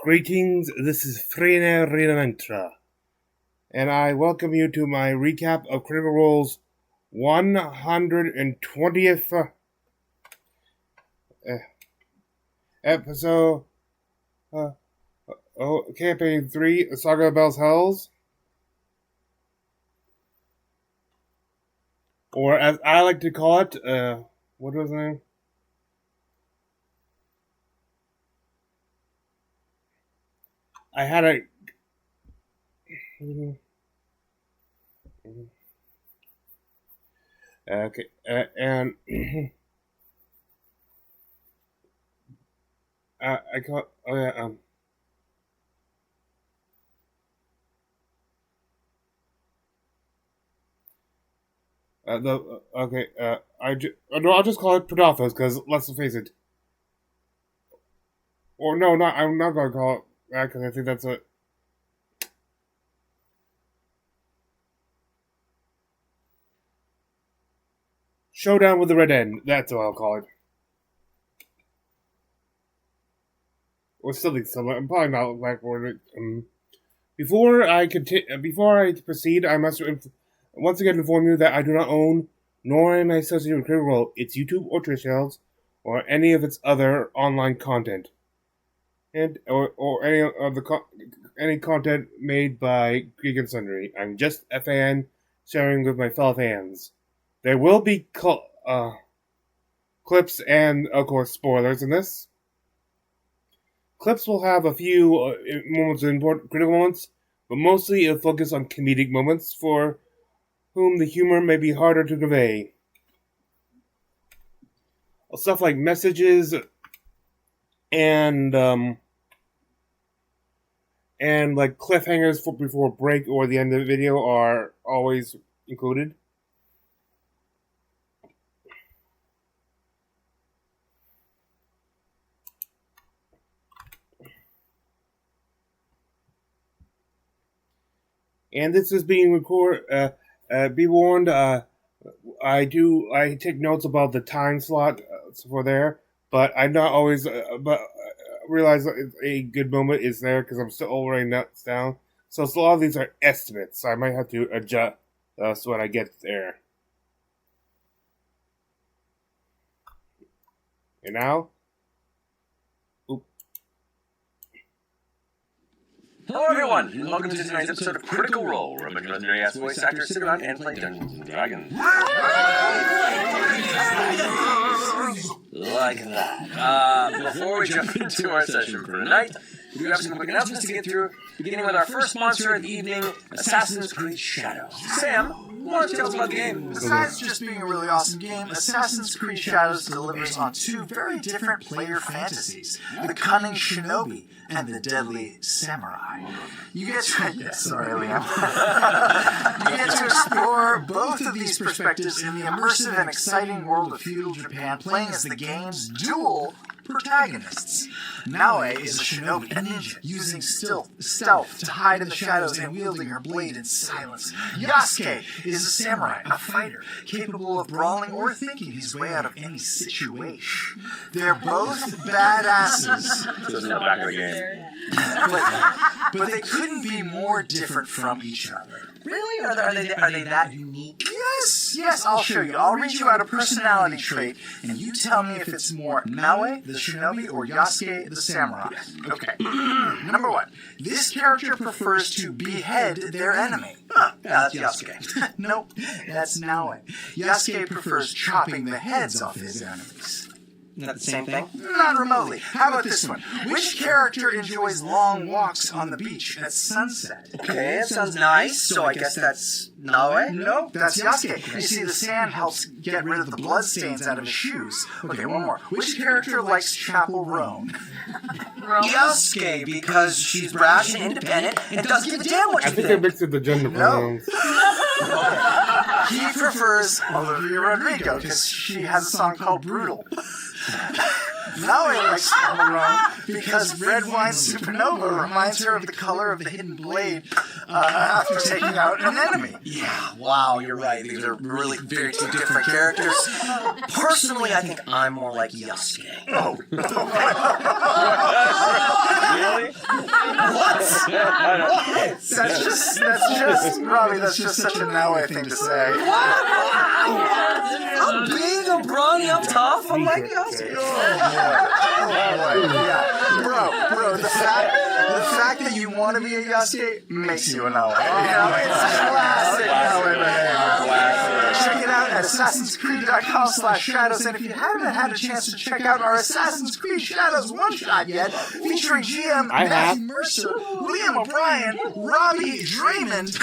Greetings, this is Frene Renaventra, and I welcome you to my recap of Critical Role's 120th episode, Campaign 3, Saga of Bell's Hells, or as I like to call it, what was the name? I had a... Okay, and... I call... Oh, yeah, I'll just call it Prodothos, because let's face it. Or no, I'm not going to call it that, because I think that's a... Showdown with the Red End, that's what I'll call it. Or something similar. I'm probably not back for it. Before I proceed, I must once again inform you that I do not own, nor am I associated with Critical Role, its YouTube or Twitch channels, or any of its other online content, and or any content made by Geek and Sundry. I'm just a fan sharing with my fellow fans. There will be clips and, of course, spoilers in this. Clips will have a few moments of important critical moments, but mostly it'll focus on comedic moments for whom the humor may be harder to convey. Stuff like messages and like cliffhangers before break or the end of the video are always included. And this is being recorded. Be warned. I take notes about the time slot for there, but I'm not always. But realize a good moment is there because I'm still writing notes down. So a lot of these are estimates. So I might have to adjust when I get there. And now. Hello everyone, and welcome to tonight's episode of Critical Role, where a bunch of legendary-ass voice actors sit around and play Dungeons & Dragons. Like that. Before we jump into our session for tonight, we do have some quick announcements to get through, beginning with our first sponsor of the evening, Assassin's Creed Shadows. Sam, why don't you tell us about the game? Besides just being a really awesome game, Assassin's Creed Shadows delivers on two very different player fantasies, the cunning shinobi and the deadly samurai. You get to, Liam. You get to explore both of these perspectives in the immersive and exciting world of feudal Japan, playing as the game's dual protagonists. Naoe is a shinobi, a ninja, using stealth to hide in the shadows and wielding her blade in silence. Yasuke is a samurai, a fighter, capable of brawling or thinking his way out of any situation. They're both badasses. This is the back of the game. But they couldn't be more different from each other. Really? Are they that unique? Yes, I'll show you. I'll read you out a personality trait, and you tell me if it's more Naoe, the shinobi, or Yasuke, the samurai. Okay. Number 1. This character prefers to behead their enemy. That's Yasuke. Nope, that's Naoe. Yasuke prefers chopping the heads off his enemies. Not the same thing? Not remotely. How about this one? Which character enjoys long walks on the beach at sunset? Okay, that sounds nice, so I guess that's Naoe? No, that's Yasuke. You see, the sand helps get rid of the bloodstains out of his shoes. Okay, one more. Which character likes Chapel Roan? Yasuke, because she's brash and independent and doesn't give a damn what you think. I think I mixed the gender pronouns. He prefers Olivia Rodrigo because she has a song called Brutal. Naoe likes Chapel Roan because red wine supernova reminds her of the color of the hidden blade after taking out an enemy. Yeah, wow, you're right. These are really very two different characters. Personally, I think I'm more like Yasuke. Oh. Really? Robbie, that's just such a now-way thing to say. I'm big, I'm brawny, I'm tough. I'm like, Yeah. Bro, the fact that you want to be a Yasuke makes you a now-way. It's classic now-way behavior. Check it out at assassinscreed.com/shadows, and if you haven't had a chance to check out our Assassin's Creed Shadows one-shot yet, featuring GM Matthew Mercer, Liam O'Brien, Robbie Draymond,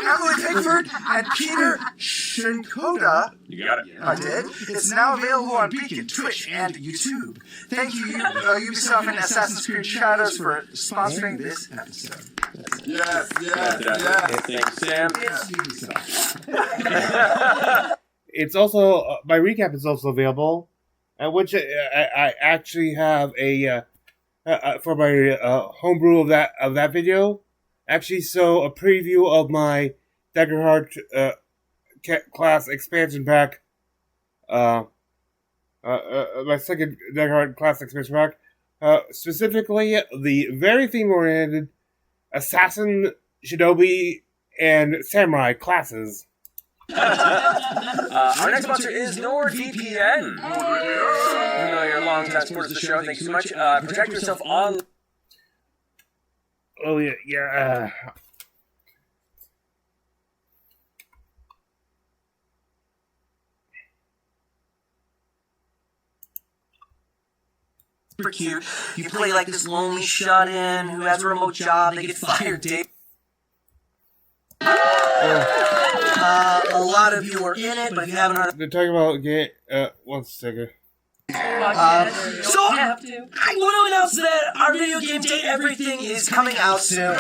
Emily Pickford, and Peter Shinkoda. you got it. I did. It's now available on Beacon, Twitch, and YouTube. Thank you, Ubisoft and Assassin's Creed Shadows, for sponsoring this episode. Yes. Thanks, Sam. It's Ubisoft. It's also my recap is also available, which I actually have a for my homebrew of that video. Actually, so a preview of my Daggerheart class expansion pack. My second Daggerheart class expansion pack, specifically the very theme-oriented assassin, shinobi, and samurai classes. Our next sponsor is NordVPN. You know, you're a long-time supporter of the show. Thank you so much. Protect yourself on. Oh yeah. Super cute. You play like this lonely shut-in who has a remote job. They get fired day. A lot of you are in it, but if you haven't heard. They're talking about game. 1 second. So, I want to announce that our video game Date Everything is coming out soon.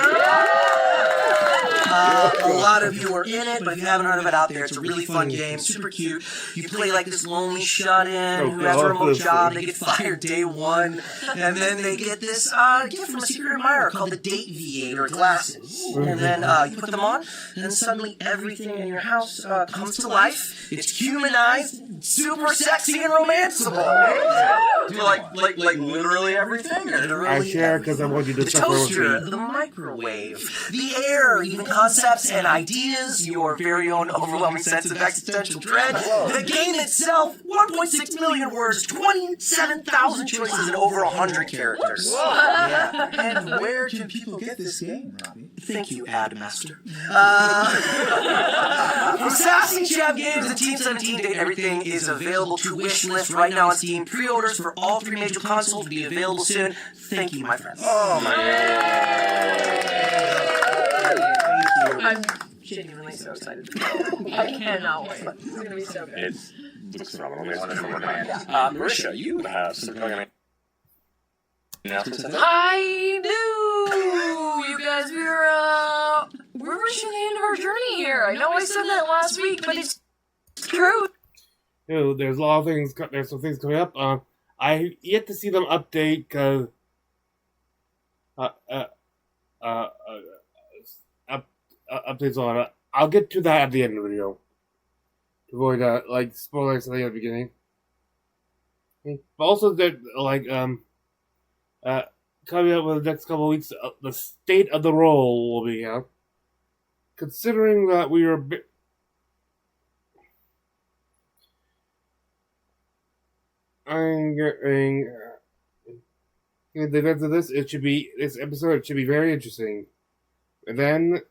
A lot of you are in it, but if you haven't heard of it out there, it's a really fun game, super cute. You play like this lonely shut-in who has a remote job, they get fired day one, and then they get this gift from a secret admirer called the Date V8 glasses. And then you put them on, and suddenly everything in your house comes to life. It's humanized, super sexy, and romanceable. Do you like literally everything? I share because I want you to The suffer with toaster, me. the microwave, the air, even concepts and ideas, your very own overwhelming sense of existential dread, the game itself, 1.6 million words, 27,000 choices, and over 100 characters. Yeah. And where can people get this game, Robbie? Thank you, Admaster. From Sassy Chap Games and Team 17 Date Everything is available to wish list right now on Steam. Pre-orders for all 3 major consoles will be available soon. Thank you, my friends. Oh my God. I'm genuinely so excited. I cannot wait. It's going to be so good. It looks phenomenal. Marisha, you have some announcements. I do! You guys, we're reaching the end of our journey here. I know I said that last week, but it's true. There's a lot of things. There's some things coming up. I yet to see them update because updates on it. I'll get to that at the end of the video. To avoid spoilers at the beginning. But also that coming up with the next couple of weeks, the state of the role will be out. Considering that we are I'm getting the events of this episode should be very interesting. And then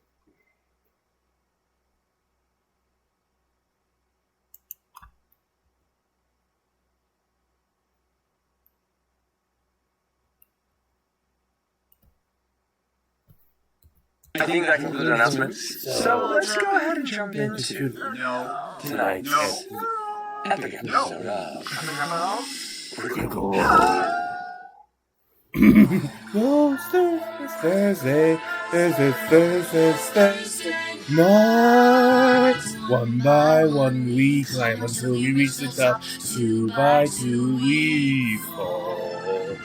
I think that concludes our announcements. So let's go ahead and jump into tonight's epic episode of Critical Thursday night. One by one we climb until we reach the top. 2 by 2 we fall.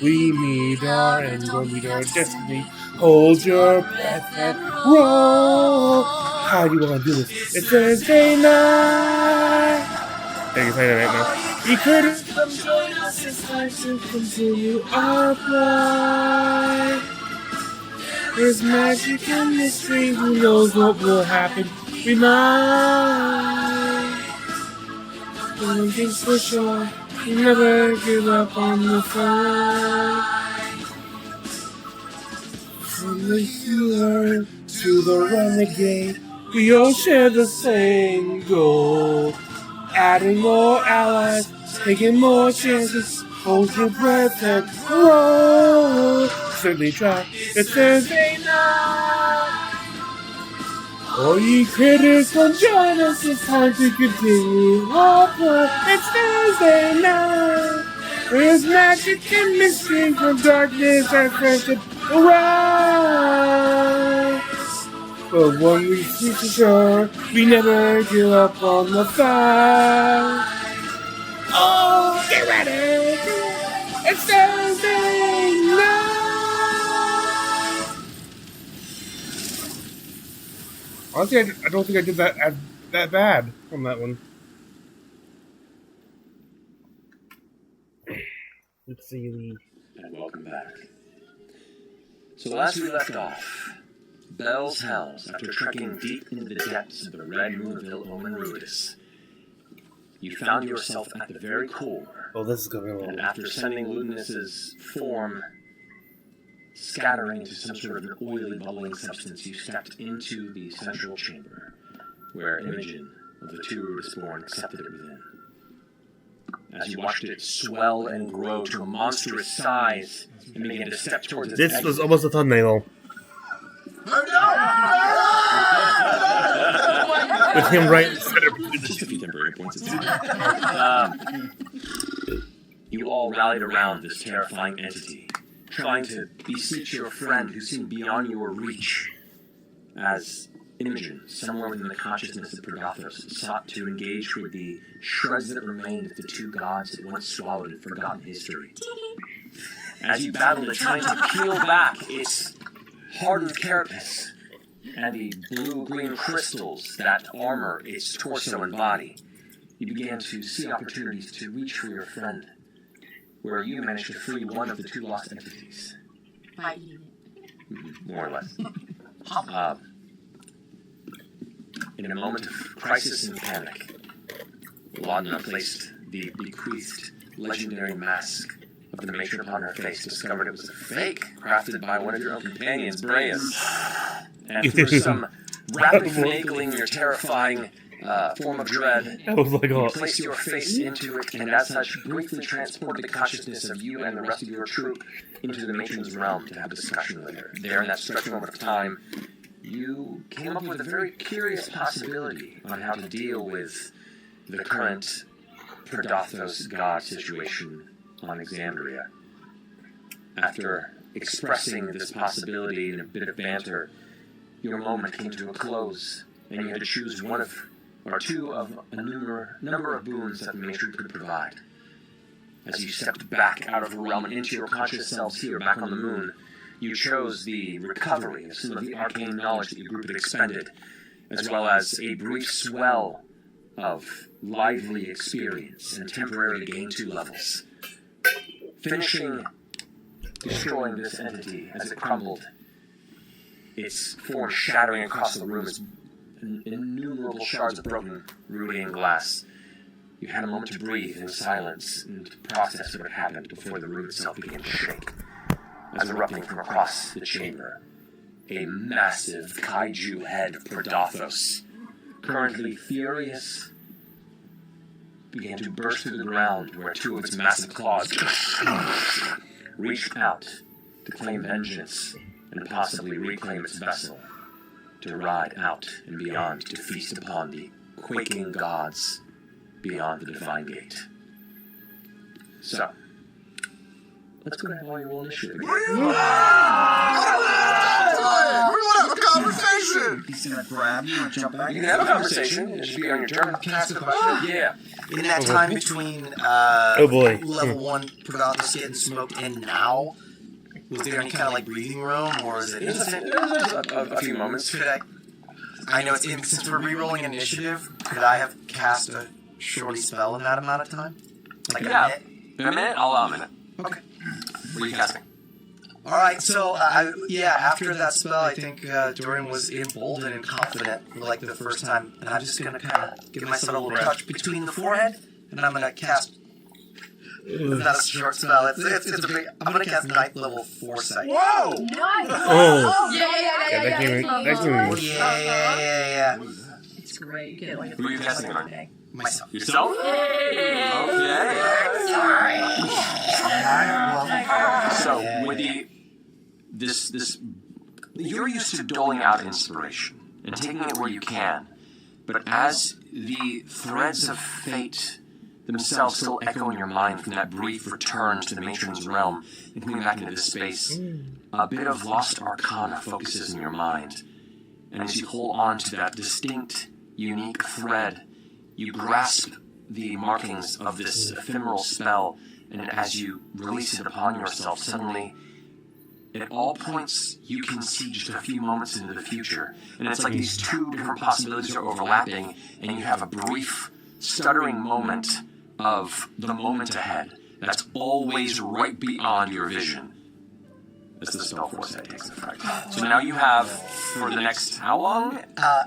We meet our end, when we meet our destiny. Hold your breath and roll. How do you want to do this? It's Thursday night. Thank you for right now. We could come join us. It's time to continue our flight. There's magic in mystery, who knows what will happen. We might. One thing's for sure, we never give up on the fight. From the healer to the renegade, we all share the same goal. Adding more allies, taking more chances. Hold your breath and roll. Certainly try. It's Thursday night. All ye critters, come join us. It's time to continue our play. It's Thursday night. There's magic and mystery from darkness and friendship arise. But one we see for sure, we never give up on the fight. Oh, get ready! It's Thursday night! Honestly, I don't think I did that bad on that one. Let's see. And welcome back. So last we left off, Bell's Hells, after trekking deep into the depths of the Red Moon of Omen Ruidus, you found yourself at the very core. Oh, this is going on. And after sending Ludinus's form scattering into some sort of an oily, bubbling substance, you stepped into the central chamber, where Imogen of the two Ruidusborn accepted it within. As you watched it swell and grow to a monstrous size and began to step towards its This exit. was almost a thumbnail. With him right in the center. Just a few temporary points of time. You all rallied around this terrifying entity, trying to beseech your friend who seemed beyond your reach, as Imogen, somewhere within the consciousness of Prodathos, sought to engage with the shreds that remained of the two gods that once swallowed in forgotten history. As you battled it, trying to peel back its hardened carapace and the blue-green crystals that armor its torso and body, you began to see opportunities to reach for your friend, where you managed to free one of the two lost entities. By eating it. More or less. In a moment of crisis and panic, Laudna placed the bequeathed legendary mask of the matron upon her face, discovered it was a fake, crafted by one of your own companions, Breas. And through some rapid finagling, your terrifying form of dread, I was like, oh. you placed your face into it, and as such, briefly transported the consciousness of you and the rest of your troop into the matron's realm to have a discussion with her. There, in that stretch moment of time, you came up with a very curious possibility on how to deal with the current Prodathos god situation on Exandria. After expressing this possibility in a bit of banter, your moment came to a close, and you had to choose one of, or two of, a number of boons that the matron could provide. As you stepped back out of her realm and into your conscious selves here, back on the moon, you chose the recovery of some of the arcane knowledge that your group had expended, as well as a brief swell of lively experience and temporary gain 2 levels. Finishing destroying this entity as it crumbled, its form shattering across the room as innumerable shards of broken ruby glass. You had a moment to breathe in silence and to process what had happened before the room itself began to shake. As erupting from across the chamber, a massive kaiju head of Prodathos, currently furious, began to burst through the ground where 2 of its massive claws reached out to claim vengeance and possibly reclaim its vessel, to ride out and beyond to feast upon the quaking gods beyond the Divine Gate. So, let's go ahead and roll your initiative again. We want to have a conversation! He's gonna grab you and jump back. You can have a conversation. It should be on your turn. Can I ask a question? Yeah. In that time between boy. level 1 Prodathos getting smoked and now, was there any kind of like breathing room, or is it There's a few moments. Could I know it's since we're re-rolling initiative, could I have cast a shorty spell in that amount of time? Like a minute? In a minute? I'll allow a minute. Okay. What are you casting? All right, so after that spell, I think Dorian was emboldened and confident for like the first time, and I'm just gonna kind of give myself a little touch between the forehead, and I'm gonna cast. Not a short spell. It's a big. I'm gonna cast 9th level Foresight. Whoa! Nice. Oh. Yeah. That came in. Yeah. It's great. You get like a Who are you casting it on? Myself. Yourself? Okay. So with this, you're used to doling out inspiration and taking it where you can, but as the threads of fate themselves still echo in your mind from that brief return to the matron's realm and coming back into this space, a bit of lost arcana focuses in your mind, and as you hold on to that distinct, unique thread, you grasp the markings of this ephemeral spell, and as you release it upon yourself, suddenly, at all points, you can see just a few moments into the future. And it's like these two different possibilities are overlapping, and you have a brief, stuttering moment of the moment ahead that's always right beyond your vision as the spell foresight takes effect. So now you have, for the next, how long?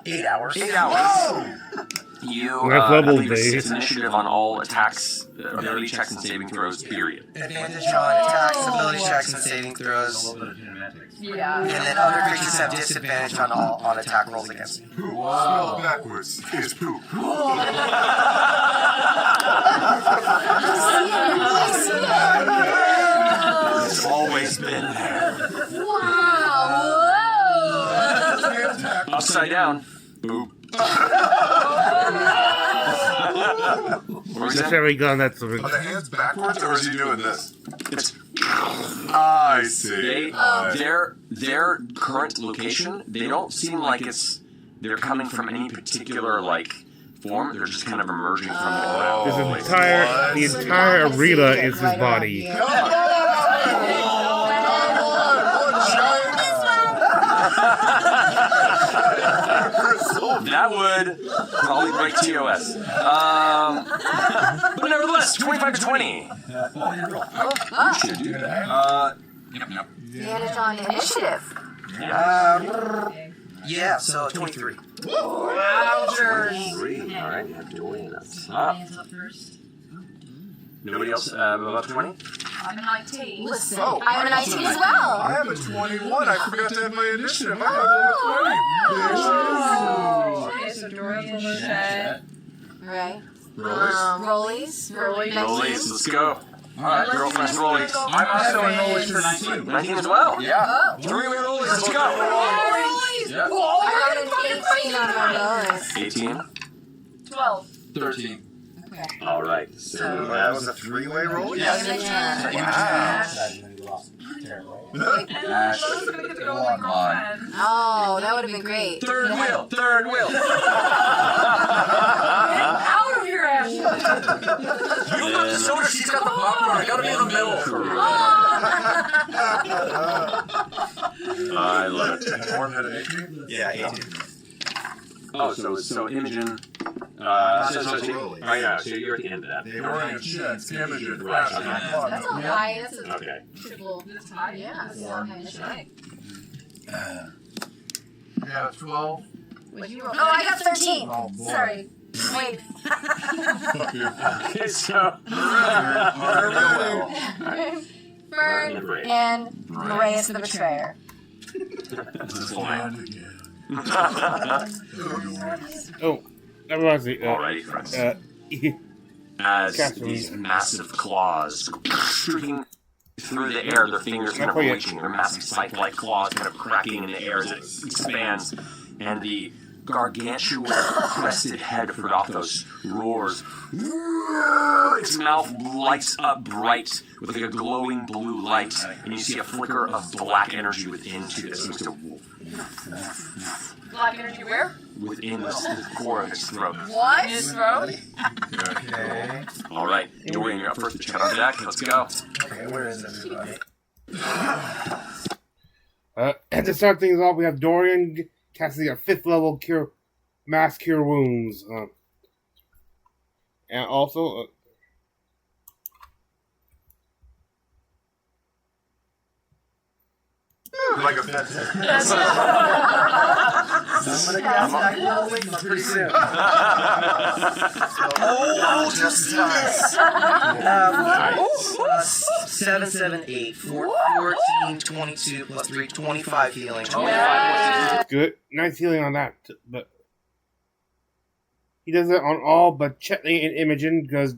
8 hours. 8 hours. You it's initiative on all attacks, ability checks, and saving throws, period. Advantage on attacks, ability checks, and saving throws. Yeah. And then other creatures have disadvantage on attack rolls against me. Poop spelled backwards is poop. It's always been there. Wow. Upside down. Boop. That's very gun. That's Are the hands backwards, or is he doing this? It's I see. their current location. They don't seem like they're coming from any particular form. They're just kind of emerging from the ground. the entire arena is his body. That would probably break TOS. But nevertheless, 25 to 20. You should do that. Yep. Advantage on initiative. Yeah, so 23. Wowzers. 3. All right, I'm doing that. Nobody else above 20? I'm a 19. Listen, Oh, I'm a 19 as well. I have a 21. I forgot to have my initiative. I have Okay, so Dorian will chat. Right. a 20. Rollies. Rollies, let's go. Alright, girlfriend's rollies. I'm also in rollies for 19. 19 as well. Yeah. 3-way rollies, let's go. Yeah. I got an 18 on my bonus. 18. 12. 13. Alright, so That was a 3-way roll? Yes. Ash. One line. Oh, that would have been great. third wheel. Out of your ass. You got the soda, she's got the popcorn. I gotta be in the middle. I love it. One hit of 18? Yeah, 18. Oh, so Imogen. So you're at the end of that. Dorian, Jen, Imogen, Right. Ash, That's a high. That's a Okay. triple. That's high. Yeah. That's a high initiative. Yeah, 12. What'd you roll? Oh, I got 13. Oh, boy. Sorry. Wait. Okay, so. Fern and Reyes the Betrayer. Oh, that reminds me. Alrighty, friends. As Catherine. these massive claws streaking through the air, their fingers kind of reaching, their massive scythe-like claws kind of cracking in the air as it expands, and the gargantuan crested head of Ferdothos roars. Its mouth lights up bright with a glowing blue light, and you see a flicker of black energy within too that seems to Black energy where? within the core of its throat. What? His throat? Okay. All right, Dorian, you're up first to check on deck. Let's go. Okay, where is everybody? And to start things off, we have Dorian casting a 5th level mass cure wounds. And also, like a fence. I'm gonna cast Nightfall Awakening pretty soon. Oh, just miss. 7, 7, 8, 14, 22 plus 3, 25 healing. 25 Good. Nice healing on that. But he does it on all but Chetney and Imogen because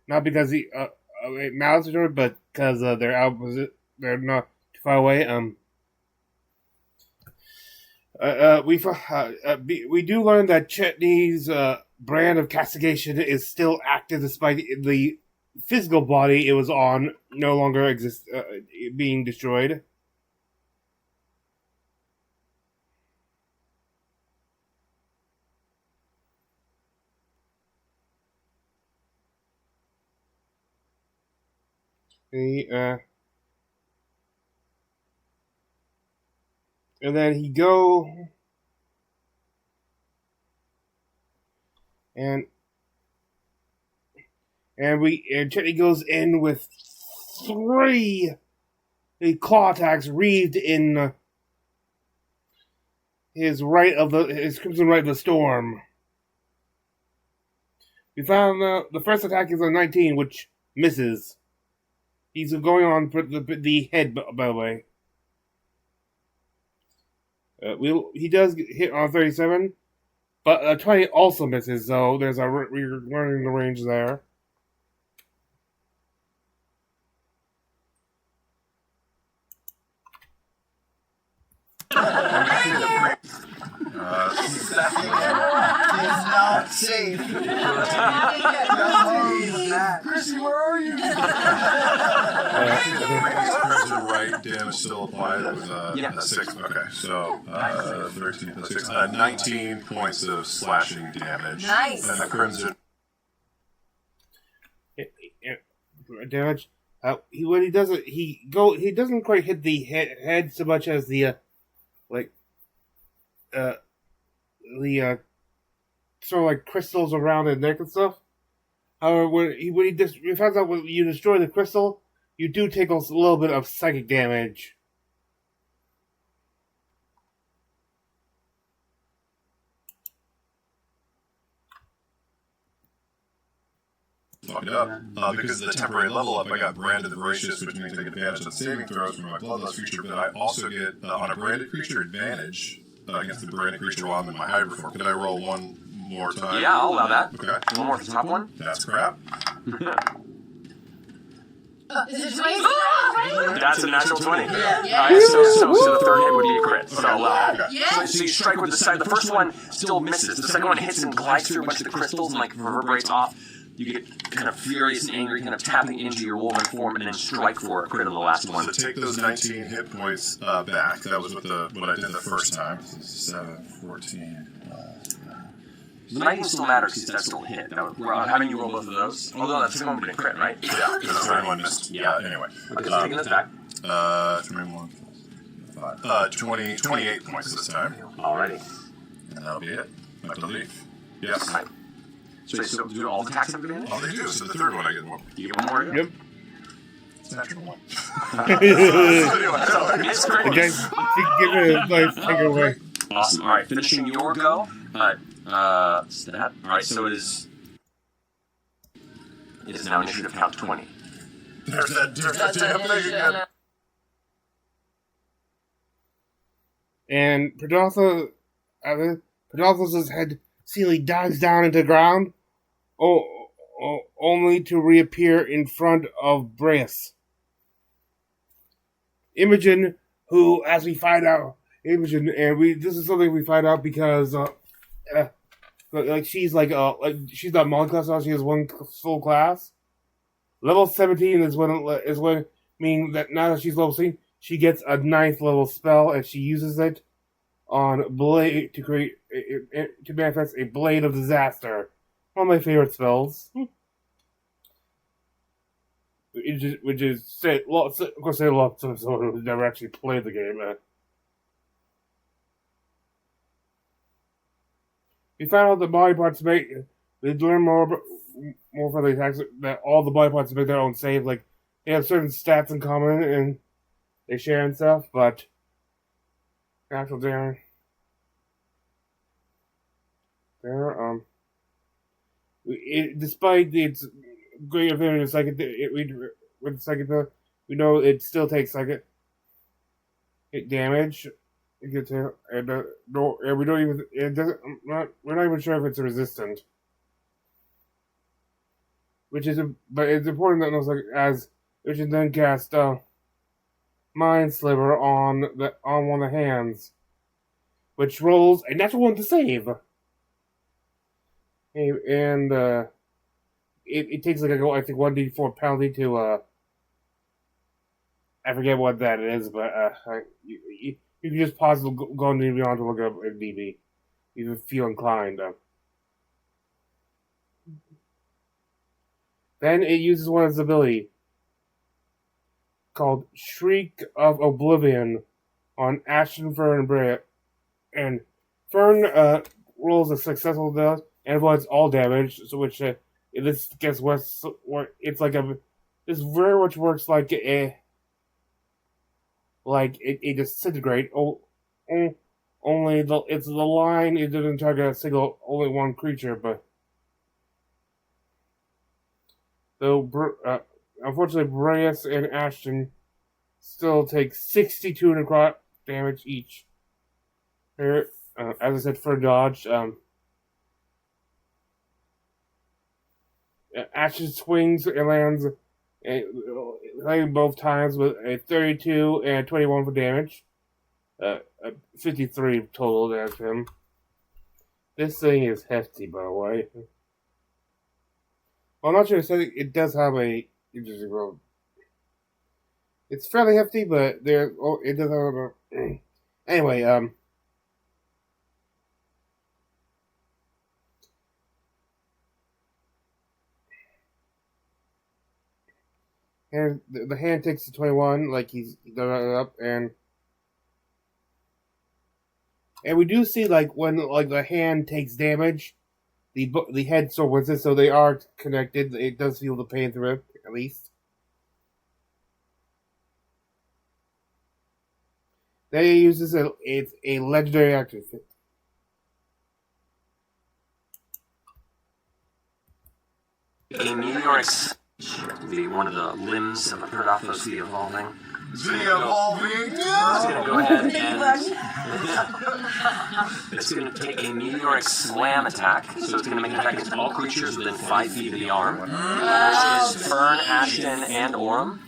not because he malice to it, but because they're opposite. They're not too far away. We do learn that Chetney's brand of castigation is still active despite the physical body it was on no longer exists, being destroyed. And then he go and Chetney goes in with 3 claw attacks wreathed in his crimson right of the storm. We found the first attack is a 19, which misses. He's going on for the head, by the way. He does hit on 37, but 20 also misses, so there's we're learning the range there. It's not safe. Chrissy, where are you? Crimson right damage still applied with a 6. Okay, so 13 plus 6. 19 points of slashing damage. Nice. And the crimson. Damage. When he does it, he doesn't quite hit the head so much as the sort of like crystals around the neck and stuff. However, when he finds out when you destroy the crystal, you do take a little bit of psychic damage. Fucked up. Because of the temporary level up, I got branded the voracious, which means I get advantage on saving throws from my bloodlust creature, but I also get, on a branded creature, advantage against the branded creature while I'm in my hybrid form. Could I roll one more time? Yeah, I'll allow that. Okay. One more for the top one. That's crap. Is it 20? That's a natural 20. Yeah. Alright, so the third hit would be a crit. So I'll allow that. Yeah. So you strike with the side. The first one still misses. The second one hits and glides through a bunch of the crystals and reverberates off. You get kind of furious and angry, kind of tapping into your wolven form, and then strike for a crit on the last one. So take those 19 hit points back. That was what I did the first time. So 7, 14. The 19 still matters because that's still a hit. We're having you roll both of those. Although that second one would be a crit, right? Yeah, because the third one missed. Yeah. Anyway. Okay, so taking this back. 21, 5. 28 points this time. Alrighty. And that'll be it. I believe. Yes. Right. So do all attacks have advantage? Oh, they do. So the third one I get one. You get one more? Yep. It's natural 1. It's crit. Okay, give it my finger away. Awesome. Alright, finishing your go. Stat. Alright, so it is now initiative count 20. There's that damn thing again. And Pedalthos' head seemingly dives down into the ground, only to reappear in front of Brace. Imogen, who, as we find out, this is something we find out because, she's she's not multi-class now, she has one full class. Level 17 is when meaning that now that she's level 17, she gets a 9th level spell, and she uses it on Blade to manifest a Blade of Disaster. One of my favorite spells. Which is of course, say a lot of someone who's never actually played the game. We found out the body parts make. They learn more for the attacks that all the body parts make their own save. Like they have certain stats in common, and they share and stuff, but actual damage. Despite its great affinity with psychic, with psychic, we know it still takes psychic damage. It gets and we don't even. It doesn't. We're not even sure if it's resistant. Which is, but it's important that knows as we should then cast Mind Sliver on one of the hands, which rolls a natural one to save. And it takes I think 1d4 penalty to I forget what that is, but you can just pause and go on Beyond to look up at DB if you feel inclined. Then it uses one of its ability called Shriek of Oblivion on Ashton, Fern, and Brea. And Fern rolls a successful death and avoids all damage, so which this guess what it's like this very much works like a disintegrate. Only it's the line. It doesn't target only one creature, but though unfortunately Boreas and Ashton still take 62 necrotic damage each. Here, as I said, for dodge, Ashton swings and lands both times with a 32 and a 21 for damage. 53 total damage to him. This thing is hefty, by the way. Well, I'm not sure it does have a interesting road. It's fairly hefty, but it does have a... Anyway, and the hand takes the 21, like he's done it up, and we do see when the hand takes damage, the head still with it, so they are connected. It does feel the pain through it, at least. Then he uses it's a legendary action. A meteoric one of the limbs of a Paradophos the Evolving. The Evolving! It's going to go ahead and... it's going to take a meteoric slam attack. So it's going to make an attack against all creatures within 5 feet of the arm. This is Fern, Ashton, and Orem.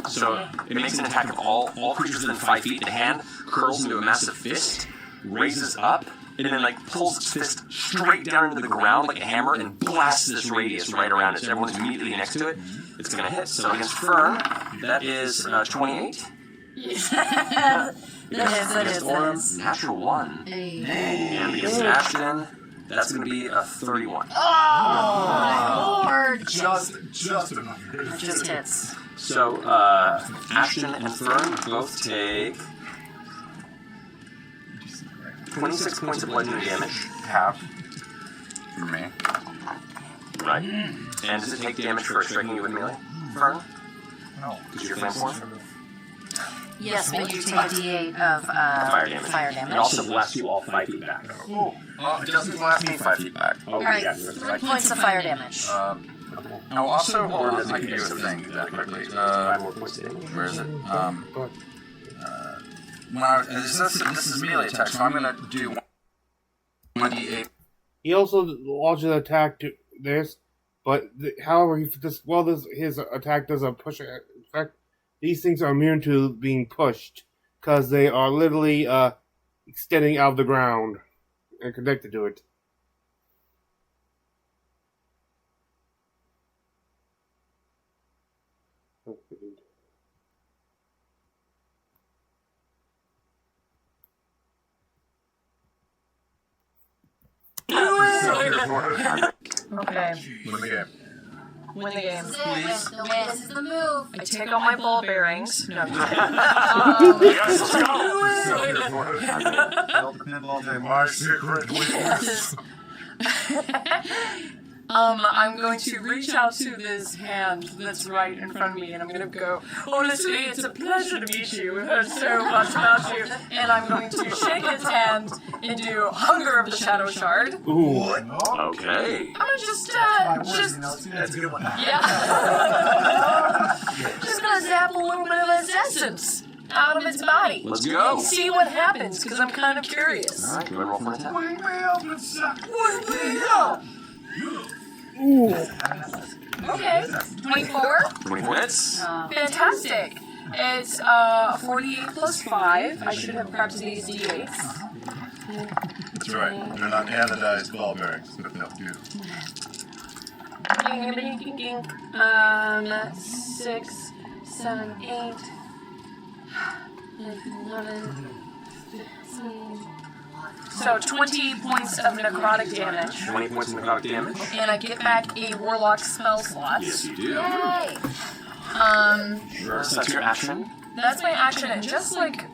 So it makes an attack of all creatures within 5 feet. The hand curls into a massive fist, raises up, and then pulls its fist straight down into the ground like a hammer and blasts this radius right around it. So everyone's immediately next to it. It's going to hit. So against Fern, that is 28. That Against Orem, natural 1. And against Ashton, that's going to be a 31. Oh, Lord. Just enough. Just hits. So Ashton and Fern both take 26 points of bludgeoning damage. Half. For me. Right. And does it take damage for striking you with melee, Fern? No. Because you're flame form? Yes, but you take a d8 of Fire damage. Fire damage. It also blasts you all 5 feet back. Oh, it doesn't blast me 5 feet back. Oh, Alright, yeah. 3 points of fire damage. Now also, hold on, I can do a thing that quickly. 5 more points to damage. Where is it? This is melee attack, so I'm going to do 1d8. He also launches an attack to this, but however, his attack does a push effect. These things are immune to being pushed because they are literally extending out of the ground and connected to it. Okay. Win the game. Win the game. This is the move. I take out my ball bearings. No, I'm just kidding. Yes, let's go! Build the pinball table. My secret weakness. I'm going to reach out to this hand that's right in front of me, and I'm going to go, honestly, it's a pleasure to meet you. We've heard so much about you. And I'm going to shake his hand and do Hunger of the Shadow Shard. Ooh. Okay. I'm going to just That's a good one. yeah. Just going to zap a little bit of its essence out of its body. Let's go. And see what happens, because I'm kind of curious. All right, you want to roll for an attack? Wake me up and suck. Wake me up! Okay, 24. 24 hits. Fantastic. It's 48 plus 5. I should have prepped these d8s. That's right. They're not anodized ball bearings, but they'll do. 6, 7, 8, 11, 15. So 20 points of necrotic damage. 20 points of necrotic damage. And I get back a warlock spell slot. Yes, you do. Yay! Sure. So that's your action. That's my action, and just like,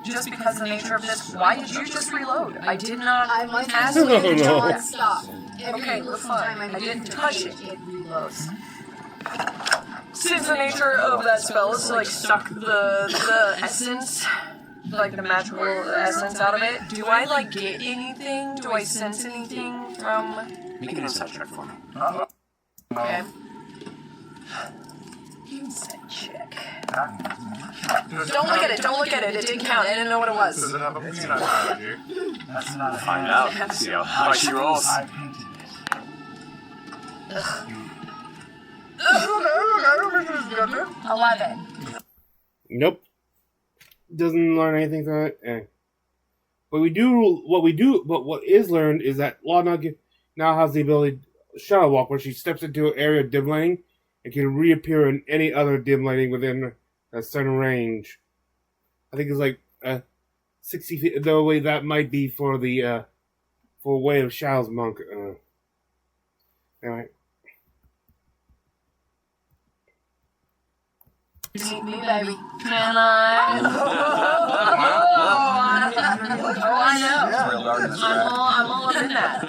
just because of the nature of this, why did you just reload? I did not I must ask have you to no. not stop. Okay, we're fine. I didn't touch it. It reloads. Since the nature of that spell is to like suck the essence, like the magical essence out of it, do I like get anything? Do I sense anything from? Make an insight check for me. Okay. Insight check. Don't look at it. Don't look at it. It didn't count. I didn't know what it Does was. it have a peanut allergy? That's not a Find hand. out. See how high she rolls. I painted it. 11. Nope. Doesn't learn anything from it. But what is learned is that Lana now has the ability Shadow Walk, where she steps into an area of dim lighting and can reappear in any other dim lighting within a certain range. I think it's like 60 feet. The way that might be for the Way of Shadows monk. Anyway. Meet me, baby. Can I? I know. I'm all up in that.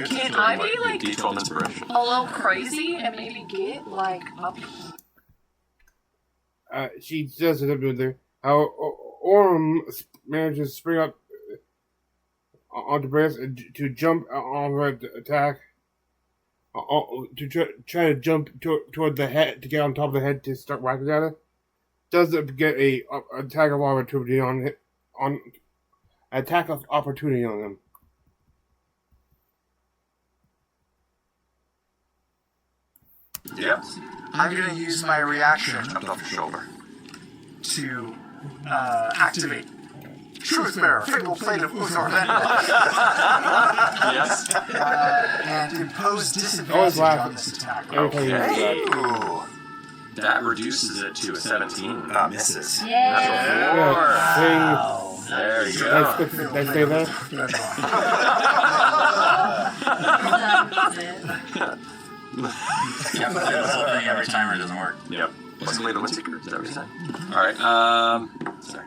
Can I be like D12 inspiration. a little crazy and maybe get like up? She does it up there. How Orm manages to spring up onto Brass to jump on her attack. To try to jump toward the head, to get on top of the head to start whacking at it. Does get a attack of opportunity on attack of opportunity on them. Yep. I'm going to use my reaction Jumped off your shoulder. to activate Truth Bearer, Fatal Plate of Uthor Yes. and impose Always disadvantage laugh. on this attack. Okay. Ooh. That reduces it to a 17. Misses. Yeah, There you go. let's stay there. Yeah, but the whole thing every time it doesn't work. Yep. What's the later one seeker? Is that what you're saying? Alright, sorry.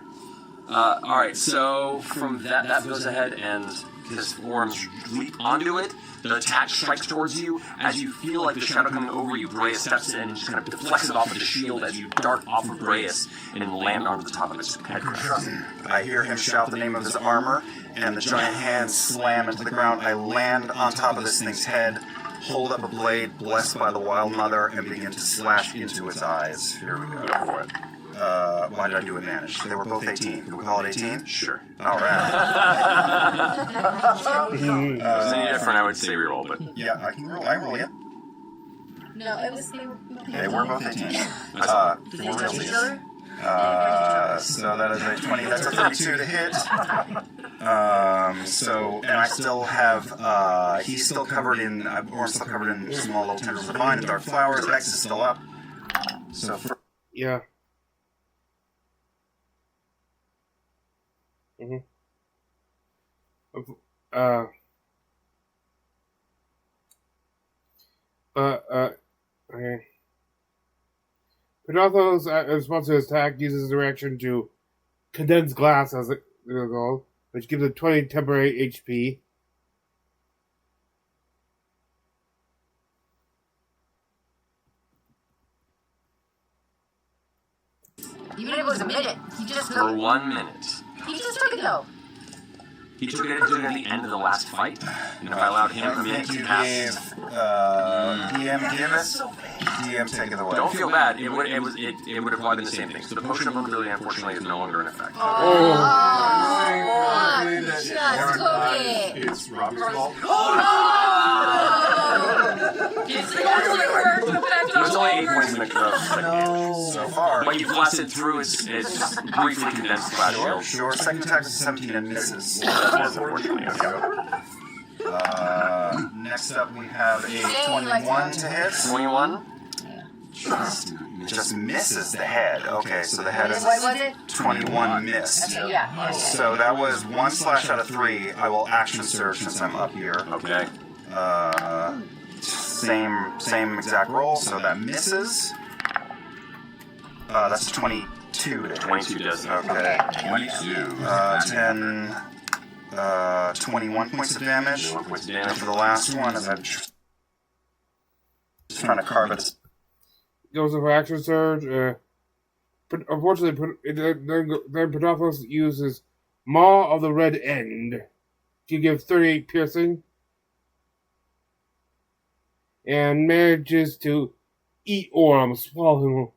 Alright, so from that goes ahead and his forms leap onto it. The attack strikes towards you. As you feel like the shadow coming over you, Breas steps in and just kind of deflects it off with the shield as you dart off of Breas and land onto the top of its head crest. I hear him shout the name of his armor, and the giant hands slam into the ground. I land on top of this thing's head, hold up a blade blessed by the Wild Mother, and begin to slash into its eyes. Here we go. Go for it. Why did I do advantage? They were both 18. Can we call it 18? Sure. All right. If it's any different, I would say reroll, but Yeah, I can roll. I roll, yeah. No, it was They were both 18. Did they touch each other? So that is a 20. That's a 32 to hit. And I still have. He's still covered in. Orm's still covered in small little tendrils of vine and dark flowers. X is still up. So for Yeah. Okay. Pinotho's response to his attack uses the reaction to condense glass as it goes, which gives it 20 temporary HP. Even if it was a minute, he just took For it. 1 minute. He just took it though. He took it at the end of the last fight, and if I allowed him a minute to pass. DM give us. DM take it away. Don't feel bad. It would have probably been the same thing. So the potion of mobility, unfortunately, is no longer in effect. Oh, he just took it. It's Robbie's fault. It's actually worked effect There's on only 8 longer. points in the curve So far. But you blasted through its briefly condensed flash shield. Sure. Second attack is 17 and misses. Unfortunately, okay. Next up, we have a 21 to hit. 21? Just misses the head. Okay, so the head is What was it? 21 missed. Okay, yeah. So that was 1 slash out of 3. I will action surge since I'm up here. Okay. Same exact roll, so that misses. That's 22 to hit. 22 does. Okay. 22. 10, 21 points of damage. 21 points of And damage. for the last one, as I'm just trying to carve it. Goes for action surge. But unfortunately, then Pedopoulos uses Maw of the Red End to give 38 piercing. And manages to eat Orm, swallow him.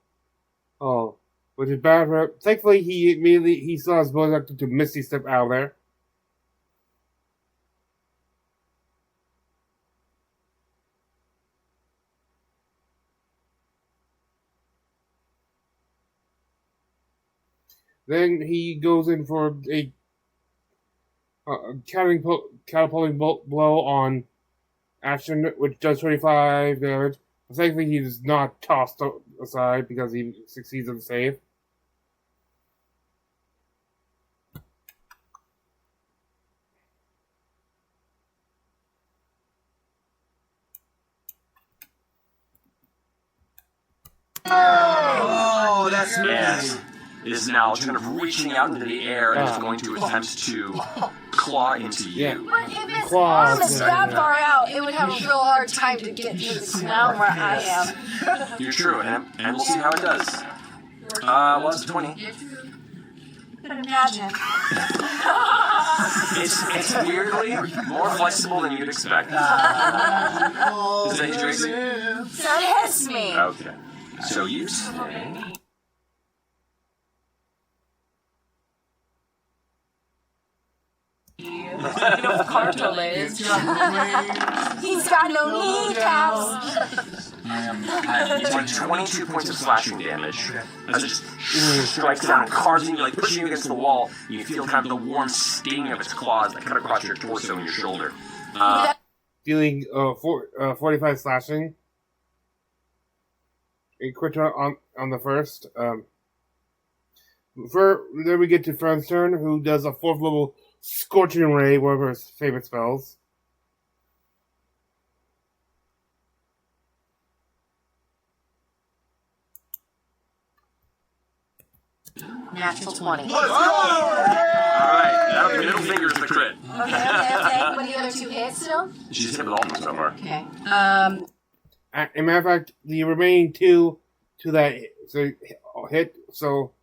Oh, which is bad for him. Thankfully, he saw his bonus action to Misty Step out of there. Then he goes in for a catapulting blow on Ashton, which does 25 damage. Thankfully, he is not tossed aside because he succeeds on the save. Oh, that's And is now kind of reaching out into the air and is going to attempt to claw into you. Yeah. But if its Claws. arm is that far out, it would have a real hard time to get to the snout where I am. You're true, and we'll see how it does. Well, it's a 20. Imagine. It's weirdly more flexible than you'd expect. Is that you, Tracy? That hits me. Okay. So you say... Carto legs. He's got no kneecaps. You take 22 points of slashing damage as it just strikes down and carves you, like pushing you against the wall. You feel kind of the warm sting of its claws that cut across your torso and your shoulder. Dealing 45 slashing. A crit on the first. Then we get to Fern's turn, who does a 4th level Scorching Ray, one of her favorite spells. Natural 20. Okay, Alright, now the middle finger is the crit. okay. What are the other 2 hits still? She's hit with all of them so far. Okay. As a matter of fact, the remaining 2 to that hit, so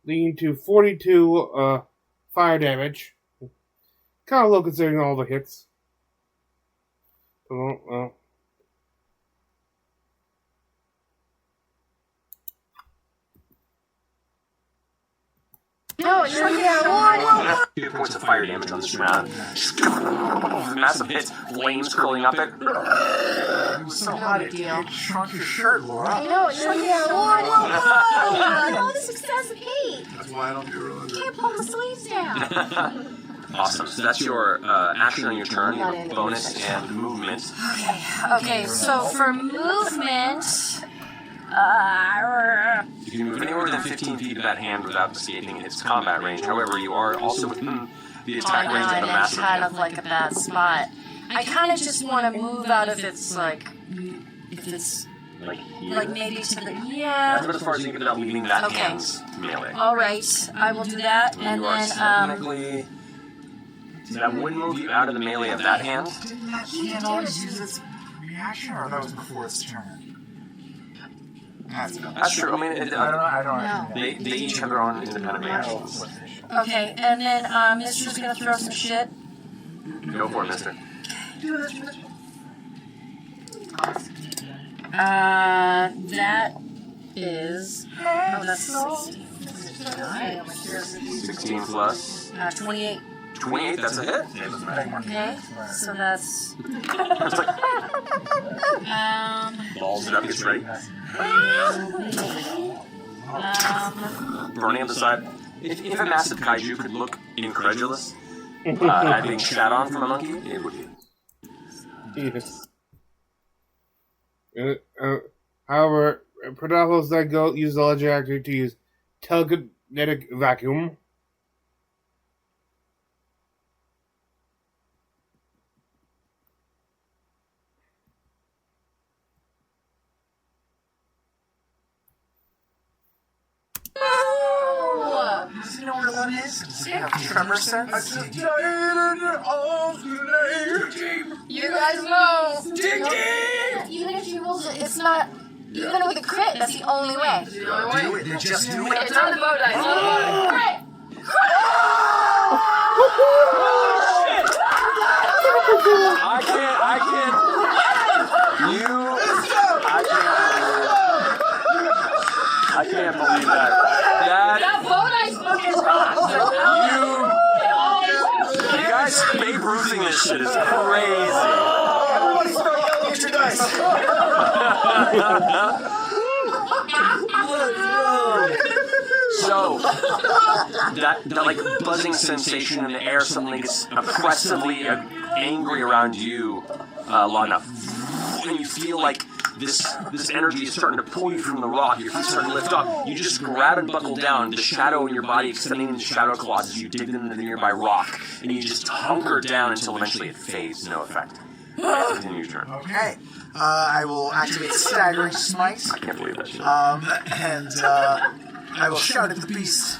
leading to 42 fire damage. Kind of low considering all the hits. Well, No, you're yeah. 2 points of fire damage on this round. Massive hits, flames curling up it. It was so hot it shrunk your shirt, Laura. I know, you're yeah. All this excessive heat. That's why I don't do it. You can't pull the sleeves down. Awesome. So that's your action on your turn, your bonus and movement. Okay, so for movement, You can move anywhere within 15 feet of that hand without escaping its combat range. However, you are also within the attack range of the that's massive. kind of like a bad spot. I kind of just want to move out of its if it's Like here. like maybe to the That's about as far as you can get without leaving that Okay. hand's melee. All right, I will do that, and you are then technically. So that wouldn't move you out of the melee of that hand. Didn't that hand always use its reaction, or that was before its turn? That's true. I mean, I don't know. they each have their own independent reactions. Okay, and then Mister's gonna throw some shit. Go for it, Mister. That is. Oh, that's 16 plus 28. 28. That's a hit. Okay, so that's. Balls it up. Gets ready. Burning on the side. If a massive kaiju could look incredulous at being shat on from a monkey, it would be. Yes. However, Predalos then go use the legendary actor to use telekinetic vacuum. Does he know where one is? Does he have tremor sense? You guys know. Even if she rolls it, it's not. Even with a crit, that's the only way. Do it. Just do it. It's not the bow dice. It's not the bow dice. I can't believe that. That bow dice fucking rocks. You guys Babe Ruthing this shit is crazy. Everybody start yelling at your dice. So, that like buzzing sensation in the air suddenly gets oppressively angry around you, Lana. And you feel like this energy is starting to pull you from the rock. Your feet start to lift up. You just grab and buckle down, the shadow in your body extending into shadow claws as you dig into the nearby rock. And you just hunker down until eventually it fades to no effect. Continue your turn. Okay. I will activate Staggering Smite. I can't believe that shit. And I will shout at the beast.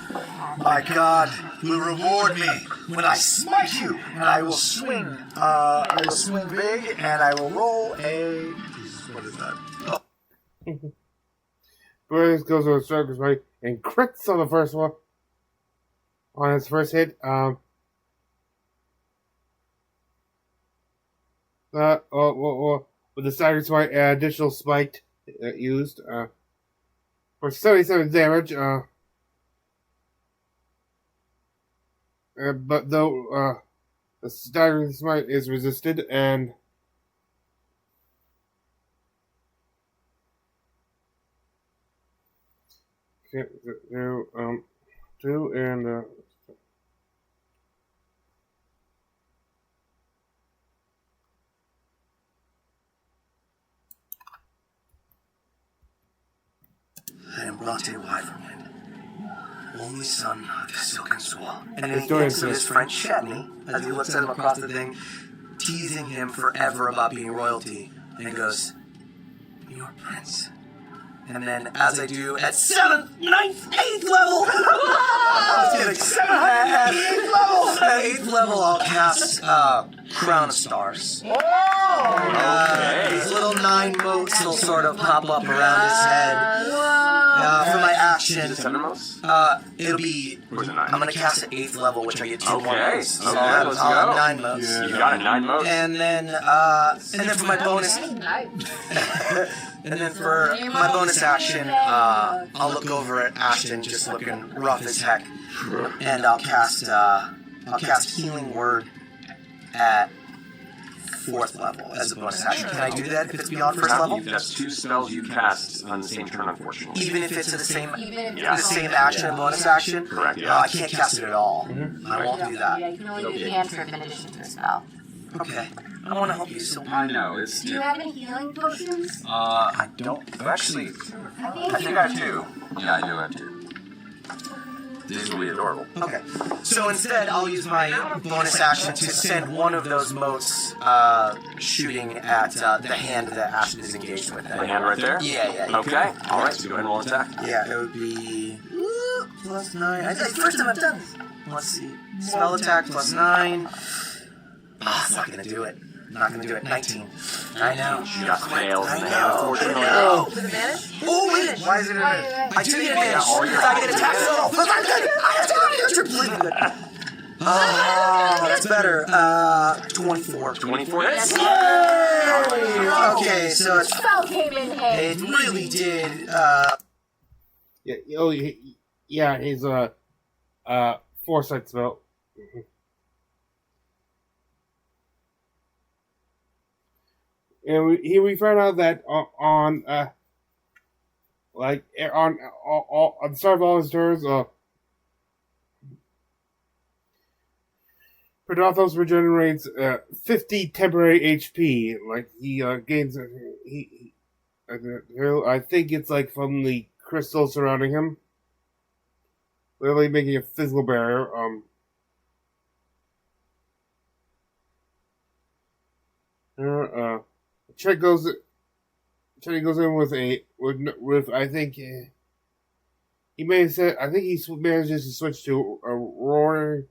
My God will reward me when I smite you, and I will swing. I will swing big, and I will roll a. What is that? Blaze goes over Striker's right and crits on the first one. On his first hit, with the staggered smite, additional spike used for 77 damage. But though the staggering smite is resisted, and two and I am Bronte Wyverwind, only son of the Silken Swan. And then he doing thinks of so. his friend Shatney as he looks at him across the thing, teasing him forever about being royalty. And he goes, "Your prince." And then, as I do at 7th, 9th, 8th level, I was kidding, 7th, 8th level. At 8th level, I'll cast Crown of Stars. These little 9 motes will sort of pop up around his head. For my action, 7 motes? it'll be. Or is it 9? I'm gonna cast at 8th level, which I get 2 more Okay, motes. So okay, I'll let's have go. 9 motes. You got it, 9 motes. And then for my bonus, action, I'll look over at Ashton, just looking rough as heck, and I'll cast Healing Word at 4th level as a bonus action. Can I do that if it's beyond 1st level? That's 2 spells you cast on the same turn, unfortunately. Even if it's the same Yeah. action and bonus action? Correct, yeah. I can't cast it at all. I won't do that. Yeah, you can only do cantrip in addition to a spell. Okay. I want to help you, so I know, it's... Do you have any healing potions? I don't... Actually, I think I do. Yeah, I do have 2. These will be adorable. Okay. So instead, I'll use my bonus action to send one of those motes shooting at the hand that Ashton is engaged with. The hand right there? Yeah. Okay, alright, so go ahead and roll an attack. Yeah, it would be plus 9. It's the first time I've done this. Let's see. Spell attack plus 9. It's not gonna do it. Not gonna do it. 19. I know. Just failed. I know. Oh, with advantage? Oh, wait. Why is it advantage? I do get advantage. Because I get attack solo. Because I'm good. You're completely good. Oh, that's better. 24. 24 hits. Okay, so it's... Spell came in handy. It really did. Yeah, he's foresight spell. And we found out that on the start of all his turns, Predathos regenerates 50 temporary HP. Like he gains I think it's like from the crystal surrounding him, literally making a physical barrier. Chet goes in with I think he may have said, I think he manages to switch to a roar,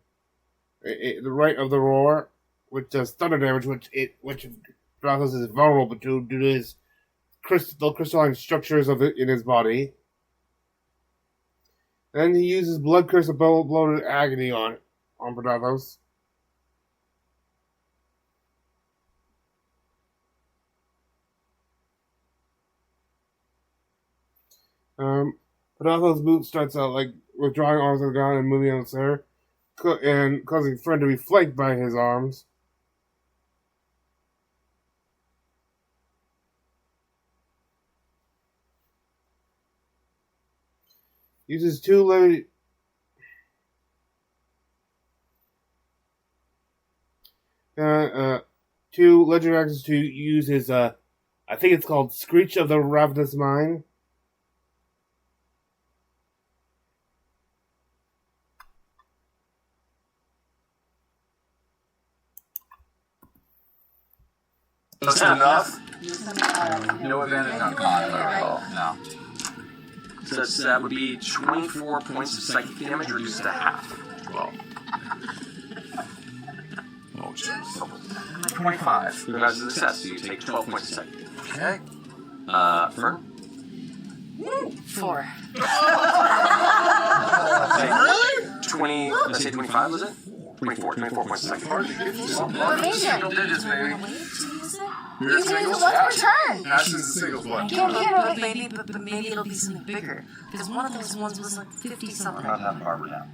the right of the roar, which does thunder damage, which Predathos is vulnerable to due to his crystalline structures in his body. Then he uses Blood Curse of Bloated Agony on Predathos. Predathos' boot starts out like withdrawing arms on the ground and moving on its air, and causing Friend to be flanked by his arms. Uses two legend actions to use his I think it's called Screech of the Ravenous Mine. That's enough? No advantage on con, if I recall. No. So that would be 24 points of psychic damage reduced to half. Well. Oh, jeez. 25. That's a success, so you take 12 points of psychic damage. Okay. Fern? 4. 20, let's say 25, was it? 24 points of psychic damage. Single digits, baby. You can use it once per turn. Ashes and singles one. But maybe it'll be something bigger. Because one of those ones was like 50 something. Not have Barbara down.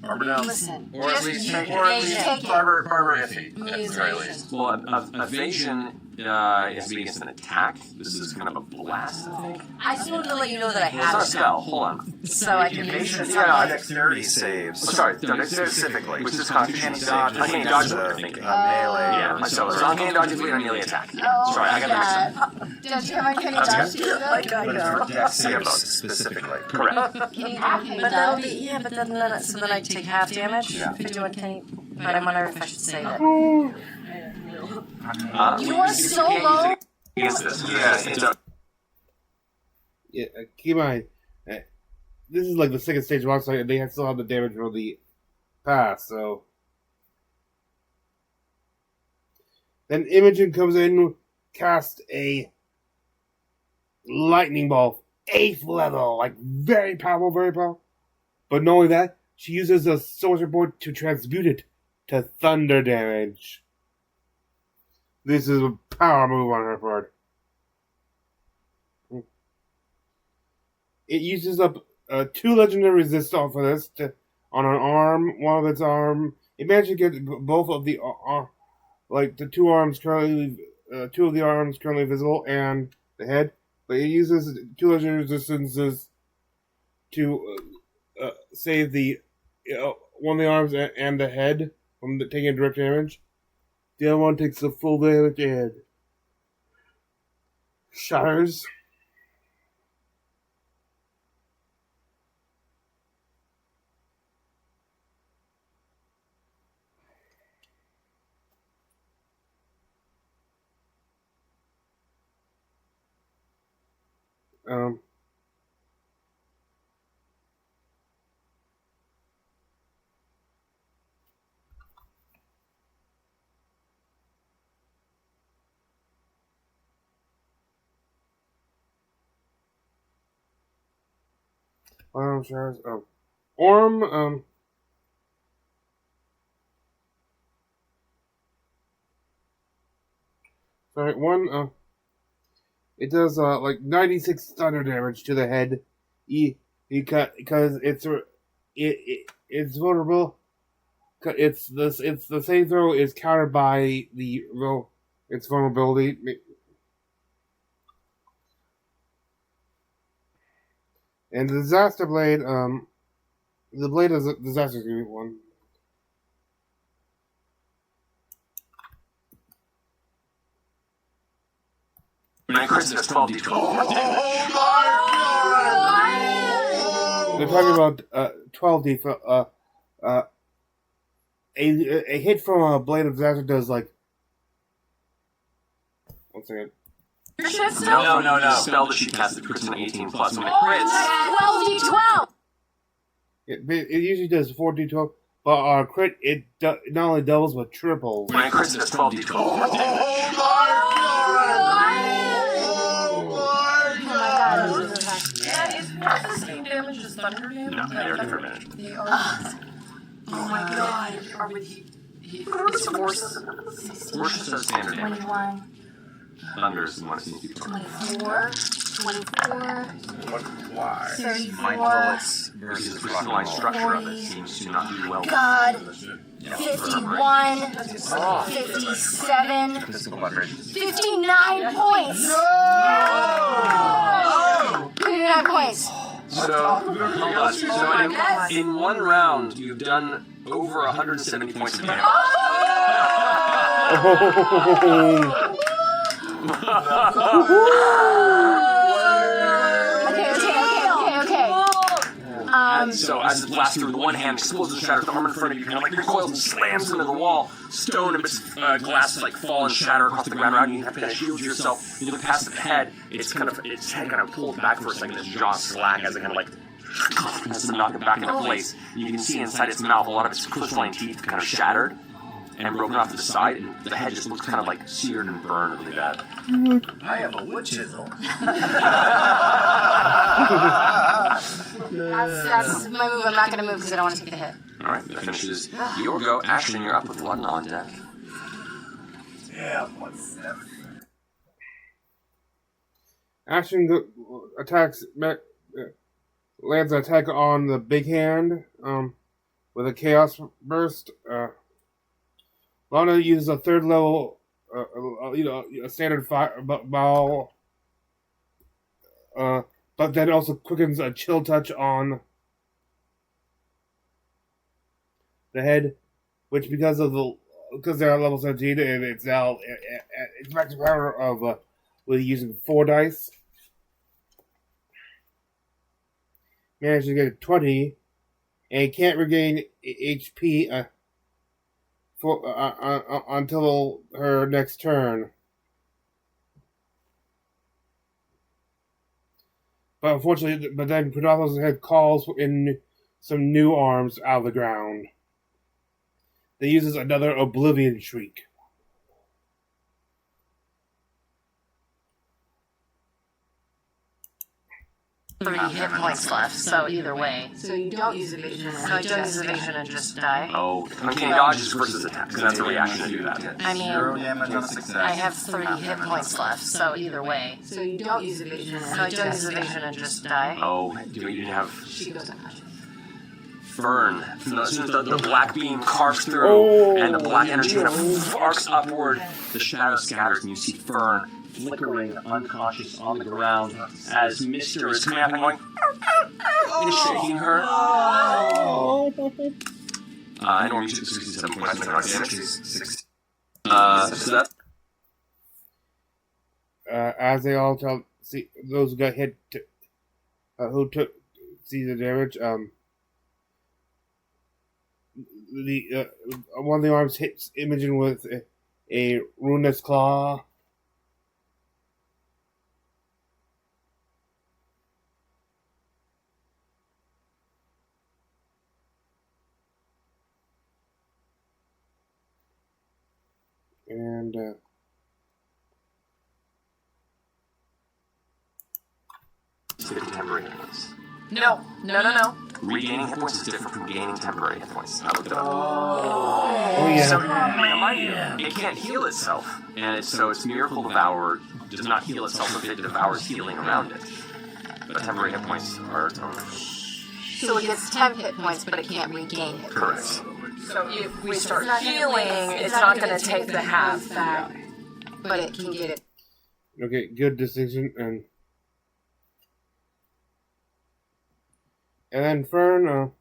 Arbor down. Listen. Or at least take Take it. Barbara iffy, at the Use very evasion. least. Well, evasion is being against an attack. This is kind of a blast, I think. I just wanted to let you know that I Well, it's not a have it spell. now. Hold on. So I can use Evasion it. is not dexterity saves. Oh, sorry, specifically. which is constitution Uncanny save. dodge. Uncanny That's dodge is a what you're thinking. melee. Yeah, so it's uncanny dodge is a melee attack. Oh, Sorry, I got that mixed up. Don't you have uncanny dodge too, though? But it's for dex saves specifically. Correct. Can you have but that'll be, yeah, but then so then I take half damage if you do uncanny. But I'm wondering if I should save it. You are so low. Against this. Yeah, It's a- Yeah, keep in mind, this is like the second stage of Rockstar, and they still have the damage from the past, so. Then Imogen comes in, casts a lightning ball, 8th level, like very powerful, very powerful. But not only that, she uses a sorcerer board to transmute it to thunder damage. This is a power move on her part. It uses up 2 legendary resist off of this on an arm, one of its arm. It manages to get both of the the 2 arms currently, 2 of the arms currently visible and the head. But it uses 2 legendary resistances to save the one of the arms and the head from taking direct damage. The other one takes the full damage and shatters. Shards. Orm. Sorry, one. It does like 96 thunder damage to the head. Because it's vulnerable. It's the save throw is countered by its vulnerability. And the disaster blade, the blade is a disaster one. My crits is 12d12. They're talking about 12d. A hit from a blade of disaster does like. One second. Your shit still? No. Spell that she cast, the crits an 18 plus. My crits. 12d12! It usually does 4d12, but our crit, it not only doubles, but triples. My crits is 12d12. That is not the same damage as thunder damage. No, they're different damage. They are. Oh my god. Are we. What's force? Force says standard damage. 21, Thunder is the one that seems to be 24, 24, Why? 34. My bullets versus the versus crystalline rock structure of it seems to not do well. God, 51, 57, 59 points! No! 59 points. So in one round, you've done over 170 points of damage. Okay. So as it blasts through, the one hand explodes and shatters the armor in front of you, kind of like recoils and slams into the wall. Stone and bits of glass like fall and shatter across the ground around you. You have to kind of shield yourself. You look past the head. Its head kind of pulls back for a second. Its jaw slack as it kind of like has to knock it back into place. You can see inside its mouth a lot of its crystalline teeth kind of shattered and broken off to the side, and the head just looks kind of like seared and burned really bad. I have a wood chisel. That's my move. I'm not going to move because I don't want to take the hit. Alright, that finishes your go. Ashton, you're up with one on deck. Yeah, what's that? Ashton lands an attack on the big hand with a chaos burst. Lana uses a third level, a standard ball, but then also quickens a chill touch on the head, which because they're at level 17 and it's now its maximum power of with using 4 dice. Manages to get 20, and can't regain HP until her next turn. But unfortunately, then Pedro's head calls in some new arms out of the ground. They uses another Oblivion Shriek. Three hit points left, so either way. So you don't use evasion. So I don't use evasion and just die. Oh, uncanny dodges versus attack, because that's a reaction to do that. I mean, 0 damage on success. I have 3 hit points left, so either way. So you don't use evasion. So I don't use evasion and just die. Oh, you didn't have She goes unconscious. Fern. As soon as the black beam carves through and the black energy kind of arcs upward, the shadow scatters and you see Fern flickering unconscious on the ground as Mister is coming up and going and shaking her. I normally took 67 points of damage. So that As they all see those who got hit, see the damage. One of the arms hits Imogen with a ruinous claw. And tambourine. No. Regaining hit points is different from gaining temporary hit points. I looked it up. Oh, yeah. So, mind you, it can't heal itself, and so its Miracle Devour does not heal itself if it devours healing around it. But temporary hit points are total. So it gets 10 hit points, but it can't regain it. Correct. So if we start healing, it's not going to take the half back. But it can get it. Okay, good distinction. And then Fern, Roll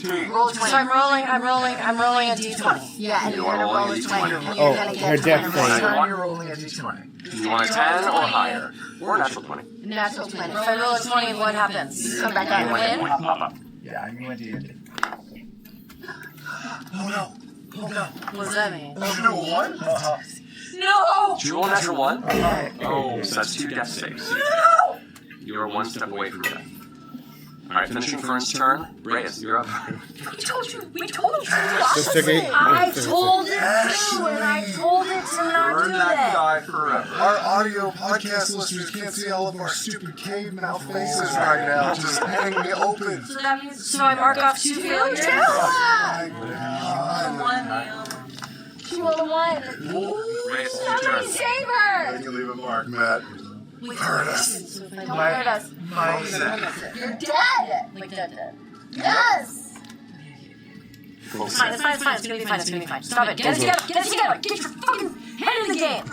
20. So I'm rolling a d20. Yeah, and You you're are gonna roll rolling a a 20. d20. And you're Oh, gonna her get death 20. save. You're rolling a d20. Do you want a 10 or higher? Or a natural 20? Natural 20. If I roll a 20, what happens? Come back out and Hit win? point pop up. Yeah, I'm going to. Oh no! Oh no! What does that mean? Oh no! What? No! Did you roll a natural 1? Oh, so that's 2 death saves. You are 1 step away from death. Alright, finishing Fern's turn. Reyes, you're up. We told you. just check it. I told it to, and I told it to not Burn do that that. guy forever. Our audio podcast listeners can't see all of our stupid cave mouth faces right now, just hanging me open. So that means, so I mark off 2 failures? She rolled a 1. Reyes, it's your Somebody turn. save her! You leave a mark, Matt. Hurt us. Don't hurt us. You're dead! Like dead. Yes! It's fine. It's gonna be fine. Stop it. Get it together. Get your fucking head in the game.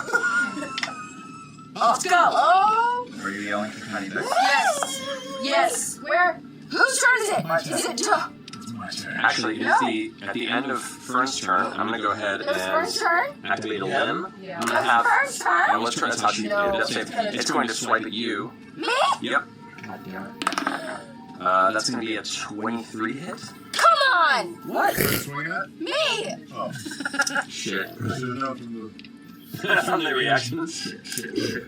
Let's go. Oh! Are you yelling for Tiny Dick? Yes. Where? Whose turn is it? My turn. Is it It's my turn. Actually, it's at the end of Fern's turn. I'm going to go ahead It was Fern's turn? and activate a limb. I'm going to It have. was Fern's turn? No, let's try. That's how she did it. It's going to swipe at you. Me? Yep. God damn it. That's going to be a 23 hit. Come on! What? Swing it? Me! Oh. Shit. I should have known from From the reactions.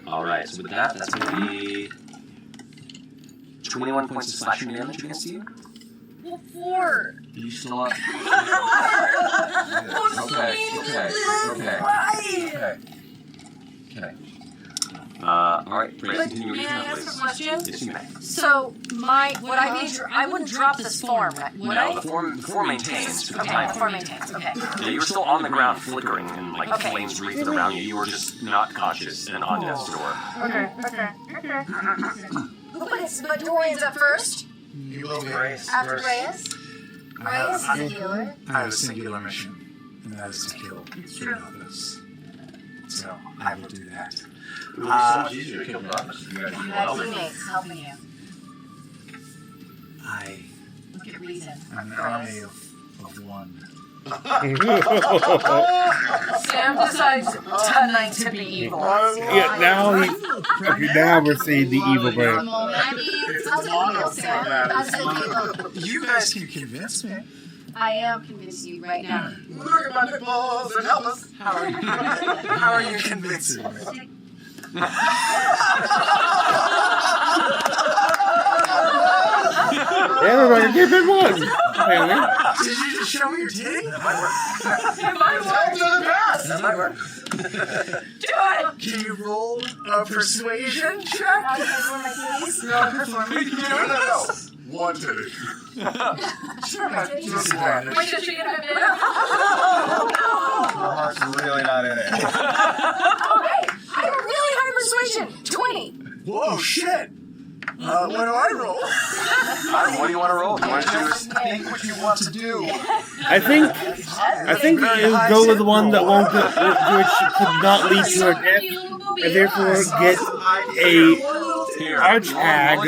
Alright, so with that, that's going to be 21 points of slashing damage against you. Well, 4. You still up? Okay. Alright, please continue with May your I turn, ask a please. question? Yes, you may. So, I wouldn't drop this form, would No, I? the form maintains for the Okay, time. the form maintains. Okay. Yeah, you were still on the ground flickering and like Okay. flames wreathed around you. You were just not conscious and on death's door. But Dorian's up first, You will be. after Reyes. Reyes is a healer. I have a singular mission, and that is to kill three others. So, I will do that. It would be so much easier to kill others if you had You people have helping. teammates helping you. Look at reason. I'm an army of one. Sam decides tonight to be evil. Yeah, now we're seeing the evil brain. I mean, how's it feel, Sam? How's it feel? You guys can convince me. I am convincing you right now. Look at my nipples and help us. How are you convincing me? Everybody give it one. Apparently. Did you just show me your titty? It might work. That might work. Do it! Can you roll a persuasion check? I'll perform my case. Roll performance. No. One titty. Sure, my titties. Disadvantage. Wait, does she get a bit? Your heart's really not in it. Okay, I have a really high persuasion. 20. Whoa, shit. What do I roll? What do you want to roll? You want to do Think what you want to do. I think you go with the one that won't, which could not lead to a death, and therefore get a arch hag who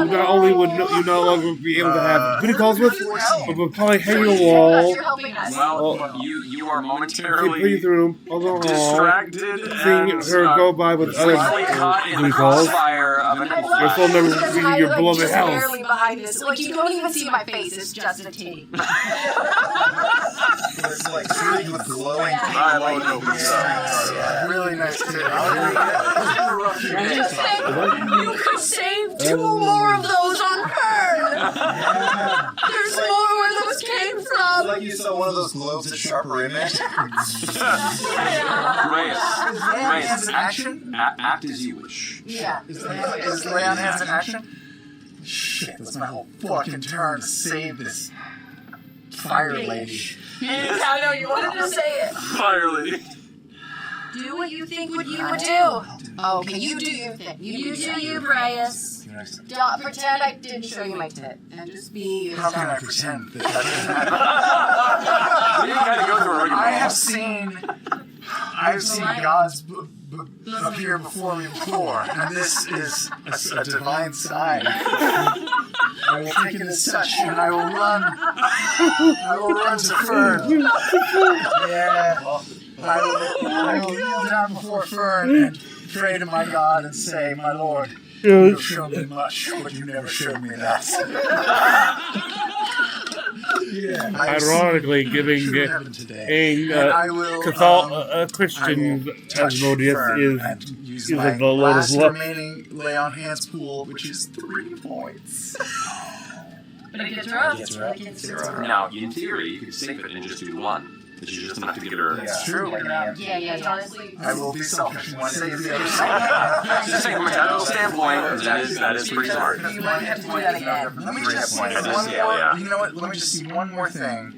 not only would you no longer be able to have booty calls with, but would probably hang a wall. You're helping us. Well, you are Put you momentarily through all distracted seeing and her go by with other briefly caught in the booty calls. crossfire of an I evil love Your full flash. number because being I'm, your like, beloved just house. barely behind this. Like, you don't even see my face. It's just a titty. It's like streaked with glowing pink I light. love it. Really nice titty. You could save 2 more of those on her! There's more where those came from! It's like you saw one of those globes at Sharper Image. Reyes, An action? act as you wish. Yeah. Is lay on hands an action? Shit, that's my whole fucking turn to save this fire lady. I know you wanted to say it. Fire lady. Do what you think you would do. Okay, you do your thing. You do you, Bryce. Don't pretend I didn't show you my tit. And just be yourself. How can I pretend that that You gotta go through argument. I've seen gods appear before me before, and this is a divine sign. I will take it as such, and I will run. I will run to Fern. Yeah. I will kneel down before Fern and pray to my God and say, my Lord, you have shown me much, but you never showed me that. Yeah, Ironically, giving a Christian Asmodeus is my the Lord of last Love. remaining lay on hands pool, which is 3 points. But it gets rough. Now, in theory, you could save it and just do 1. But you just enough to get her. That's true. Yeah. Honestly, I will be selfish and save the other side. Just saying, from a tactical standpoint, that is pretty smart. You might have to do that again. Let me just see one more. You know what? Let me just see one more thing.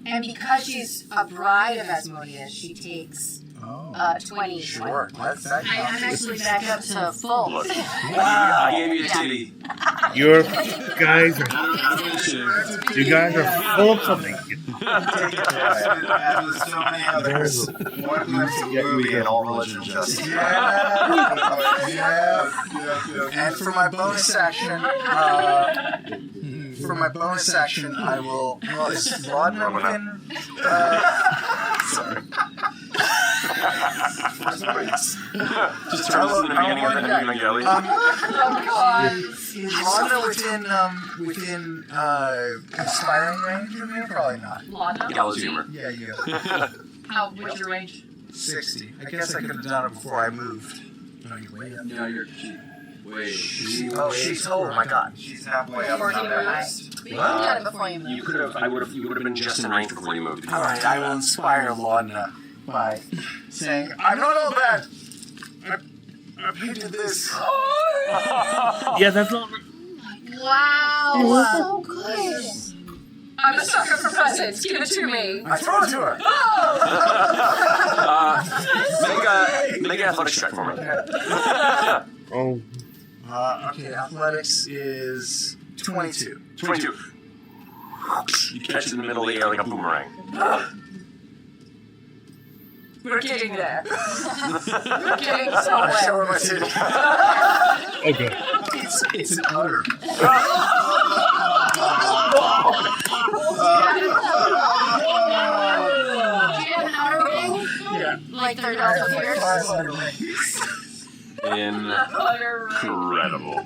And because she's a bride of Asmodeus, she takes 20. Sure. That's I'm actually back up to full. Look, I gave you a titty. You guys are full of something. As with so many others, one glimpse of movie and all religion just. And for my bonus action, I will. Well, is Rodman within? Sorry. Just turn this in the beginning of the beginning of Ellie. oh god. Is Lana within aspiring range of me? Probably not. Lana? Gallows humor. Yeah, you. What's your range? 60. I guess I could have done it before I moved. No, you're way up. No, you're way. She's oh my god. She's halfway up. 14 moves. You got it before you move. You could have. You would have been just in range before you moved. All right, I will inspire Lana by saying, "I'm not all bad. I painted this." Yeah, that's not. Wow. So good. I'm a sucker for presents. Give it to me. I throw it to her. Make an athletics check for me. Oh. Okay, athletics is 22. 22. You catch it in the middle of the air like a boomerang. We're getting there. We're getting somewhere. Show her my titty. Okay. It's an udder. Do you have an outer ring? Yeah. Like they're also here? 500 rings. Incredible.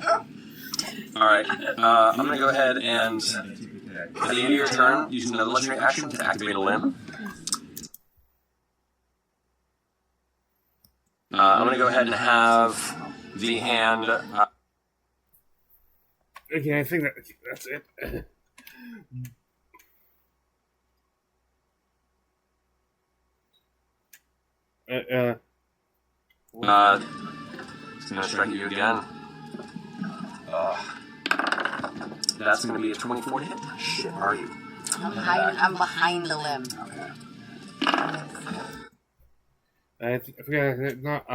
Alright, I'm going to go ahead and, at the end of your turn, use another legendary action to activate a limb. I'm going to go ahead and have the hand... Okay, I think that's it. It's going to strike you again. That's going to be a 24 to hit. Shit, are you? I'm behind the limb. I forgot. Not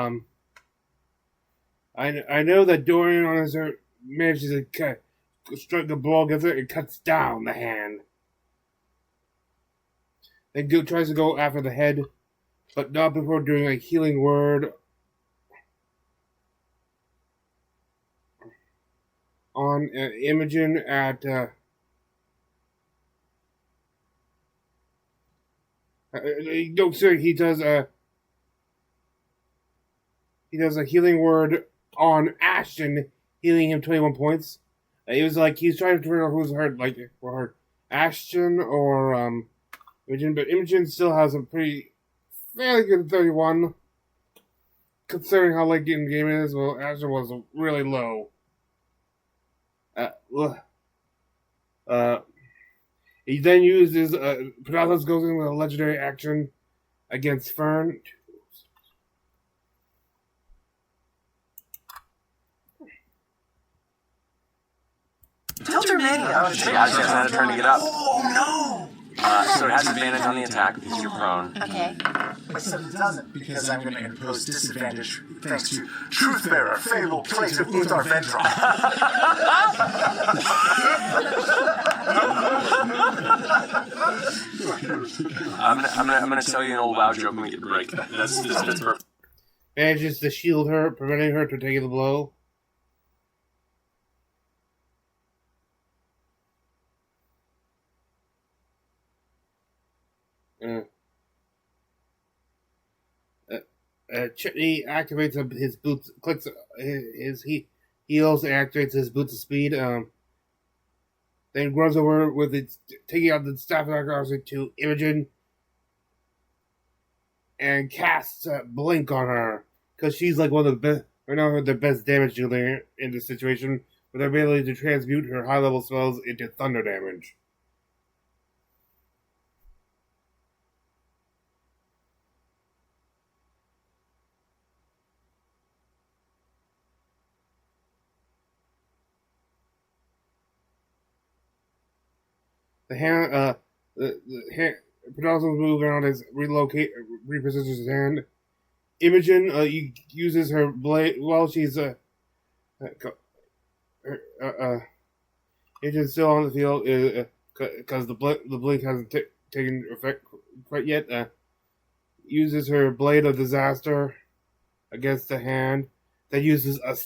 I know that Dorian on his own manages to strike the ball against it. It cuts down the hand. Then tries to go after the head, but not before doing a healing word on Imogen at. No, sir. He does a healing word on Ashton, healing him 21 points. It was like he's trying to figure out who's hurt, like or hurt, Ashton or Imogen, but Imogen still has a fairly good 31, considering how late in the game it is. Well, Ashton was really He then uses Pedalos goes in with a legendary action against Fern. Filter Mania. Yeah, I just had a turn to get up. Oh So it has advantage on the attack because you're prone. Okay. Except it doesn't, because I'm going to impose disadvantage thanks to Truthbearer, Fable, Plate of Uthar Vendron. I'm gonna tell you an old WoW joke when we get a break. That's perfect. Manages to shield her, preventing her from taking the blow. Chitney activates his boots, clicks his heals, and activates his boots of speed. Then runs over with its taking out the staff of to Imogen and casts Blink on her because she's like one of the best, right now, the best damage dealer in this situation with her ability to transmute her high level spells into thunder damage. The hand, Pedal's move around is repositions his hand. Imogen uses her blade while she's Imogen's still on the field because the blink hasn't taken effect quite yet. Uses her blade of disaster against the hand. Then uses a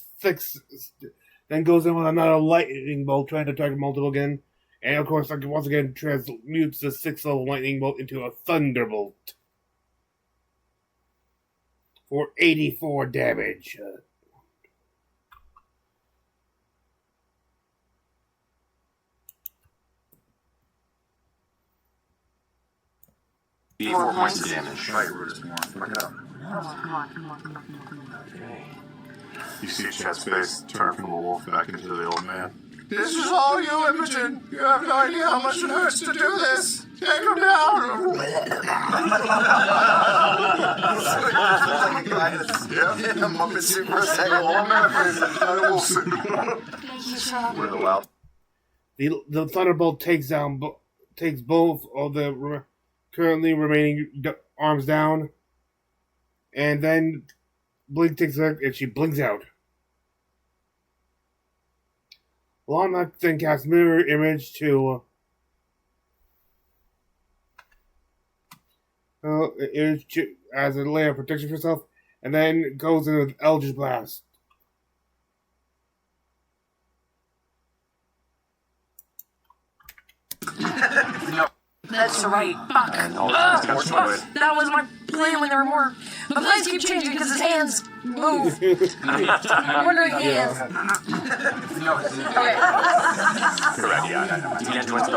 then goes in with another lightning bolt trying to target multiple again. And of course, once again, transmutes the 6th level lightning bolt into a thunderbolt for 84 damage. 4 points of damage. Try your roots more. Look it up. Come on. You see Chet's face turn from the wolf back into the old man. This is all you, Imogen. You have no idea how much it hurts to do this. Take him down. In a Muppet suit for a second. Old man face a giant wolf suit. We're the wild. The thunderbolt takes both of the currently remaining arms down, and then Blink takes her and she blinks out. Lana then casts Mirror Image to as a layer of protection for herself, and then goes in with Eldritch Blast. That's right. Fuck. That was my plan when there were more. My plans keep changing because his hands move. I'm wondering hands. Okay. Correct, yeah. You can't do it all the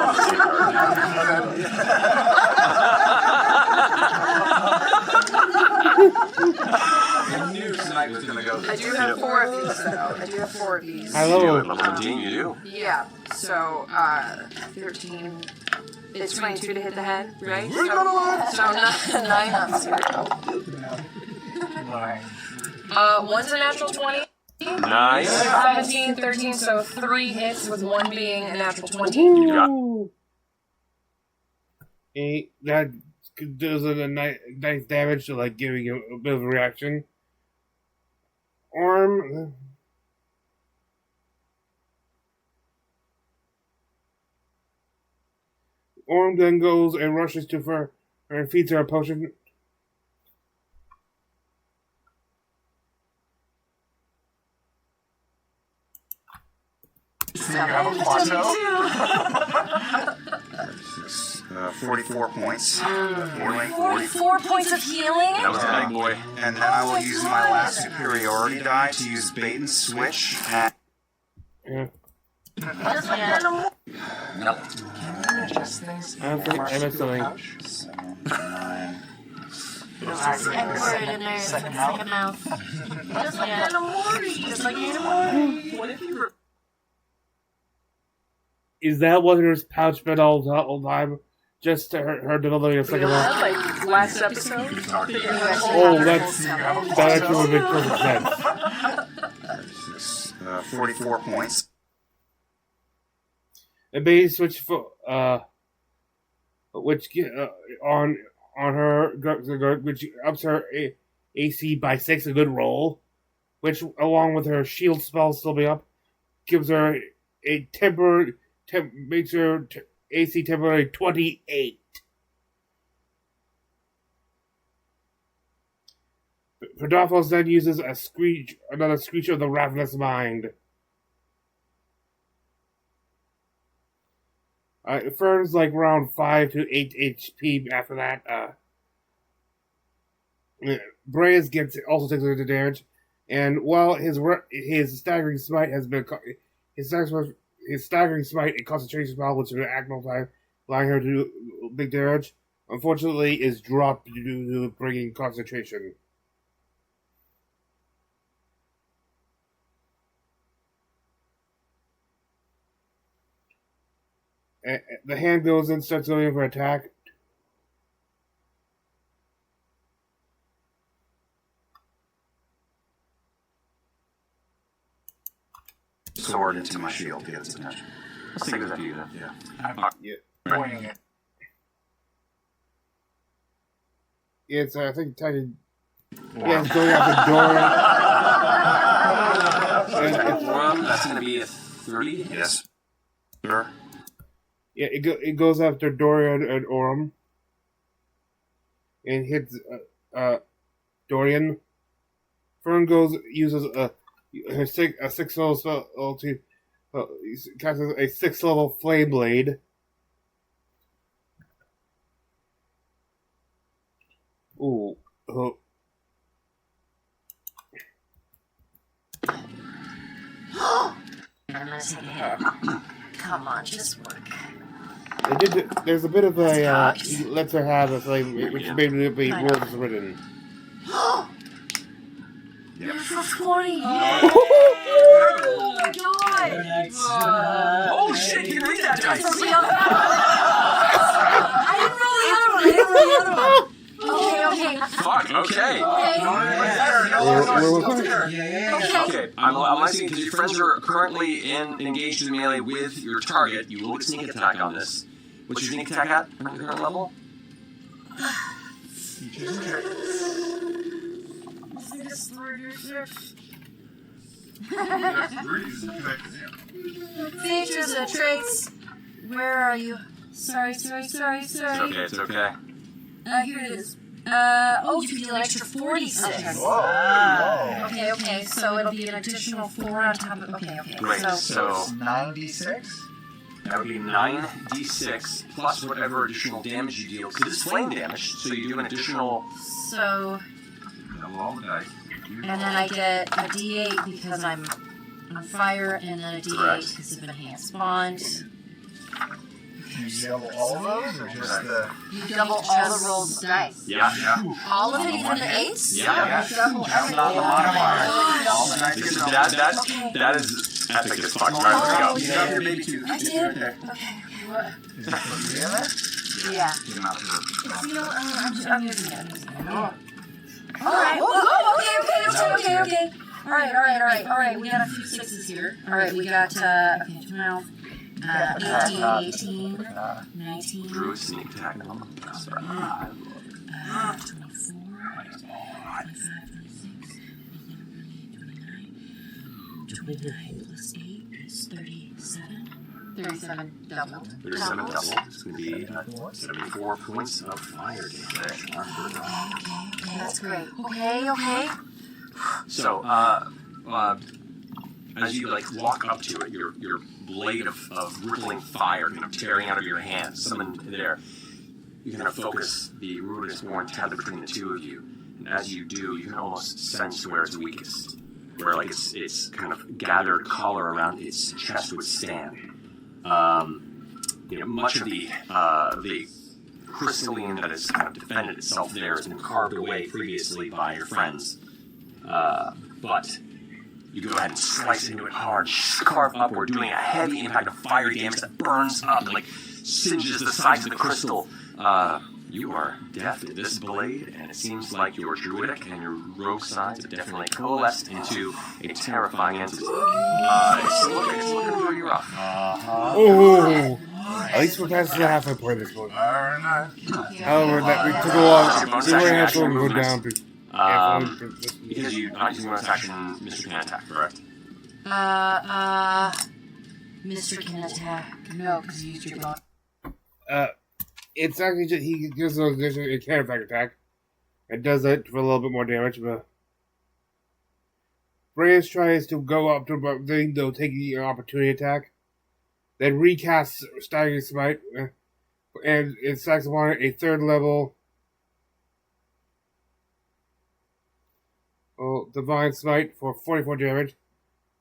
I knew tonight was going to go. I do have 4 of these, though. Hello. Level 15, you do. Yeah. So, 13. It's 22 to hit the head, right? So 9 on 0. One's a natural 20. Nice. 17, 13, so 3 hits with 1 being a natural 20. You got That does a nice damage to like giving you a bit of a reaction. Arm then goes and rushes to her and feeds her a potion. You have a plateau? 44 points. 44 points of healing? that was a big boy. And then I will use my last superiority die to use bait and switch. Yeah. Nope. I missed something. 7, 9. Put it in there. Second mouth. Just like Animorphs. What if you Is that what her pouch been all the time? Just her delivering a second one? Like last episode. Oh, that actually would make perfect sense. 44 points. And maybe switch which on her which ups her AC by 6, a good roll, which along with her shield spell still be up, gives her a makes her AC temporary 28. Prodafos then uses another Screech of the Ravenous Mind. Fern's like around 5 to 8 HP after that. Breas also takes the damage, and while his staggering smite has been his staggering smite and concentration spell, which is an active time, allowing her to do big damage, unfortunately is dropped due to bringing concentration. The hand goes in, starts going for attack. Sword into my shield to get its attention. Let's take it up to you then. Yeah. Pointing it. It's, I think, tiny. Yeah, it's going after Dorian. That's going to be a 30. Yes. Sure. Yeah, it goes after Dorian and Orem. And hits Dorian. Fern uses a 6 level spell to casts a 6 level Flame Blade. Ooh. I'm gonna take a hit. Come on, just work. There's a bit of a he lets her have a flame, which maybe be rules written. You're for 40. Oh my god! Oh shit, you read that dice! I didn't roll the other one. Okay. Fuck, okay. Okay, I'm asking because your friends are currently engaged in melee with your target. You will get sneak attack on this. What's your sneak attack at your current level? Features and traits. Where are you? Sorry. It's okay. Here it is. You can do an extra 46. Okay. So it'll be an additional 4 on top of. Okay. Great. So 96? that would be 9d6 plus whatever additional damage you deal. Because it's flame damage, so you do an additional. So. Roll the dice. And then I get a D8 because I'm on fire, and then a D8 because of enhanced bond. You double all of those, or just the... You double all the rolls dice. Yeah. All of it, even the 8s? Yeah. Double everything. That is epic as fuck. Alright, let's go. You got your baby tooth. I did? Okay. Yeah. I'm using it. Alright. Okay. Alright. We got a few 6s here. Alright, we got, 12. 18, 19, Drew is sneak attack. 24, 25, 26, 29 plus 8 is 37. 37 doubled. 37 double. It's going to be 74 points of fire damage. Okay, that's great. Okay. So, as you walk up to it, your blade of rippling fire tearing out of your hand, summon there. You kind of focus the ruinous worn tether between the two of you, and as you do, you can almost sense where it's weakest, where it's kind of gathered collar around its chest would stand. Much of the crystalline that has kind of defended itself there has been carved away previously by your friends, but You go ahead and slice into it hard, carve upward, doing a heavy impact of fiery damage that burns up and like singes the sides of the crystal. You are deft at this blade, and it seems like your druidic and your rogue sides have definitely coalesced into a terrifying entity. It's looking pretty rough. Oh, at least we're past the halfway point of this one. However, that we took a while. We might have to go down. Because you're not using bonus action, Mr. Can attack, correct? Mr. Can attack. No, because you used your bonus. It's actually just, he gives those a counter attack. It does it for a little bit more damage, but Reyes tries to go up to about they'll take the opportunity attack. Then recasts Staggering Smite, and it stacks upon a 3rd level Divine Smite for 44 damage.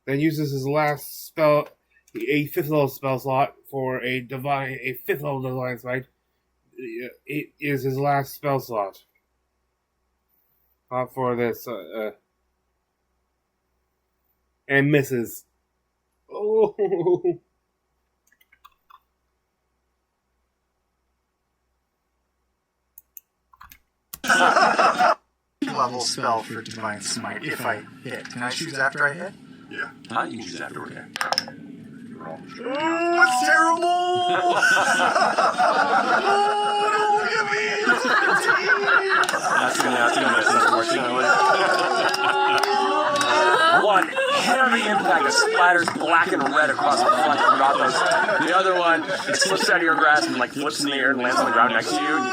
Then uses his last spell, a 5th level spell slot for a 5th level Divine Smite. It is his last spell slot for this, and misses. Oh. Level spell for Divine Smite if I hit. Can I choose after I hit? Yeah. You can choose afterward, yeah. Oh, it's terrible! Don't look at me! That's gonna miss, unfortunately. One heavy impact that splatters black and red across the front of Rathos. The other one, it slips out of your grasp and like flips in the air and lands on the ground next to you.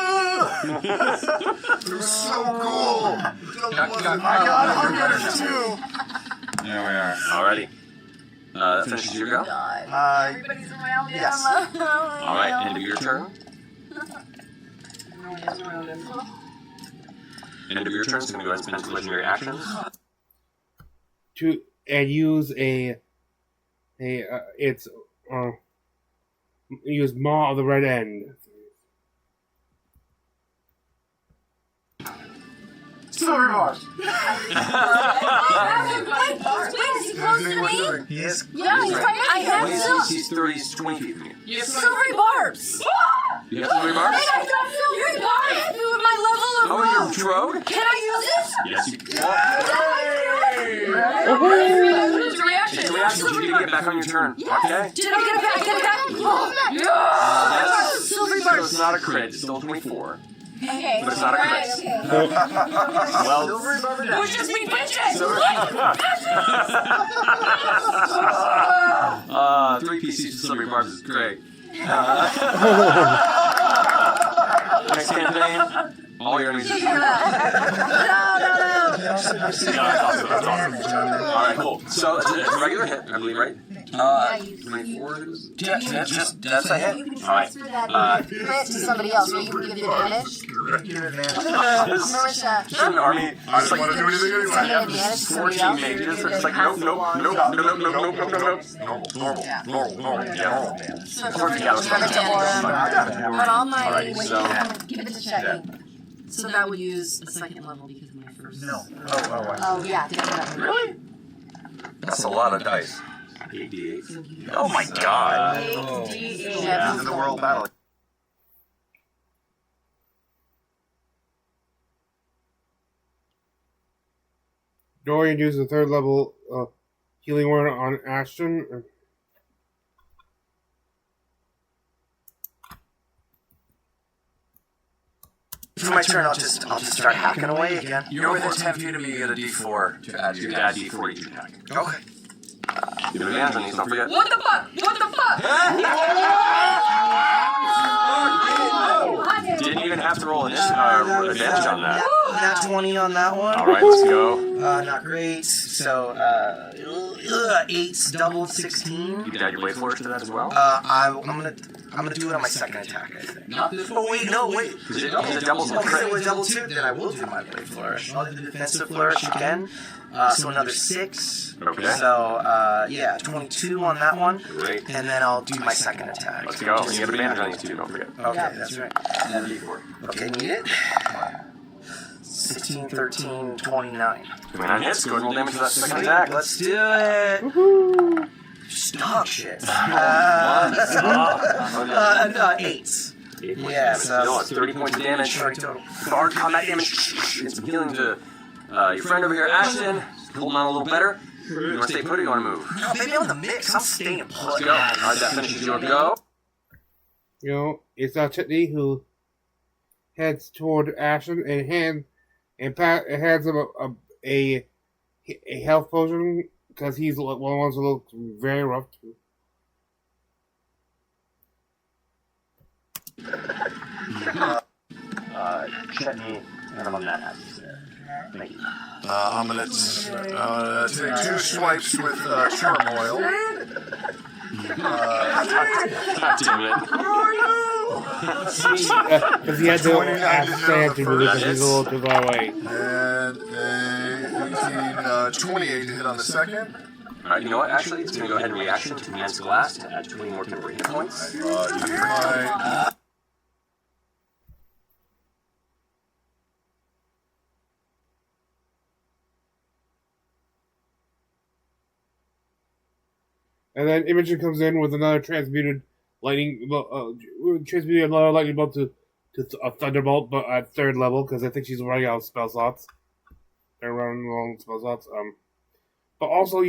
It was so cool! I got 102! There we are. Alrighty. That finishes your go? Everybody's around him. Yes. Alright, end of your turn. End of your turn, so I'm going to go ahead and spend two legendary actions. And use use Maw of the Red End. Silver bars! Wait, is he close to me? He is. Yeah, he's right. I have silver. He's 20 feet from you. Silvery barbs. You have silvery barbs? I got silvery barbs through my level of Oh, you're rogue? Can I use it? Yes, you can. It's a reaction. It's a reaction, but you need to get back on your turn. Yes. Okay? Did I get it back? Get it back? Silvery So barbs. it's not a crit, it's still 24. Okay. But it's not a crit. Well, We're just being bitches. 3 PCs of silvery barbs is great. Next campaign, all your enemies are No. That's awesome. Alright, cool. So it's a regular hit, I believe, right? 24 it is? Yeah, that's a hit. You can Alright. transfer that crit to somebody else, or you can give it advantage. Marisha, Just an army. I didn't want to do anything give it anyway. advantage to somebody 14 else. mages. It's like, nope. Normal. So give it to Aura. But all my, Alright, when so- you give it to Shaggy. So that would use a 2nd level because of my first. No. Oh yeah. Really? That's a lot of dice. 8d8. Oh my god. In the world battle. Dorian uses a 3rd level healing word on Ashton. For my turn, I'll just start hacking away again. You're within 10 feet of me, you get a d4 to add to You your can add d4 to your attack. Okay. You have advantage on these, don't forget. What the fuck? What the fuck? Didn't even have to roll advantage on that. Nat 20 on that one. Alright, let's go. Not great. So, 8's doubled 16. You can add your blade flourish to that as well. I'm gonna do it on my 2nd attack, I think. Not this Oh wait, no, wait. Because it doubles the Oh, because it crit. was double 2, then I will do my blade flourish. I'll do the defensive flourish again. So another 6. Okay. So, 22 on that one. Great. And then I'll do my 2nd attack. Let's go. You have advantage on these two, don't forget. Okay, that's right. And d4. Okay, need it. 16, 13, 29. 29 hits. Go ahead and roll damage for that second attack. Let's do it. Just dog shit. 8s. Yeah, so it's 30 points of damage. 30 total. Hard combat damage. It's some healing to your friend over here, Ashton. Holding on a little better. You want to stay put or you want to move? No, baby, I'm in the mix. I'm staying put. Let's go. Alright, that finishes your go. You know, it's Chutney who heads toward Ashton and hands him a health potion because he's one of the ones who looks very rough too. Chutney, and I'm on that. Thank you. I'm going to take 2 swipes with turmoil. God damn it. Because he had to ask Sam to do it because he's a little too far away. And a 18, 28 to hit on the second. Alright, you know what? Actually, it's going to go ahead and reaction to Command's Blast to add 20 more temporary hit points. And then Imogen comes in with another transmuted lightning bolt to a thunderbolt, but at 3rd level because I think she's running out of spell slots. They're running long spell slots. But also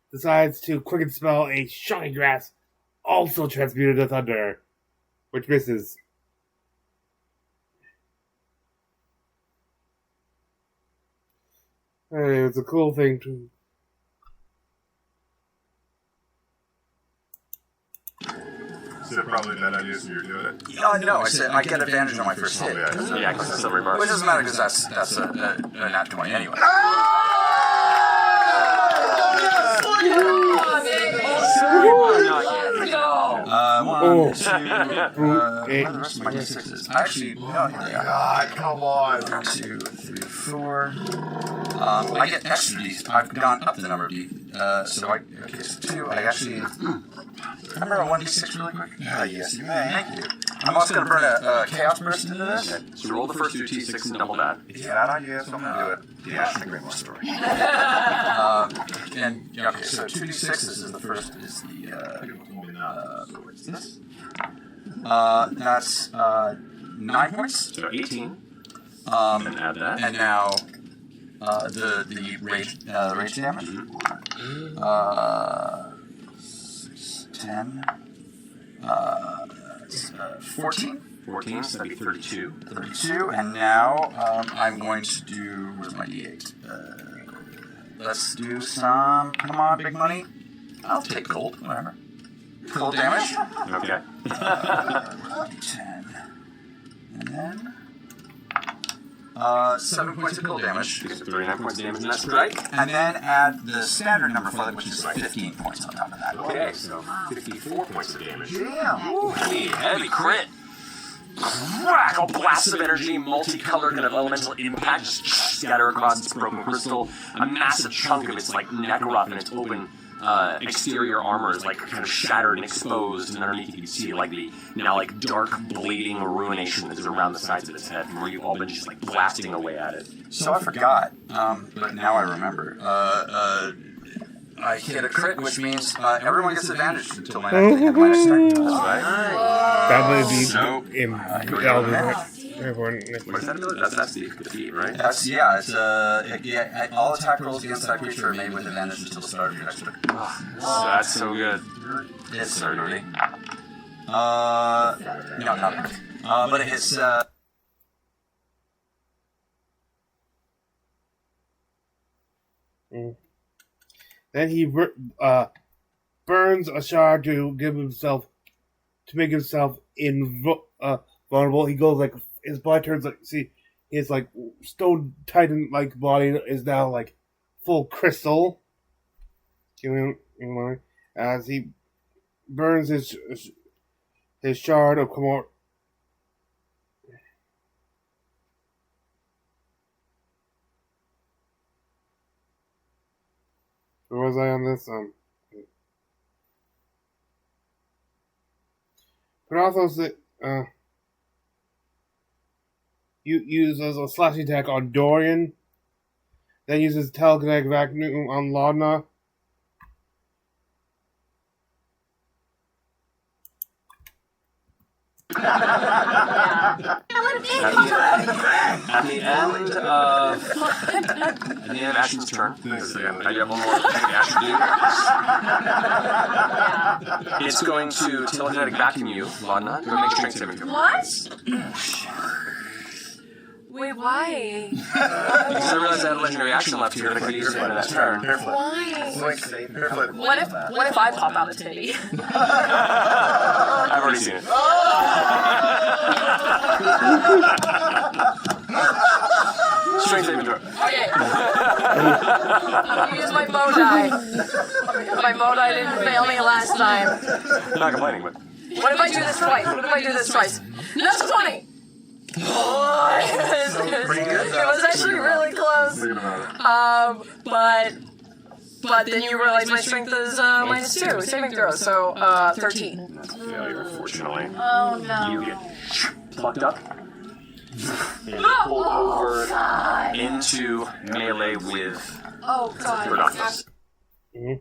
decides to quicken spell a shocking grass, also transmuted to thunder, which misses. Hey, it's a cool thing to. Is it probably a bad idea so you're doing it? No, I said I get advantage on my first hit. Yeah, because it's silver bar. Which doesn't matter because that's a nat 20 anyway. One, two, the rest of my d6s. Actually, no, here they are. God, come on. 1, 2, 3, 4. I get extra D. I've gone up the number of D. So 2. I actually. Remember a 1d6 really quick? Yes, you may. Thank you. I'm also going to burn a Chaos Burst into this. So roll the first 2 T6 and double that. It's a bad idea, so I'm going to do it. Yeah, I agree with my story. Okay, so 2d6. This is the first. Is the what's this? That's 9 points. So 18. And add that. And now the rage damage. 10. 14. 14, so that'd be 32. 32, and now I'm going to do. Where's my d8? Let's do some. Come on, big money. I'll take gold, whatever. Gold damage. Okay. 10. And then. 7 points of gold damage. 39 points of damage in that strike. And then add the standard number for that, which is 15 points on top of that. Okay, so 54 points of damage. Damn. Ooh, heavy crit. Crack! A blast of energy, multicolored kind of elemental impact, just scatter across its broken crystal. A massive chunk of its like neck ruff and its open exterior armor is like kind of shattered and exposed, and underneath you can see like the now like dark bleeding ruination that is around the sides of its head, where you've all been just like blasting away at it. So I forgot, but now I remember. I hit a crit, which means everyone gets advantage until my next turn. That's right. That would be What is that? That's the defeat, right? That's all attack rolls against that creature are made with advantage until the start of your next turn. That's so good. It's so dirty. No, not dirty. But it hits. Then he burns a shard to make himself invulnerable. He goes like his body turns like his like stone titan like body is now like full crystal. As he burns his shard of Comor. Where was I on this? But also, uses a slash attack on Dorian. Then uses telekinetic vacuum on Laudna. At the end of Ashton's turn, I have one more action to do. It's going to telekinetic vacuum you, Laudna. Go make a strength saving throw. What? Wait, why? Because I realized I had a legendary action left here that I could use at the end of that turn. Why? What if I pop out a titty? I've already seen it. Strength saving throw. Okay. Use my bow die. My bow die didn't fail me last time. I'm not complaining, but... What if I do this twice? That's 20! Oh, it was actually really close. But then you realize my strength is -2 saving throw, so 13. That's a failure, unfortunately. Oh no. You get plucked up and pulled over into melee with Oh god. Rodoctus. Mm-hmm.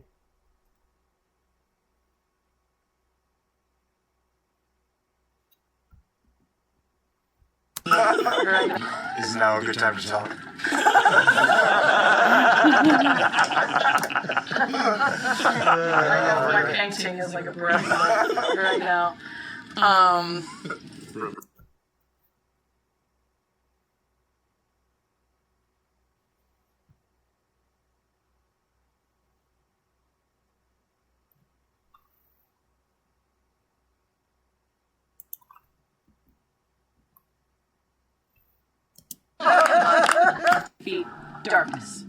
Is now a good time to talk? My painting is like a breath right now. Darkness.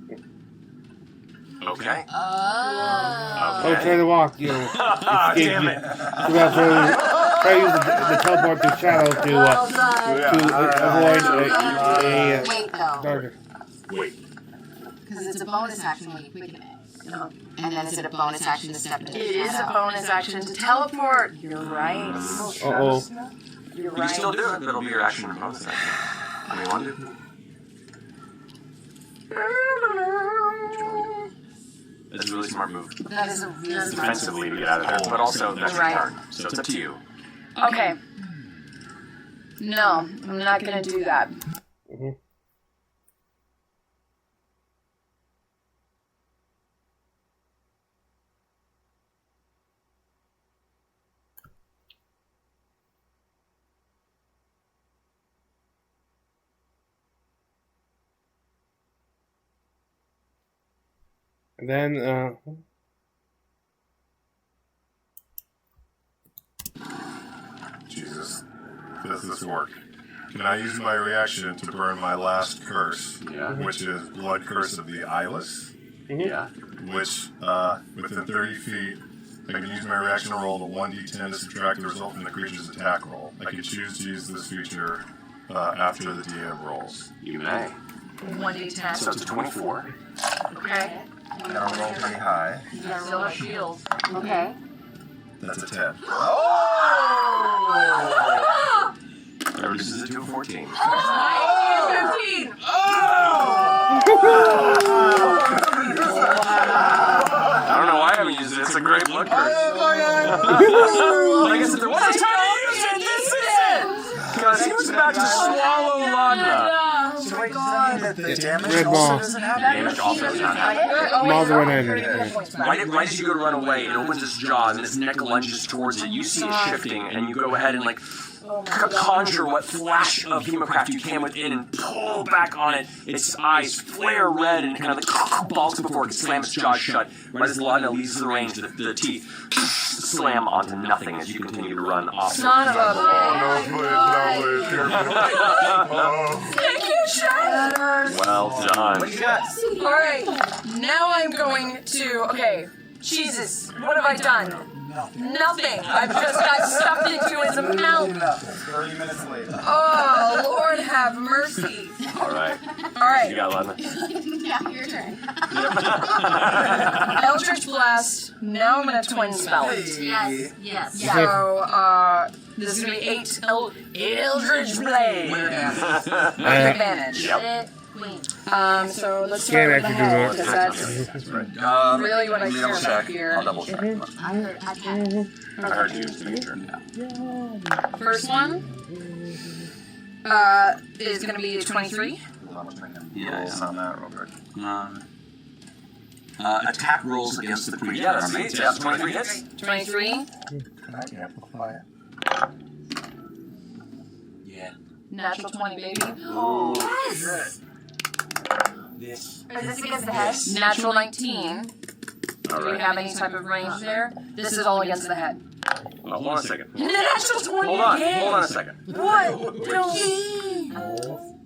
Okay. Oh, try to walk, you know. Damn it. Try to use the teleport to shadow to avoid a Wait though. darker. Wait. Because it's a bonus action when you quicken it. And then is it a bonus action to step into It is a bonus action to teleport. You're right. Uh-oh. You're You can right. still do it, but it'll be your action and bonus action. What do you want to do? It's a really smart move. That is a really smart Defensively to get out of there, but also that's your Right. turn. So it's up to you. Okay. No, I'm not gonna do that. Mm-hmm. And then, Jesus. Does this work? Can I use my reaction to burn my last curse? Yeah. Which is Blood Curse of the Eyeless. Yeah. Which, within 30 feet, I can use my reaction to roll a 1d10 to subtract the result from the creature's attack roll. I can choose to use this feature after the DM rolls. You may. 1d10. So it's a 24. Okay. I'm gonna roll pretty high. Still a shield. Okay. That's a 10. That reduces it to a 14. 15. I don't know why I haven't used it. It's a great blood curse. But I guess if there was a time to use it, this is it! Because he was about to swallow Laudna. So wait, does that mean that the damage Red also ball. doesn't happen? Damage also does not happen. Mauls one end. Right as you go to run away, it opens its jaws and its neck lunges towards it. You see it shifting, and you go ahead and conjure what flash of Hemocraft you can within and pull back on it. Its eyes flare red and kind of balks before it slams its jaws shut. Right as Laudna leaves the range, the teeth slam onto nothing as you continue to run off. Son of a Oh, Thank you, Shatters. Well done. What you got? Alright, now I'm going to. Okay, Jesus, what have I done? Nothing. I've just got stuffed into his mouth. 30 minutes later. Oh, Lord have mercy. Alright. Alright, You got Laudna. Yeah, your turn. Eldritch Blast. Now I'm gonna twin spell it. Yes, yes. So, This is going to be 8 Eldritch Blade. Advantage. Yep. So let's start with the head, because that's Right. really what I care Double about check. here. I'll double check. I heard you just to make sure. First one is going to be 23. Yeah, Rolls on that real quick. attack rolls against the creature. Yeah, that's 23 hits. 23. Can I amplify it? Yeah. Natural 20, baby. Oh, Yes! this. Is this against the head? Natural 19. All Do we right. have any type of range there? This is all against the head. Hold on a second. Natural 20 Hold on. again! Hold on a second. What? Don't.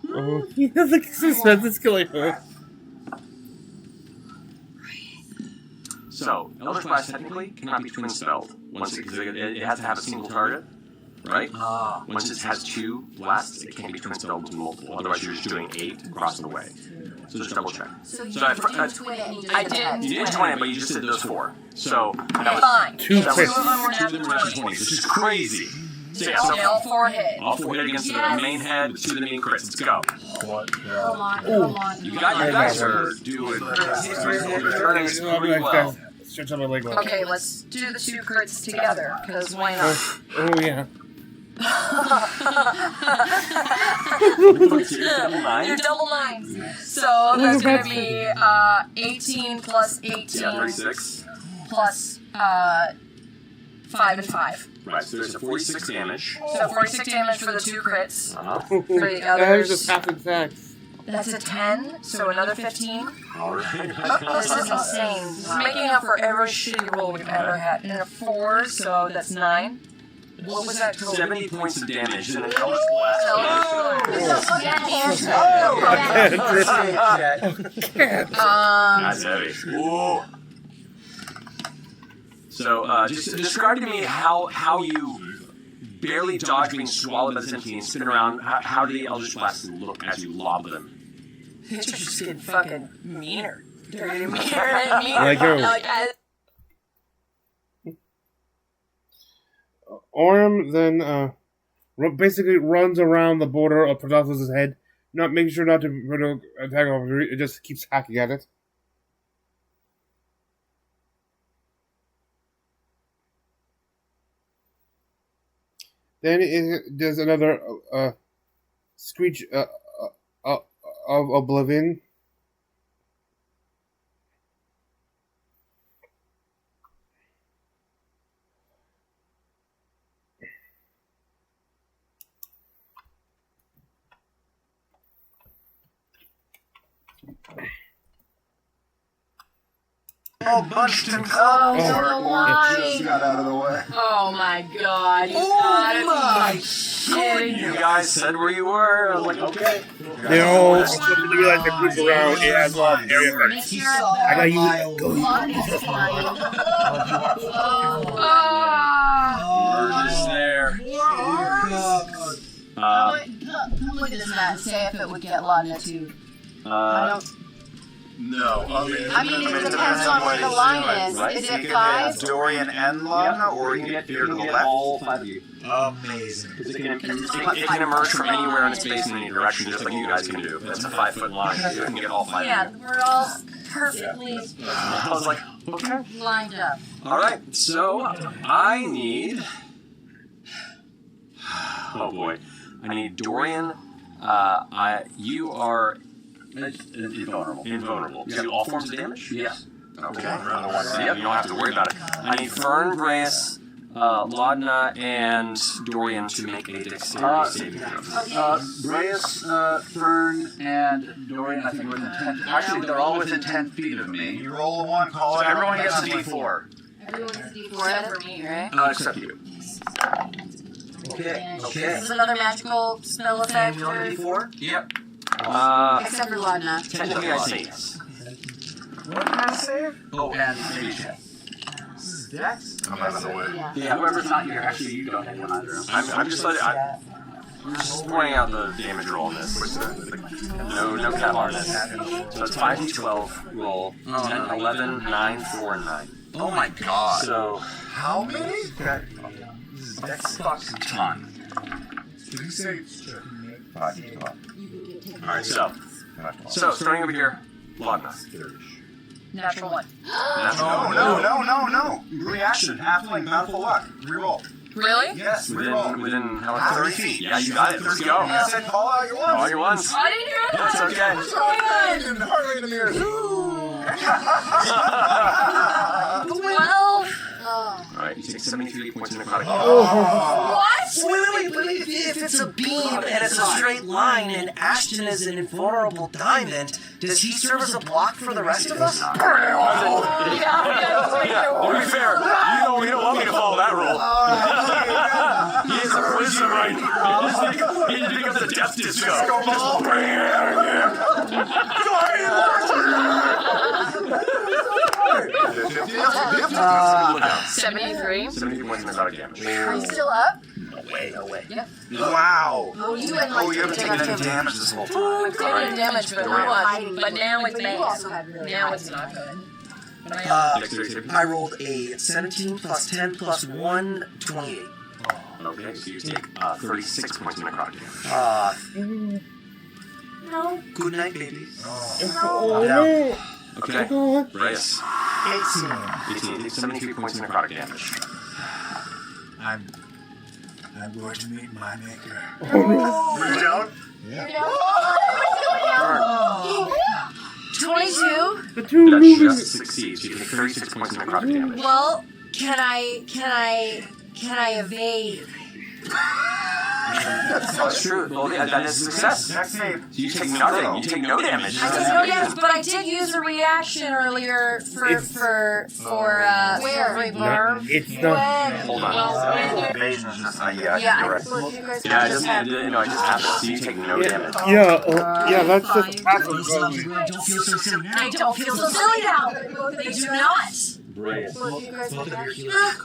Oh, he has like suspense is killing her. So, Eldritch Blast technically cannot be twin spelled. Once it has to have a single target, right? Once it has 2 blasts, it can't be twin spelled to multiple. Otherwise, you're just doing 8 across the way. So just double check. So you So I- didn't twin it and you just I did the head. didn't. You did 20, but you just did those 4. So that was Fine. Two that crits. was- 2 of them were natural 20s, which is crazy. So yeah, Okay, all 4 hit. all 4 hit against the main head with 2 of the main crits. Let's go. What? Hold on, hold on. You guys are doing turning pretty well. Stretch out my leg like. Okay, let's do the 2 crits together, because why not? Oh yeah. You're double 9s. So that's going to be 18 plus 18 Yeah, 36. plus 5 and 5. Right, so there's a 46 damage. So 46 damage for the 2 crits. For the That is others, just half attacks. that's a 10, so another 15. Alright. This is insane. This is making up for every shitty roll we've ever had. And a 4, so that's 9. What was that total? 70 points of damage and an Eldritch Blast. That's heavy. Ooh. So, just describe to me how you barely dodge being swallowed by the centipede and spin around. How do the Eldritch Blasts look as you lob them? It's just getting fucking meaner. They're getting meaner and meaner. Let go. Orm then basically runs around the border of Prodothus' head, not making sure not to attack off. It just keeps hacking at it. Then it does another screech of oblivion. All bunched and Oh, close. why? Got out of the way. Oh my god. You gotta be kidding You me. guys said where you were. I was like, okay. They all realize they group around. It has all area effects. Make sure I got you. We're just there. Come look at this map. Say if it would get Laudna too. I don't. No, I mean, it depends on where the line is. Right? Is You it can 5? hit Dorian and Lana, or you can get fear to the left. all 5 of you. Amazing. Because it can emerge from anywhere in its base in any direction, just like you guys can do. That's a 5-foot line. You can get all 5 Yeah, of you. we're all perfectly I was like, okay. lined up. Alright, so I need. Oh boy. I need Dorian. You are invulnerable. You do all forms of damage? Yes. Okay. Yep, you don't have to worry about it. I need Fern, Brayus, Laudna, and Dorian to make a dexterity saving throw. Brayus, Fern, and Dorian, I think, are within 10. Actually, they're all within 10 feet of me. You roll a 1, call So it out. everyone gets a Next D4. Everyone's D4. Except for me, right? Except you. Okay. This is another magical spell effect. You want a D4? Yep. Except for Laudna. Technically, I say yes. What can I say? Oh, and maybe check. This is Dex? I'm out of the way. Yeah. Yeah, whoever's not here, actually, you don't have one either. I'm just letting. just pointing out the damage roll on this. No cap on this. So it's 5d12 roll, 10, 11, 9, 4, and 9. Oh my god. So, How many? That's fucking ton. Did he say 5, 12. alright, so starting over here, Logna. Natural 1. No. Reaction. Halfling, bountiful luck. Reroll. Really? Yes, reroll. Within how much? 30 feet. Yeah, you got it. Let's go. I said call out your ones. All your ones. I didn't hear that. That's okay. What's going on? Hardly in the mirror. 12. Alright, you take 73 points of necrotic damage. What? Wait, if it's a beam and it's a straight line and Ashton is an invulnerable diamond, does he serve as a block for the rest of us? To be fair, you don't want me to follow that rule. He is a wisdom right now. He just becomes a death disco. Look out. 73. 73 points of necrotic damage. Are you still up? No way. Yep. Wow. Oh, you had like You haven't taken any damage this whole time. I'm taking damage, but not hiding. But now it's But you bad. also had really Now high it's not good. But Dexterity saving throw. I rolled a 17 plus 10 plus 1, 28. Okay, so you take 36 points of necrotic damage. No. Good night, babies. Oh, Okay, no. Reyes. 18. 18, take 73 points of necrotic damage. I'm going to meet my maker. You're down? Burn. 22. The two That moving. just succeeds. You take 36 points of necrotic damage. Well, can I evade? That's true. Well, yeah, that is success. Next save. So you take nothing. You take no damage. I take no damage, but I did use a reaction earlier for Where? Barb. It's not. Hold on. Evasion is just, Yeah, you're right. well, you guys Yeah, it just happened. So you take no damage. Yeah, that's just passive. Don't feel so silly now. I don't feel so silly now. They do not. Reyes. Well, you guys Both of your are healers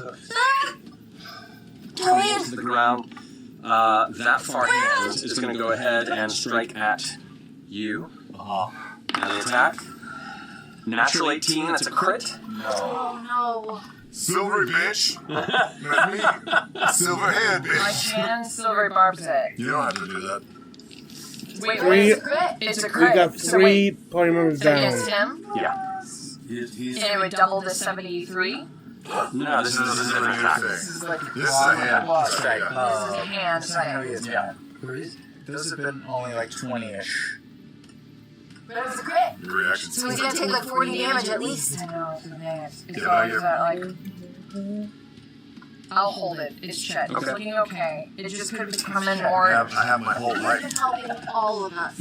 Comes to the ground. That far hand is going to go ahead and strike at you. And the attack. Natural 18, that's a crit. Oh no. Silvery bitch. That's me. Silverhead My bitch. chance, silver barb's head. You don't have to do that. Wait, Three- it's a We crit. got So 3 wait, party members against down. him, Yeah. He's and it would double the 73. No, this is a different attack. This is a hand. Strike. This is a hand So I know he strike. is down. Those have been only like 20-ish. But it was a crit. Your reaction. So he's gonna take like 40 damage at least. I know, it's advanced. It's Yeah, always yeah. that, like... I'll hold it. It's Chet. It's Okay. looking okay. It just could become an I orange. have my whole You've life. been helping all of us.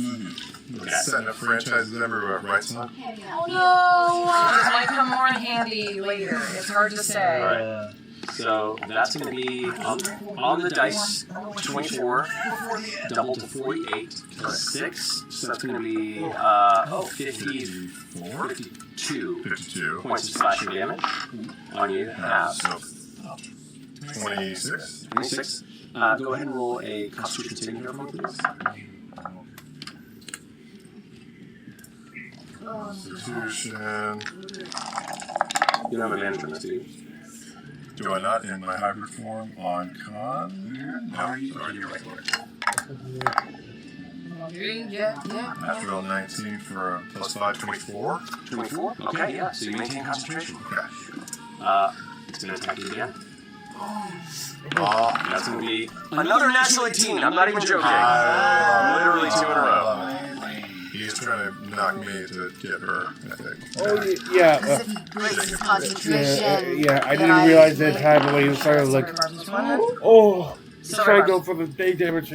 Setting up franchises everywhere, right, son? Oh no. It might come more in handy later. It's hard to say. Alright. So that's going to be on the dice 24, double to 48, plus 6. So that's going to be 52 52. points of slashing damage on you. Half. So, 26. 26. Go ahead and roll a Constitution saving throw for me, please. Constitution. You don't have advantage on this, do you? Do I not in my hybrid form on con? No, sorry, you're right. Yeah. Natural 19 for a plus 5, 24. 24? Okay, yeah. So you maintain concentration. Okay. It's going to attack you again. Ah, That's going to be another natural 18. I'm not even joking. Literally 2 in a row. he's trying to knock me to get her, I think. Oh, yeah. Because if he breaks his concentration. I then didn't realize that time the way you started like, Silver oh, Silver try to barbs. go for the day damage.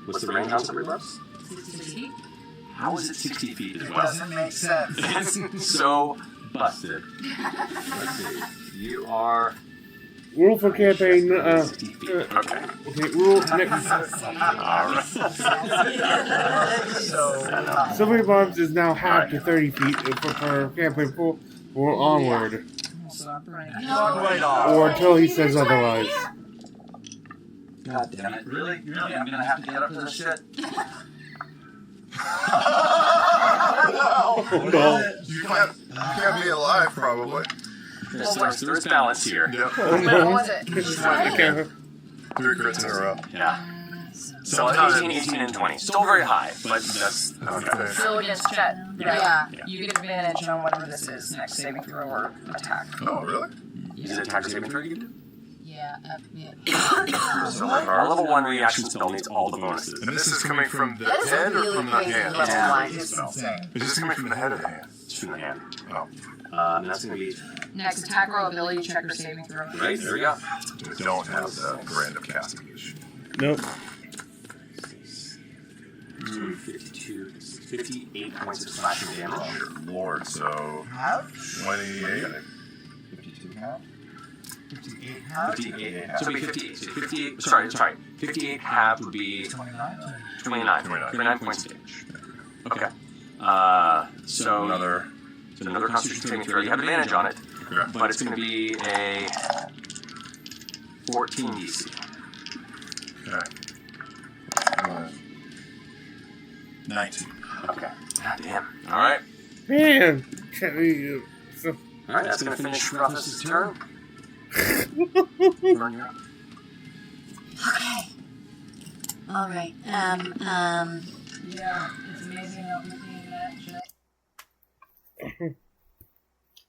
What's the range on silver buffs? 60 feet. How is it 60 feet as It well? doesn't make sense. It's so busted. Let's see. You are Rule for campaign. 60 feet. Okay. Okay, rule next. Alright. Silver Bombs is now half to 30 feet for campaign 4 or onward, Stop running. Right off. or until he says otherwise. God damn it. Really? I'm gonna have to get up to this shit. No. You can't be alive, probably. There's balance here. Yep. What was it? 3 crits in a row. Yeah. So 18, 18, and 20. Still very high, but that's Okay. Still against Chet. Yeah. You get advantage on whatever this is. Next saving throw or attack. Oh, really? is it attack or saving throw you can do? Yeah. So our level 1 reaction spell needs all the bonuses. And this is coming from the That is head or really from the crazy hand? level Yeah. line. It's insane. Is this coming from the head or the hand? It's from the hand. Oh. That's going to be... Next attack roll, ability check or saving throw. Right, there we go. I don't have the random casting issue. Nope. 52, 58 points of slashing damage. Dear Lord, so Half? 28. 52 half? 58 half? 58. So it'd be 58. So 58. Sorry. 58 half would be 29? 29 points of damage. Okay. So Another. another Constitution saving throw. You have advantage on it, Okay. but it's going to be a 14 DC. Okay. 19. Okay. God damn. All right. Man. All right. That's going to finish Ruffus' turn. Burn, you're up. Okay. All right. Yeah, it's amazing how looking at Chet.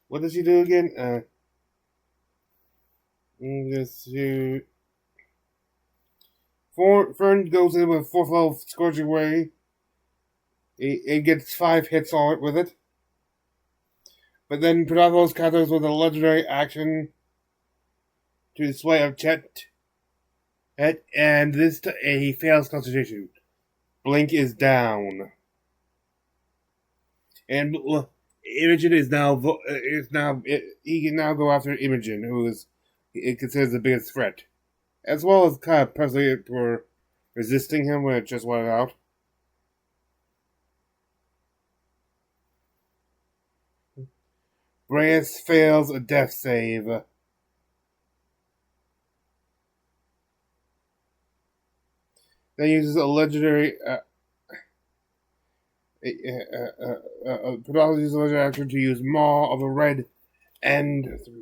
What does she do again? Just to... Fern goes in with 4th level Scorching Ray. It gets 5 hits on it with it. But then Pedagogos counters with a legendary action to display of Chet. And this he fails concentration. Blink is down. And Imogen is he can now go after Imogen, who is it considers the biggest threat, as well as kind of personally for resisting him when it just went out. Reyes fails a death save. Then uses a legendary. Pedal uses a legendary action to use Maw of a Red and 3.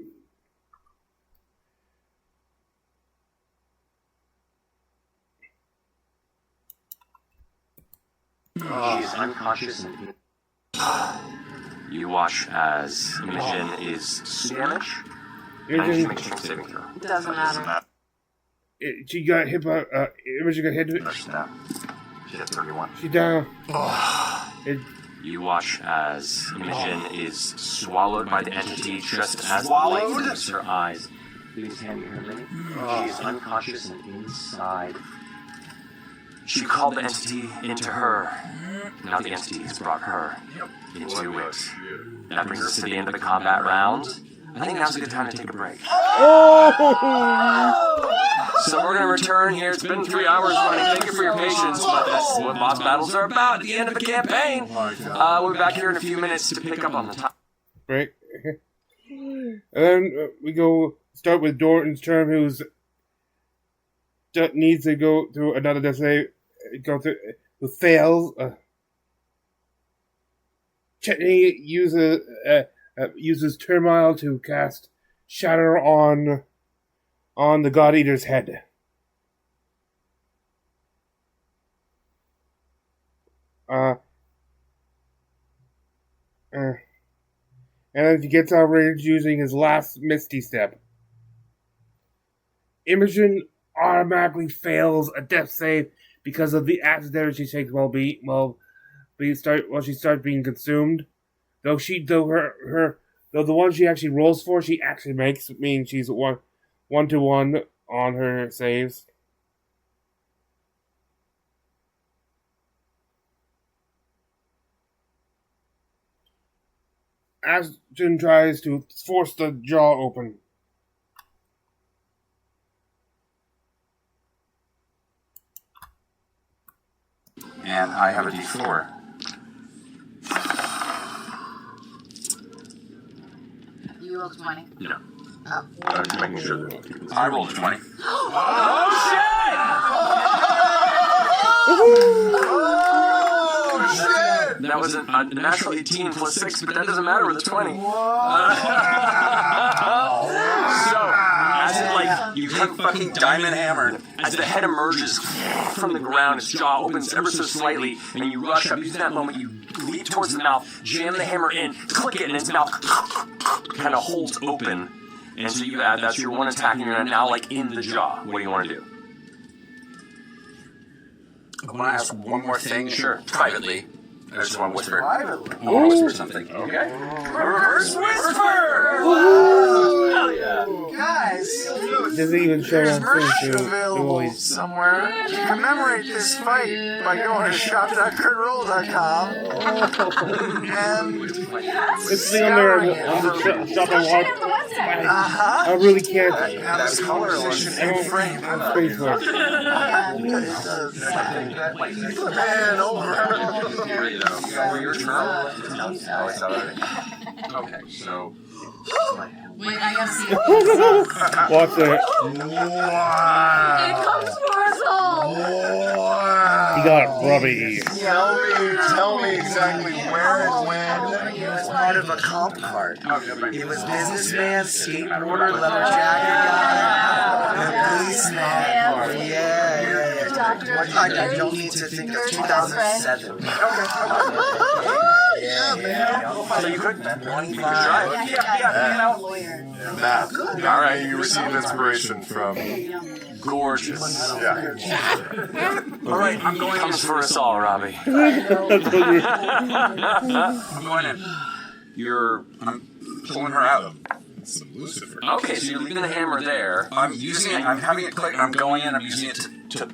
She is unconscious and you watch as Imogen is damaged. And she makes a saving throw. It doesn't matter. She got hit by. Imogen got hit. She's down. She hit 31. She down. You watch as Imogen is swallowed by the entity just as the light leaves her eyes. Please hand me her ring. She is unconscious and inside. She called the entity into her. Now the entity has brought her into it. That brings us to the end of the combat round. I think now's a good time to take a break. So we're going to return here. It's been 3 hours running. Thank you for your patience, but that's what boss battles are about at the end of a campaign. We'll be back here in a few minutes to pick up on the top. Break. And then we start with Dorton's turn, who needs to go through another death save. Who fails. Chetney uses Turmoil to cast Shatter on the God Eater's head. And then he gets outraged using his last Misty Step. Imogen automatically fails a death save because of the acid damage she takes while she starts being consumed. Though the one she actually rolls for, she actually makes, meaning she's 1-to-1 on her saves. Ashton tries to force the jaw open. And I have a D4. You rolled 20. No. Oh. I'm just making sure that I rolled a 20. Oh shit! Oh, shit! That was a natural 18 plus 6, but that doesn't matter with a 20. So, as it, like, you hit Fucking diamond hammer. as the head emerges from the ground, its jaw opens ever so slightly, and you rush up. Using that moment, you leap towards the mouth, jam the hammer in, click it, and its mouth kind of holds open. And so you add that's your one attack, and you're now like in the jaw. What do you want to do? I want to ask one more thing. Sure. Privately. I just want to whisper. Privately. I want to whisper something. Okay. Reverse whisper! Hell yeah. Guys, Doesn't even show there's on merch screen, so available always. somewhere. Commemorate this fight by going to shop.kurtroll.com and It's the on there on the shop I want. I really can't. have this color illusion I in don't frame. have space for it. Man, over. You ready though? For your turn? No, it's not already. Okay, so. Wait, I gotta see. Watch it. It comes for us all. He got Robbie. Tell me exactly where and when. It was part of a comp card. It was businessman, skateboarder, leather jacket guy, policeman. Yeah. I don't need to think of 2007. Yeah, man. So you could, man. 25. Matt, all right, you received inspiration from Gorgeous. All right, I'm going Comes for us all, Robbie. I'm going in. I'm pulling her out. some Lucifer. Okay, so you're leaving the hammer there. I'm using it. I'm having it click. And I'm going in. I'm using it to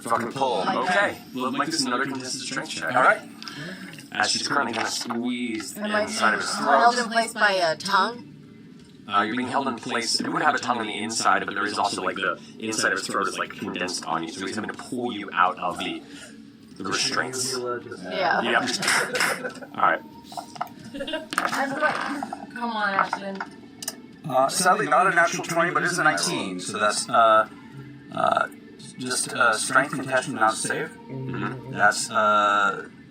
fucking pull. Okay, well, make this another contested strength check. All right. As she's currently kind of squeezed Am I inside of his held throat. in place by a tongue? You're being held in place. It would have a tongue on the inside, but there is also like the inside of his throat is like condensed on you, so he's having to pull you out of the restraints. Yeah. Yep. All right. Come on, Ashton. Sadly, not a natural 20, but it is a 19. So that's just strength, contested, not save. Mm-hmm. That's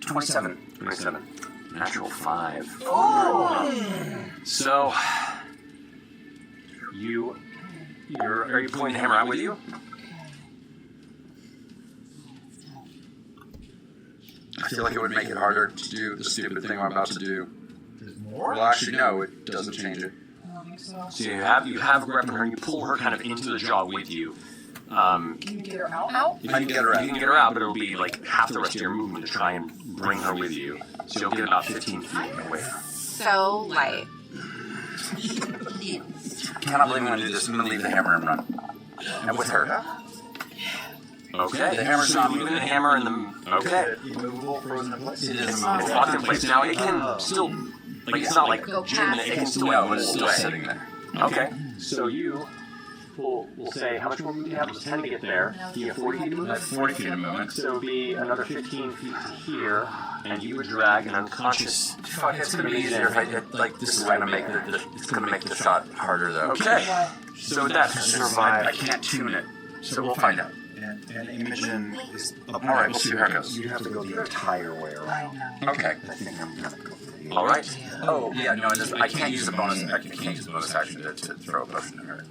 27. 27. Natural 5. So are you pulling the hammer out with you? I feel like it would make it harder to do the stupid thing I'm about to do. Well, actually, no, it doesn't change it. So you have grabbed her and you pull her kind of into the jaw with you. Can you get her out? I can get her out. You can get her out, but it'll be like half the rest of your movement to try and bring her with you. So you'll get about 15 feet away. So light. Cannot believe I'm going to do this. I'm going to leave the hammer and run. And with her. Okay. The hammer's so not you're leaving the hammer in the. Okay. Immovable, frozen in place. It is It's locked in place. Now it can still. Like it's not like jamming it. It can still no, like but it's roll still away. sitting there. Okay. So you will say how much more movement do you have? It's 10 to get there. You have 40 feet of movement. 40 feet of movement. So it'll be another 15 feet to here, and you would drag an unconscious. Fuck, it's going to be easier if I like. This is going to make it's going to make the shot harder though. Okay. So with that, I survive. can't tune it, so we'll find out. And Imogen is All right, we'll see how it goes. You have to go the entire way around. Okay. I think I'm gonna go for the All right. Oh yeah, no, I can't use the bonus. I can't use the bonus action to throw a potion at her.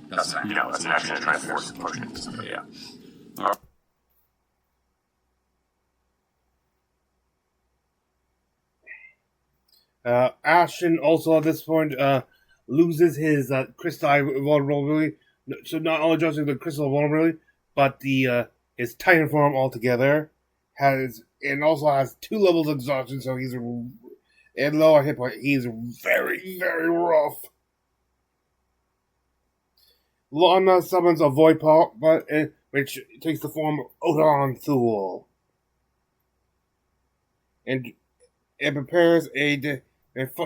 That's not. No, that's an action to try and force the potion. Yeah. All right. Ashton also at this point loses his crystal vulnerability. So not only just the crystal vulnerability, but the his Titan form altogether and also has 2 levels of exhaustion. So he's and lower hit point. He's very, very rough. Lana summons a void pot, which takes the form of Odon Thule, and it prepares and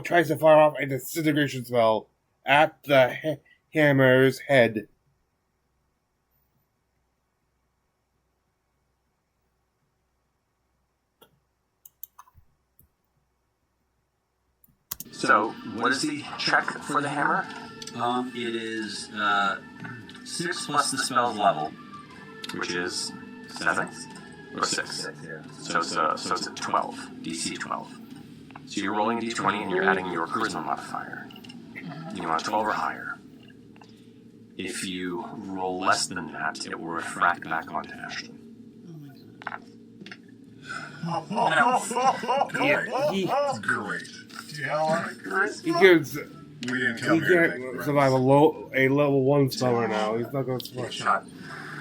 tries to fire off a disintegration spell at the hammer's head. So, what is the check for the hammer? It is 6 plus the spell's level. Which is 7. Or 6. So it's a 12. DC 12. So you're rolling a d20 and you're adding your charisma modifier. You want a 12 or higher. If you roll less than that, it will refract back onto Ashton. Great. Do you have a lot of charisma? He gives. We didn't He come here to can't make survive a level 1 spell right now. He's not going to survive. Shot.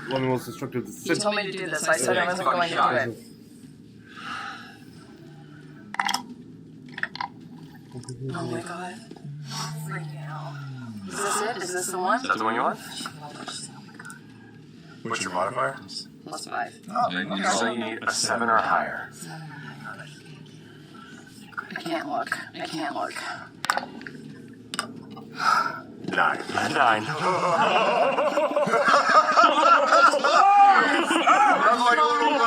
One of the most destructive. You told me to do this. I said I wasn't going to do it. Oh my god. Freaking out. Is this it? Is this the one? Is that the one you want? What's your modifier? +5. Oh, so you need a 7 or higher. I can't look. 9. 9. That's like a little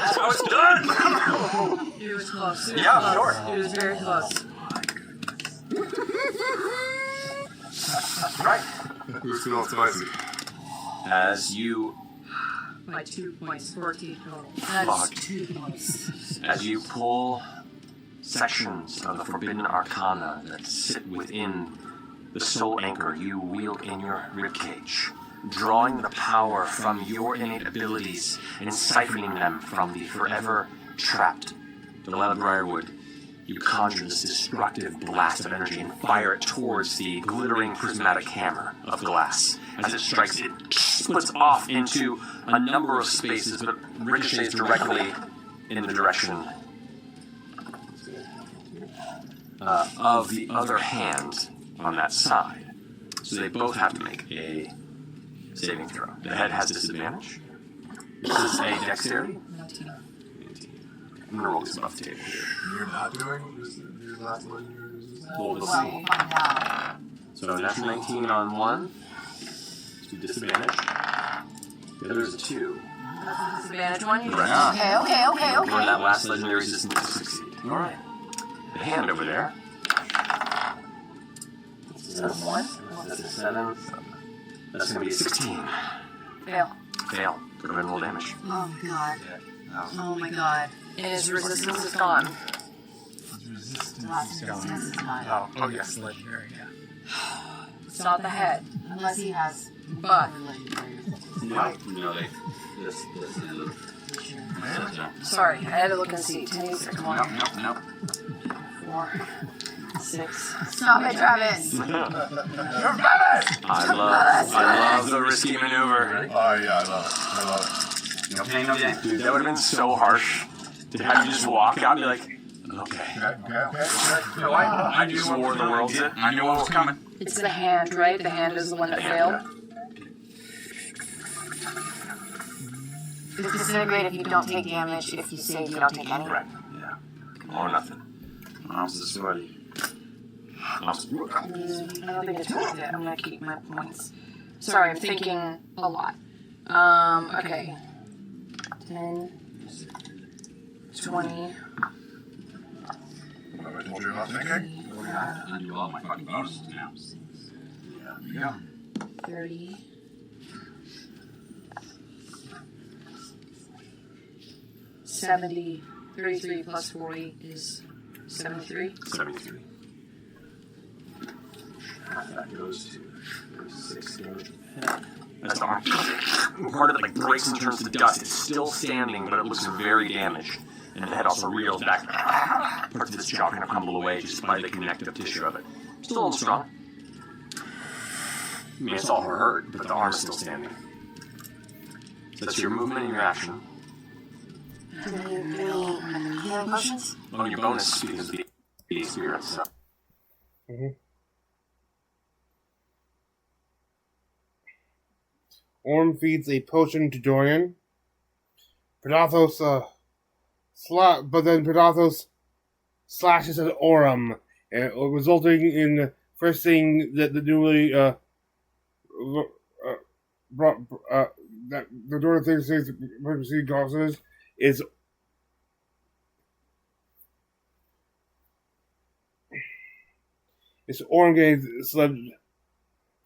That's how it's done! It was close. Yeah, sure. It was very close. Right. Who's feeling spicy? As you By 2 points. 14 total. Fuck. As you pull sections of the forbidden arcana that sit within the soul anchor you wield in your ribcage, drawing the power from your innate abilities and siphoning them from the forever trapped Delilah Briarwood, you conjure this destructive blast of energy and fire it towards the glittering prismatic hammer of glass. As it strikes, it splits off into a number of spaces, but ricochets directly in the direction of the other hand on that side. So they both have to make a saving throw. The head has disadvantage. This is a dexterity. I'm going to roll this above the table here. You're not doing your last legendary resistance? Well, we'll Well, see. we'll find out. So that's 19 on one. To disadvantage. The other is a 2. That's the disadvantage one. You Correct. just Or that last legendary resistance to succeed. Alright. The hand over there. That's a 1. That's a 7. That's going to be a 16. fail. Fail. Go ahead and roll damage. Oh my god. Oh my god. And his resistance is gone. Lots of resistance is gone. Oh, yes, legendary, yeah. It's not the head. Unless he has But legendary. No, they. This is. sorry, I had to look and see. 10 user. Come on. Nope. 4, 6. Stop it, Travis! I love the risky maneuver. Oh, yeah, I love it. No pain, no gain. Dude, that would have been so harsh to have you just walk out and be like, okay. Okay. I just swore the world's it. I knew what was coming. It's the hand, right? The hand is the one that failed. It's disintegrate if you don't take damage. If you save, you don't take any. Correct. Yeah. Or nothing. Arms is sweaty. I don't think it's worth it. I'm gonna keep my points. Sorry, I'm thinking a lot. Okay. 10, 20. Have I told you about thinking? I do all my fucking bonuses now. Yeah. 30. 70. 33 plus 40 is 73. 73. That goes to 6 damage. That's the arm. Part of it like breaks and turns to dust. It's still standing, but it looks very damaged. And the head also reels back. Parts of its jaw kind of crumble away just by the connective tissue of it. Still a little strong. I mean, it's all hurt, but the arm's still standing. So that's your movement and your action. Any healing potions? Oh, your bonus because of the experience. Orm feeds a potion to Dorian. Predathos, but then Predathos slashes at Orm, resulting in first thing that the newly that the Dorian thing says emergency causes is Orm getting sled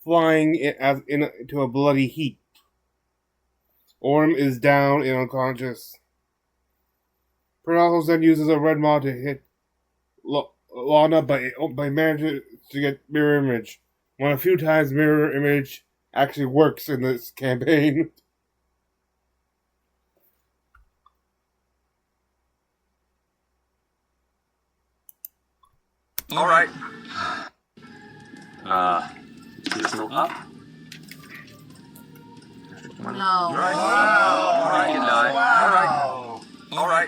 flying into a bloody heap. Orm is down and unconscious. Pernalhos then uses a red maw to hit Lana by managing to get mirror image. One of the few times mirror image actually works in this campaign. All right. Pistol up. No. All right, you die. All right.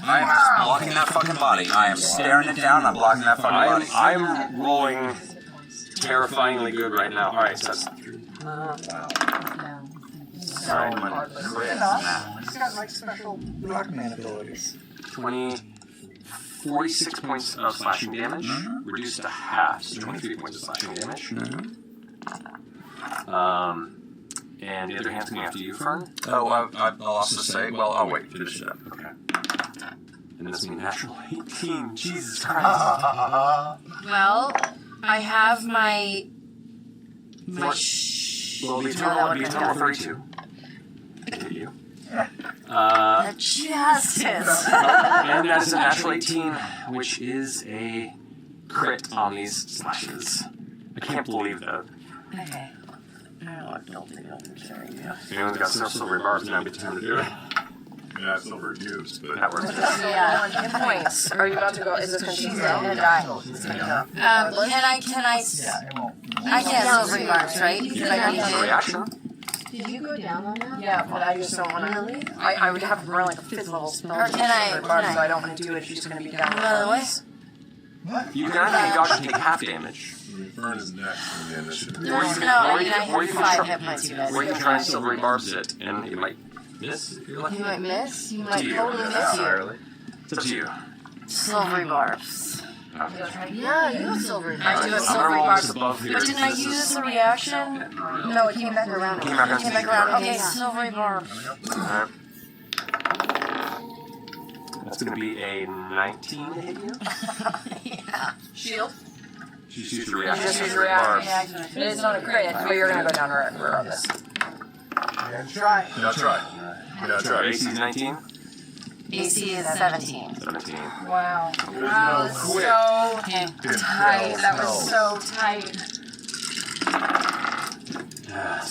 I am just blocking that fucking body. I am staring it down. I'm blocking that fucking body. I'm rolling terrifyingly good right now. All right, so that's He's got like special Rockman abilities. 46 points of slashing damage, reduced to half, so 23 points of slashing damage. And the other hand's coming after you, Fern. Oh, I'll also say, well, I'll wait. Finish it up. Okay. And that's me natural 18. Jesus Christ. Well, I have my Well, the eternal 32. Hit you. justice. And that's a natural 18, which is a crit on these slashes. I can't believe that. Okay. Anyone's got silver barbs now, be time to do it. Yeah, silver cubes, but That works. Yeah. Hit points. Are you about to go? Is this She's going gonna to die. Yeah, it won't. I can't have silver barbs, right? Because I need It's a to. reaction. Did you go down on that? Yeah, but I just don't want to. Really? I would have to run like a 5th level spell. Or can I- so can I- I don't want to do it if she's going to be down. By the way. You can either dodge and take half damage, Fern is next in the initiative. No, I mean, I have 5 hit points, you guys. or you can try and silvery barbs it, and you might miss if you're lucky. You might miss. You might you. totally miss you. It's up to you. Silvery barbs. Yeah, you have silvery barbs. I do have I'm silvery rolling barbs. this above here. But didn't I use the reaction? No, it came back around. Came back Came back around. Okay, silvery barbs. Alright. That's going to be a 19 to hit you. Yeah. Shield. Just use your reaction. Just use Silvery reaction. barbs. It is not a crit, but you're going to go down regardless. Try. Yeah, try. Yeah, try. AC is 19. AC is 17. 17. Wow. Wow, so tight. That was so tight.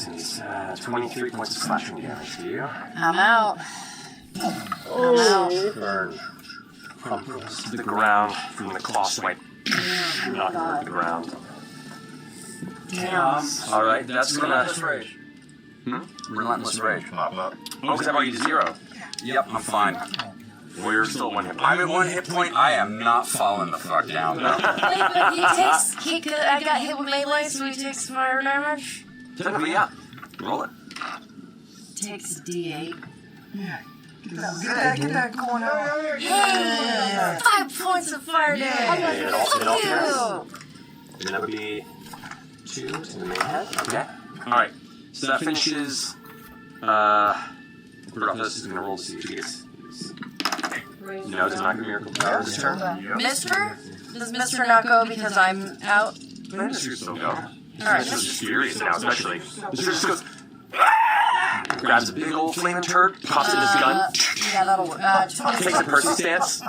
It's 23 points of slashing damage to you. I'm out. Burn. Crumples to the ground from the claw swipe. Knock her to the ground. Damn. Alright, that's gonna. Relentless rage. Pop up. Oh, because I brought you to 0. Yep, I'm fine. Well, you're still 1 hit point. I'm at 1 hit point. I am not falling the fuck down. Wait, but I got hit with melee, so he takes fire damage? Technically, yeah. Roll it. Takes D8. Get that going out. Hey! 5 points of fire damage! It also Fuck hits. you! And that would be 2 to the main head. Okay. Alright. So that finishes. This is going to roll to see if she gets. No, it's not Miracle Power this turn. Mister? Does Mister not go because I'm out? Mister still go. Alright, Mister's just furious now, especially. Mister just goes. Grabs a big old flaming turd, pops in his gun, Yeah, that'll work. takes a Percy stance. He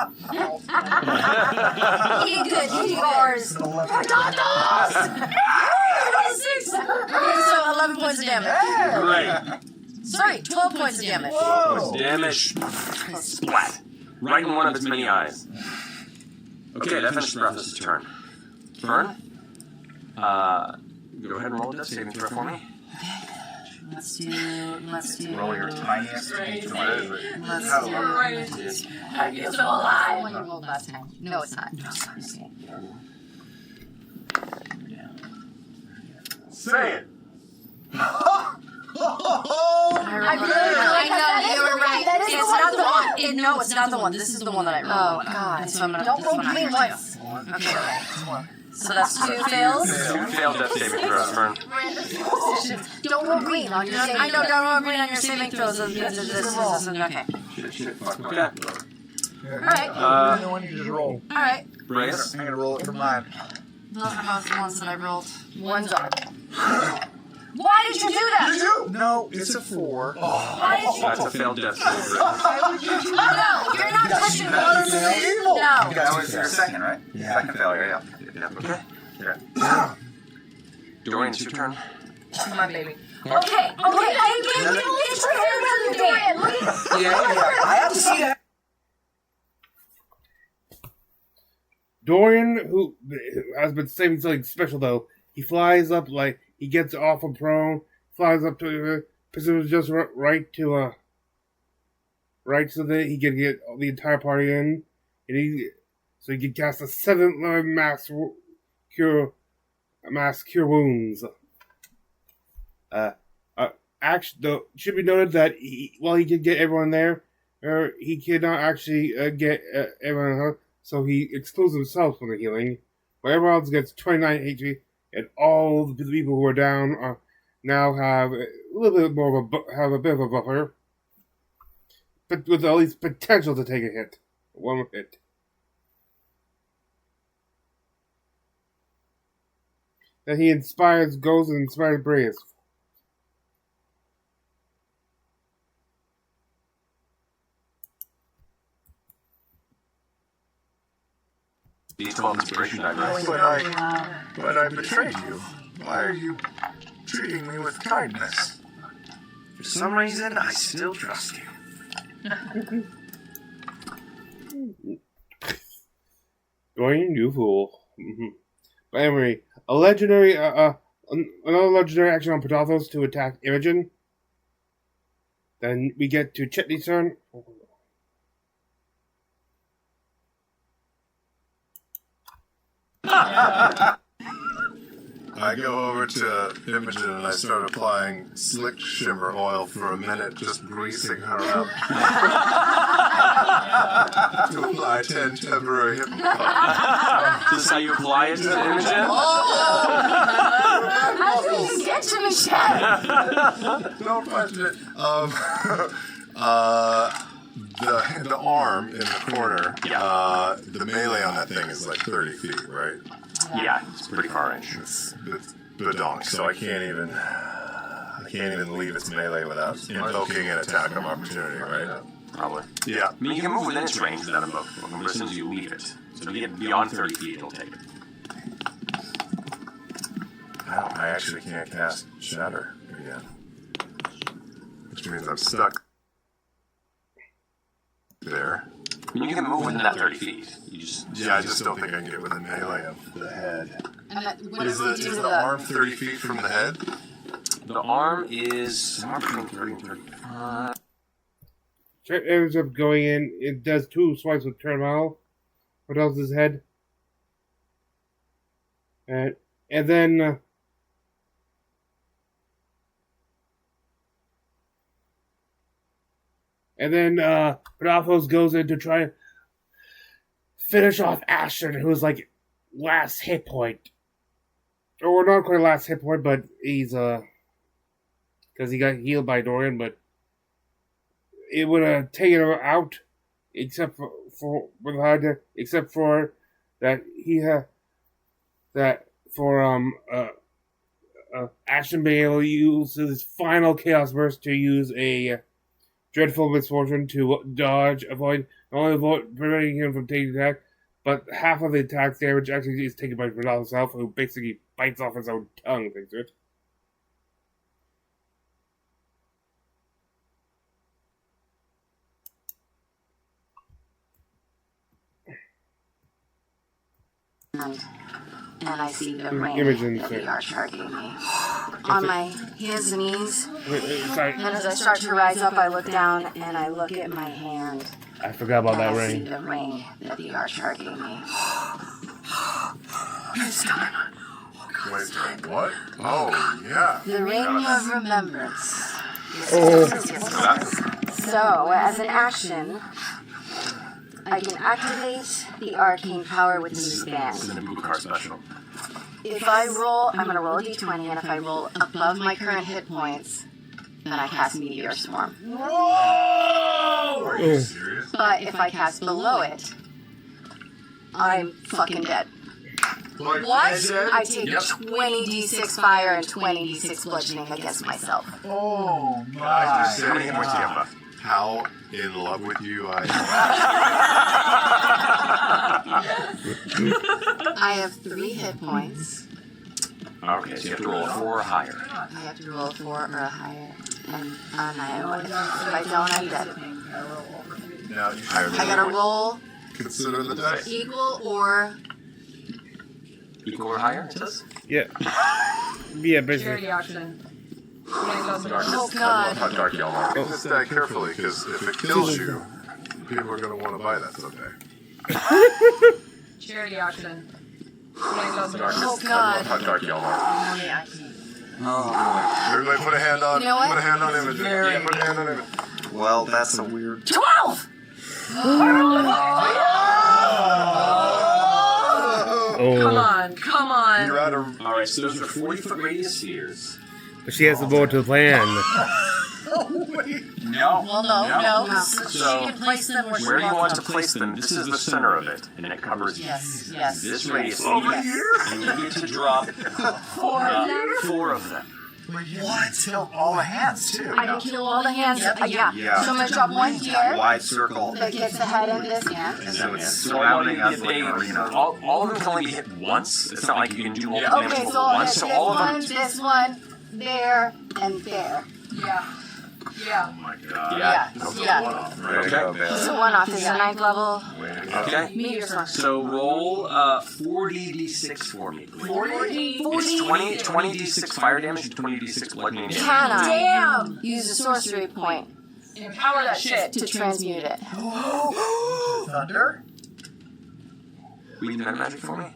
did good. He did bars. Okay, so 11 points of damage. Right. Sorry, 12 points of damage. Points of damage. Splat. Right in one of its many eyes. Okay, that finishes Breathless' turn. Fern? Go ahead and roll a death saving throw for me. Let's do. Roll your tiniest d20. It's still alive. When you rolled last time. No, it's not. Say it. I know, you were right. It's not the one. No, it's not the one. This is the one that I rolled. Oh, God. So I'm gonna. Don't roll me once. Okay. So that's 2 fails. 2 failed death saving throws, Fern. Don't roll green on your saving I know, don't roll green on your saving throws. Okay. Shit, fuck. Okay. Alright. The one you just roll. Alright. Brace. I'm gonna roll it for mine. Those are both the ones that I rolled. One's on. Why did you do that? Did you? No, it's a 4. Why did you? That's a failed death save. Why would you do that? No, you're not touching me. Evil. No. That was your second, right? Yeah. Second failure, yeah. Okay. Yeah. Dorian, it's your turn. My baby. Okay, I gave you the game. Yeah. I have to see that. Dorian, who has been saving something special though, he flies up like he gets off a prone, flies up to positions just right to right so that he can get the entire party in, and so he can cast a 7th level mass cure wounds. Actually, though, should be noted that while he can get everyone there, he cannot actually get everyone else. So he excludes himself from the healing, but everyone else gets 29 HP, and all the people who are down now have a little bit more of a bit of a buffer, but with at least potential to take a hit, one hit. Then he goes and inspires Breas. D12 inspiration die, right? But I betrayed you. Why are you treating me with kindness? For some reason, I still trust you. Dorian, you fool. But anyway, another legendary action on Podathos to attack Imogen. Then we get to Chetney's turn. I go over to Imogen and I start applying slick shimmer oil for a minute, just greasing her up. To apply 10 temporary hip Is this how you apply it to Imogen? How did you get to me, Chad? Don't touch it. The arm in the corner, the melee on that thing is like 30 feet, right? Yeah, it's pretty far range. It's badonk, so I can't even leave its melee without invoking an attack of opportunity, right? Probably. Yeah. I mean, you can move within its range without invoking, but as soon as you leave it. So if you get beyond 30 feet, it'll take it. Oh, I actually can't cast Shatter again. Which means I'm stuck there. I mean, you can move within that 30 feet. I just don't think I can get within melee of the head. And Is the arm 30 feet from the head? The arm is between 30 and 35. Chet ends up going in. It does 2 swipes with Turmoil. What else is head? And then Podathos goes in to try and finish off Ashton, who's like last hit point. Or not quite last hit point, but he's because he got healed by Dorian, but it would have taken him out, except for that he Ashton being able to use his final Chaos Burst to use a Dreadful Misfortune to avoid preventing him from taking attack, but half of the attack damage actually is taken by Renal himself, who basically bites off his own tongue, thanks to it. And I see the ring Imogen, that sorry. the archer gave me. On my hands and knees, Sorry, and as I start to rise up, I look down and I look at my hand. I forgot about that I ring. see the ring that the archer gave me. It's time. Wait, what? Oh, yeah. The ring of remembrance. Oh, So, as an action, I can activate the arcane power with this band. It's in the Google card special. If I roll, I'm going to roll a d20, and if I roll above my current hit points, then I cast Meteor Swarm. Whoa! Are you serious? But if I cast below it, I'm fucking dead. Like What? said, I take 20d6 fire and 20d6 bludgeoning against myself. Oh my I just How many hit points do you God. have? how in love with you I I have 3 hit points. Okay, so you have to roll a 4 or higher. I have to roll 4 or higher. And if I don't, I'm dead. am. Now you I gotta roll consider the dice. equal or... Equal or higher, it says? Yeah. Yeah, Charity basically. auction. Oh God. How dark y'all are. Look at this die carefully, because if it kills you, people are going to want to buy that someday. Charity auction. Oh God. How dark y'all are. Everybody put a hand on. You know what? Put a hand on Imogen. Yeah, put a hand on Imogen. Well, that's a weird. 12! Oh. Come on. You're out of. Alright, so those are 40-foot radius spheres. But she has to go to the plan. No. Well, no. So, She can place them where she where do you want wants to them. place them? This is the center of it, and it covers Yes. this radius. Over here? And you get to drop 4 of them. What? Kill all the hands, too. I can kill all the hands. Yeah. Yeah. So I'm gonna drop one here Wide circle. that gets the head in this hand. And so it's So surrounding us if like they, an arena. all of them can only be hit once. It's not like you can do all the damage Okay, all so at I'll once. hit So this all of one, them. this one, there, and there. Yeah. Oh my god. Yeah. Okay. So one off is a 9th level. Okay. Meteor Swarm. So roll 4d6 for me, please. 40? It's 20d6 fire damage and 20d6 bludgeoning damage. Can I? Damn! Use a sorcery point Empower that shit. to transmute it. Thunder? Will you do that magic for me?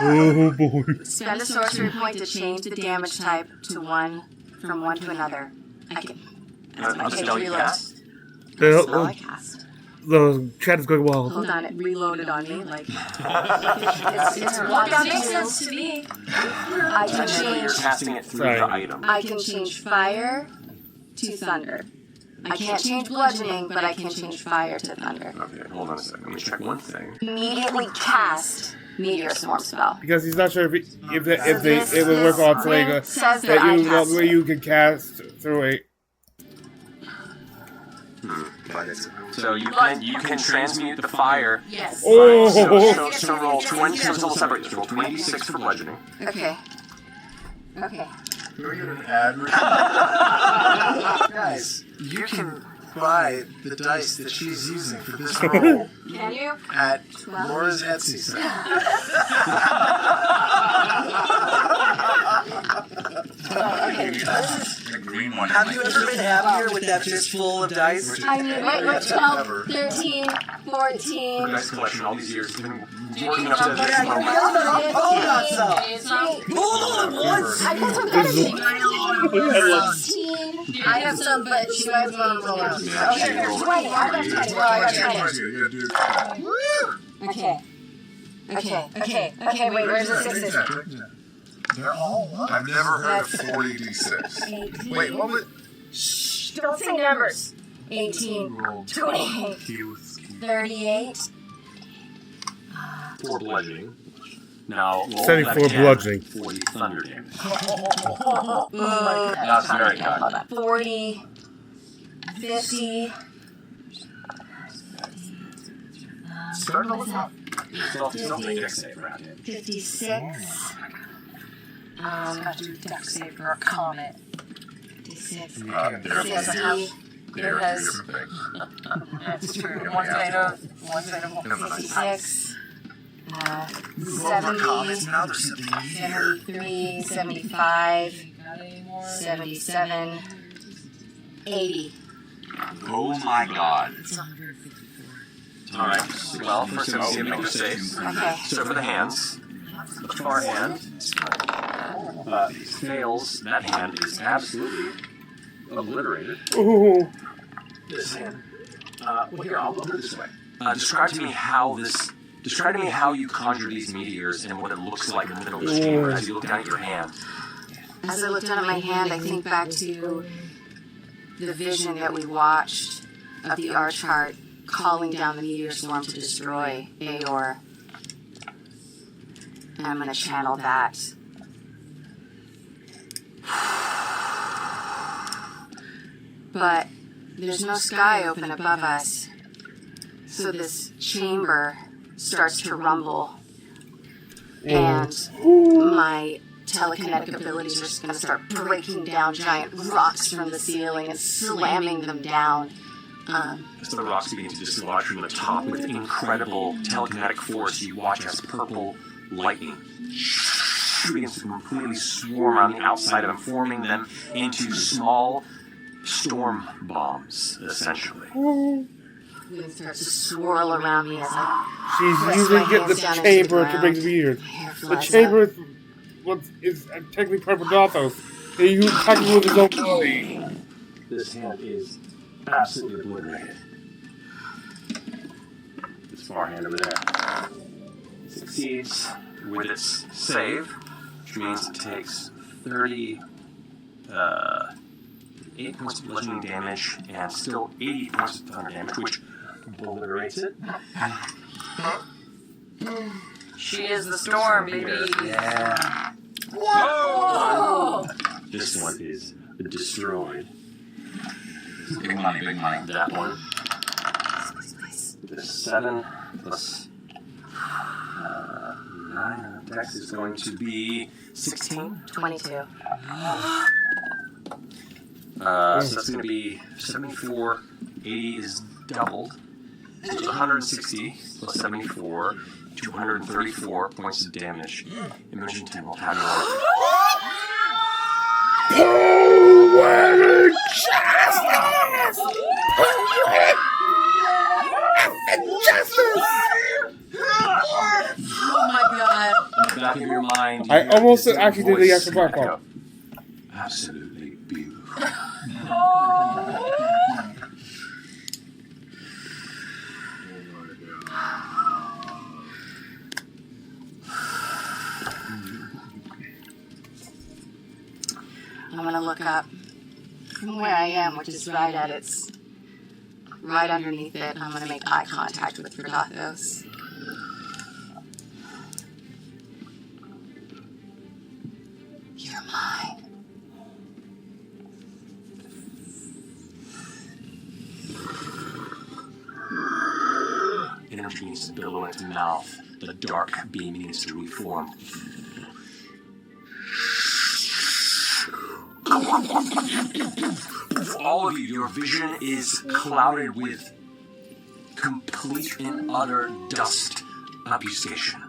Oh boy. Spend a sorcery point to change the damage type to one from one to another. I can. I'll just tell you cast. Spell I cast. The chat is going wild. Hold on, it reloaded on me. Like it's one down Makes to sense to me. I can Technically, you're change. casting it through Sorry. the item. I can change fire to thunder. I can't change bludgeoning, but I can change fire to thunder. Okay, hold on a second. Let me check one thing. Immediately cast Meteor Swarm spell. Because he's not sure if it would work on Flaga. Says that I cast Where it. you can cast through it. So you can transmute the fire. Yes. Oh! So roll 20. So it's all separate. So roll 26 for bludgeoning. Okay. Okay. Can we get an ad? Guys, you can buy the dice that she's using for this roll Can you? at Laura's Etsy site. The green one. Have you ever been happier with that fistful of dice? I mean, wait, 12, 13, 14. Nice collection all these years. Been working up to this Yeah, you moment. both got some. Hold on once. I got some better 16. I have some, but you guys want to roll out. Okay, here's 20. I got 20. Well, I got 20. Okay, wait, where's the sixes? They're all one. I've never heard of 40d6. Wait, what was Shh, don't say numbers. 18, 28, 38. For bludgeoning. Now roll 74 that again bludgeoning. for the thunder damage. That's That's very good. 40, 50. Start over top. Don't make a save for that damage. 56. Got to do deck save for a comet. 56. They're both 60. they're has- two different things. That's true. One's made of. One's made of. 56. More comments 70. now. There's something here. 73. 75. Got any more? 77. 80. Oh my god. Alright. Well, first I'm going to make a save. Okay. So for the hands, the far hand fails. That hand is absolutely obliterated. Oh. This hand. Well, here, I'll put it this way. Describe to me how you conjure these meteors and what it looks like in the middle of this chamber as you look down at your hand. As I look down at my hand, I think back to the vision that we watched of the Archheart calling down the meteor swarm to destroy Aeor. And I'm going to channel that. But there's no sky open above us. So this chamber starts to rumble. And my telekinetic abilities are just going to start breaking down giant rocks from the ceiling and slamming them down. As the rocks begin to dislodge from the top with incredible telekinetic force, you watch as purple lightning begins to completely swarm around the outside of them, forming them into small storm bombs, essentially. It starts to swirl around me as I She's press using my hands the down into chamber the to make ground. the meteors. My hair The flies chamber up. is technically part of Prodothos. He attacking with his own body. This hand is absolutely obliterated. This far hand over there succeeds with its save, which means it takes 38 points of bludgeoning damage and still 80 points of thunder damage, which obliterates it. She is the storm, baby. Yeah. Whoa! This one is destroyed. Big money, big money. That one. The 7 plus 9 dex is going to be 16. 22. So that's going to be 74. 80 is doubled. So it's 160 plus 74, 234 points of damage. Imogen 10 will have your Poetic justice! Poetic justice! Oh my god. in the back of your mind. I you hear almost this actually did the voice extra black echo. one. Absolutely beautiful. I'm gonna look up from where I am, which is right underneath it. I'm gonna make eye contact with Prodothos. You're mine. Energy begins to billow into the mouth. The dark beam begins to reform. For all of you, your vision is clouded with complete and utter dust obfuscation.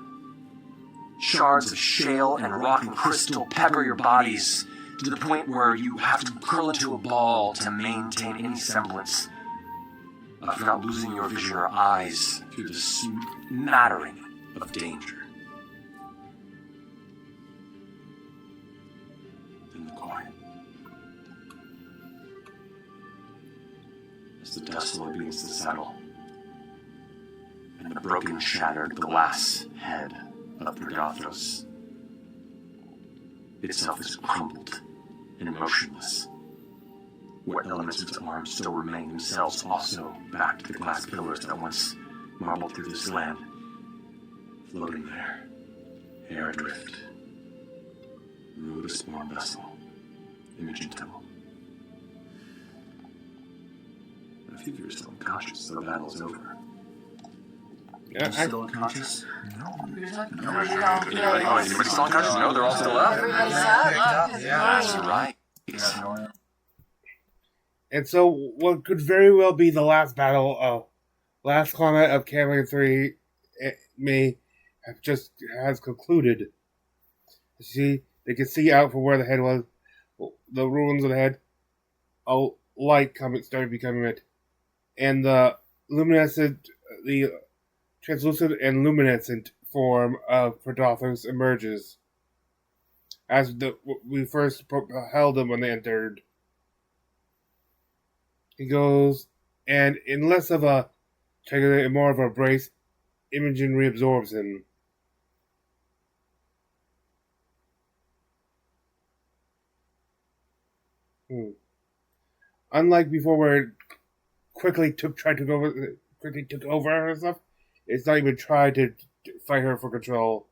Shards of shale and rock and crystal pepper your bodies to the point where you have to curl into a ball to maintain any semblance of not losing your vision or eyes through the smattering of danger. Then the quiet. As the dust slowly begins to settle, and the broken, shattered glass head of Prodothos itself is crumbled and motionless, where elements of its arms still remain themselves also back to the glass pillars that once marbled through this land, floating there, air adrift, ruled a spawn vessel, Imogen Temple. A few of you are still unconscious, so the battle's over. Yeah, Still unconscious? Anybody still unconscious? No, they're all still up. Everybody's up. That's right. And so, what could very well be the last battle of last combat of Campaign 3 has concluded. See, they can see out from where the head was, the ruins of the head. A light started becoming it, and the translucent and luminescent form of Prodothos emerges, as we first held him when they entered. He goes, and in less of a trigger and more of a brace, Imogen reabsorbs him. Unlike before, where it quickly took over her and stuff. It's not even tried to fight her for control.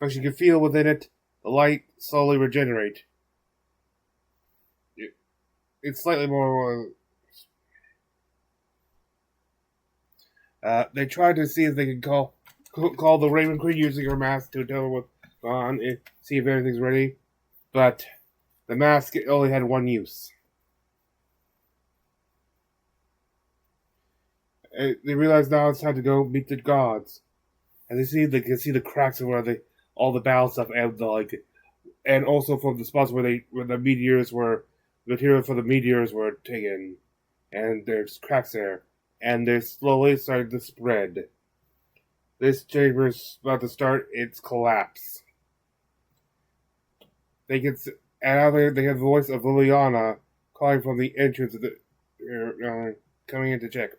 But she can feel within it the light slowly regenerate. It's slightly more. They tried to see if they could call the Raven Queen using her mask to tell her what's on and see if everything's ready. But the mask only had one use. They realize now it's time to go meet the gods, and they can see the cracks of where all the battle stuff and also from the spots where the meteors were, material for the meteors were taken, and there's cracks there, and they're slowly starting to spread. This chamber is about to start its collapse. They have the voice of Liliana calling from the entrance of the coming in to check.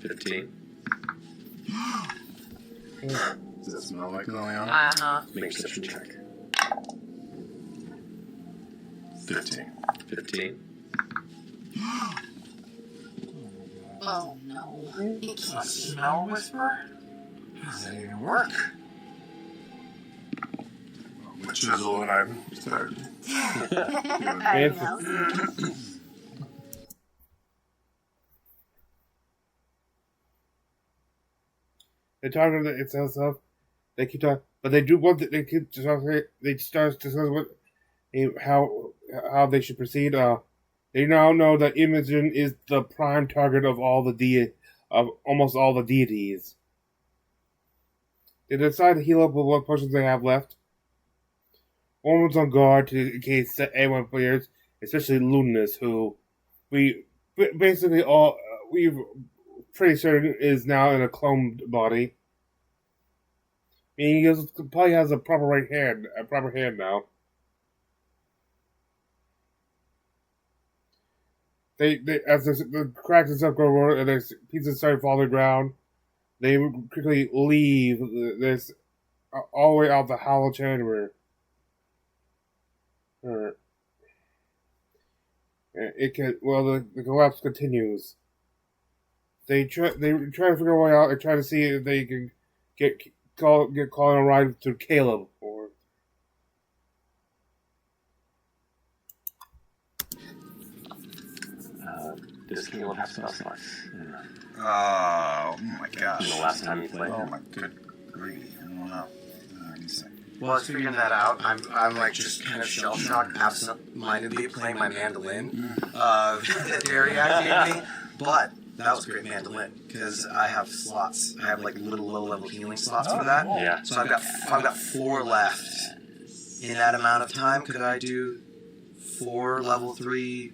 $15. Does that smell like Liliana? Uh-huh. Make a perception check. 15. Oh no. It A can't smell whisper? How does that even work? With chisel and I'm tired. I know. They talk about it itself. They keep talking, but they do one thing. They keep talking. They start discussing how they should proceed. They now know that Imogen is the prime target of almost all the deities. They decide to heal up with what potions they have left. Ormon's on guard in case anyone players, especially Lunas, who we've pretty certain is now in a cloned body. Meaning he probably has a proper hand now. They as the cracks and stuff go and there's pieces start falling to the ground, they quickly leave this all the way out the hollow chamber. The collapse continues. They try to figure a way out and try to see if they can get called on a ride to Caleb or. Does Caleb have spell slots? Oh my gosh. The last time you played? Oh my good grief. I don't know. While I was figuring that out, I'm like just kind of shell shocked, absent-mindedly playing my mandolin. Dariac gave me, but that was a great mandolin because I have slots. I have like little low-level healing slots for that. Yeah. So I've got 4 left. In that amount of time, could I do 4 level 3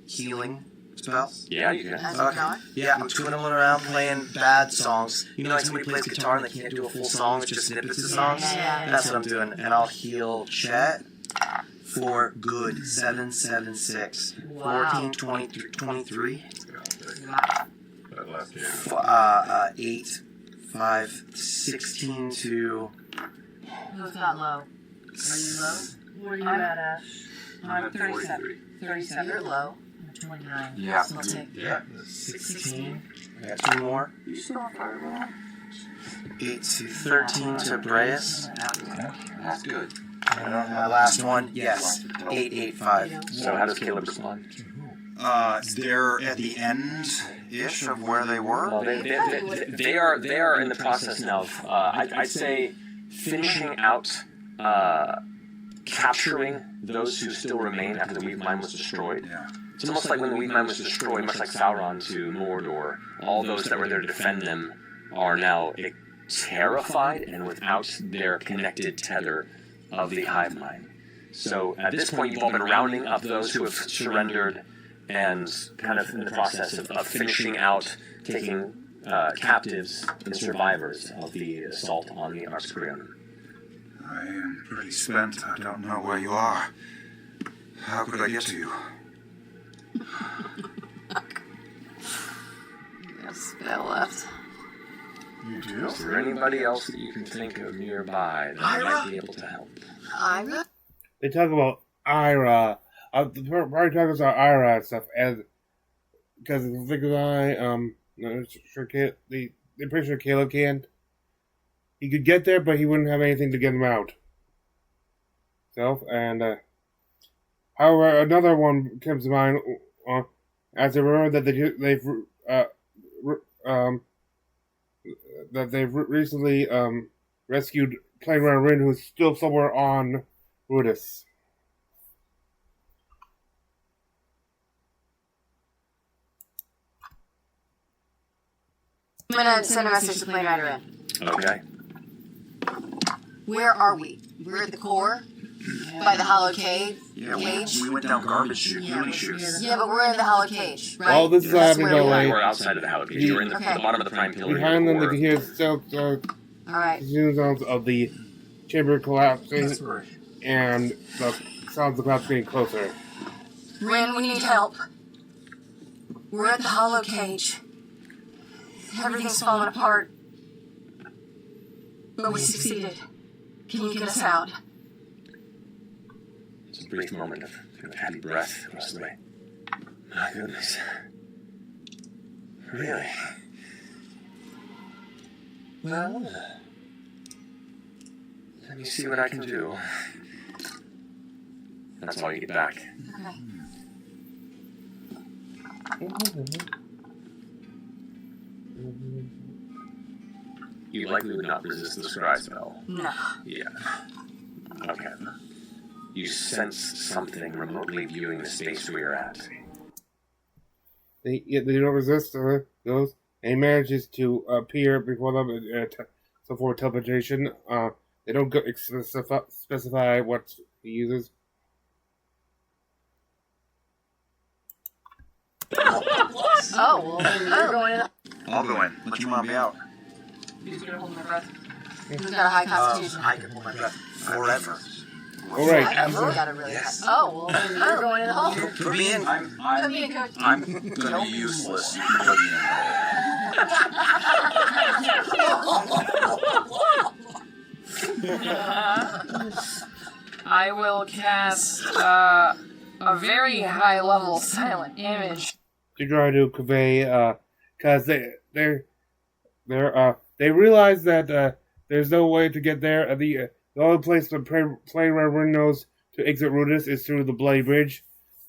healing spells? Yeah, you can. Okay. Yeah, I'm twiddling around playing bad songs. You know, like somebody plays guitar and they can't do a full song, it's just snippets of songs? That's what I'm doing. And I'll heal Chet for good. 7, 7, 6. 14, 20, 23. That last game. 8, 5, 16 to... Who's got low? Are you low? What are you at, Ash? I'm 37. 37. You're low. I'm 29. Yeah. So I'll take 16. I got 2 more. You still on fireball? 8 to 13 to Breas. That's good. And my last one, yes. 8, 8, 5. So how does Caleb respond? They're at the end-ish of where they were. Well, they are in the process now of, I'd say, finishing out capturing those who still remain after the Weave Mine was destroyed. Yeah. It's almost like when the Weave Mine was destroyed, much like Sauron to Mordor, all those that were there to defend them are now terrified and without their connected tether of the Hive Mine. So at this point, you've all been rounding up those who have surrendered and kind of in the process of finishing out, taking captives and survivors of the assault on the Arxcrion. I am pretty spent. I don't know where you are. How could I get to you? A spell left. You do? Is there anybody else that you can think of nearby that might be able to help? Ira? They talk about Ira. The party talks about Ira and stuff as because the Victor they're pretty sure Caleb can't. He could get there, but he wouldn't have anything to get him out. However, another one comes to mind as I remember that they've recently rescued Plain Rin, who's still somewhere on Rudis. I'm gonna send a message to Plain Rider in. Okay. Where are we? We're at the core? By the hollow cage? We went down garbage chutes. Yeah, but we're in the hollow cage, right? All this is happening We're outside of the Hallowed Cage. You're in the bottom of the prime pillar. Behind them, they can hear Alright. sounds of the chamber collapsing and the sounds of collapse getting closer. Rin, we need help. We're at the hollow cage. Everything's falling apart. But we succeeded. Can you get us out? It's a brief moment of heavy breath across the way. My goodness. Really? Well, let me see what I can do. That's all you get back. Okay. You likely would not resist the scry spell. No. Yeah. Okay. You sense something remotely viewing the space we are at. They don't resist those. And he manages to appear before them for teleportation. They don't specify what he uses. Oh, well, going in. I'll go in. Let your mom be out. He's gonna hold my breath. Who's got a high constitution? I can hold my breath forever. All right. I usually got a really high. Oh, well, I'm going in the hole. Put me in. Put me in, Coach. I'm gonna be useless. You can put me in. I will cast a very high level silent image. To try to convey, because they realize that there's no way to get there. The only place the Plain Rin knows to exit Rudis is through the Bloody Bridge,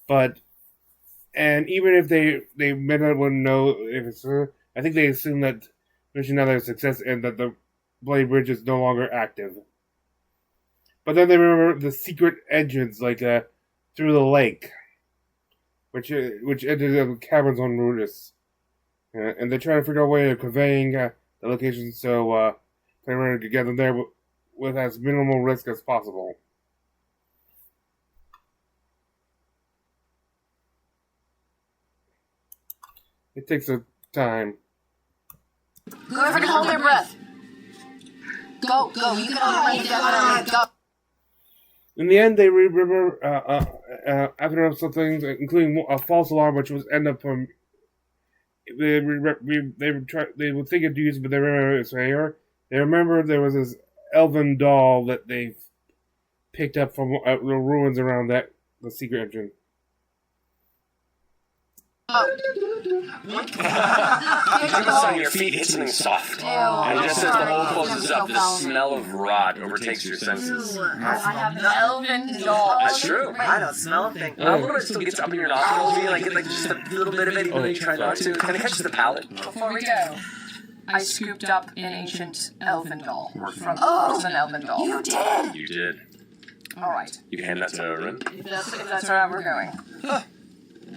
and even if they may not wouldn't know if it's I think they assume that mission now there's success and that the Bloody Bridge is no longer active. But then they remember the secret entrance, like through the lake, which entered the caverns on Rudis, and they're trying to figure out a way of conveying the location so Plain Rin can get them there with as minimal risk as possible. It takes a time. Go over and hold your breath. Go. You can hold your breath. Go. In the end, they remember after some things, including a false alarm, which was end up from. They would think it'd use, but they remember it's failure. They remember there was this elven doll that they picked up from the ruins around the secret engine. On your feet, hit something soft. And just as the hole closes up, the smell of rot overtakes your senses. I have an elven doll. That's true. I don't smell a thing. A little bit still gets up in your nostrils, like just a little bit of it, even though you try not to. Kind of catches the palate. Before we go, I scooped up an ancient elven doll from an elven doll. You did. You did. All right. You hand that to Rin. If that's where we're going.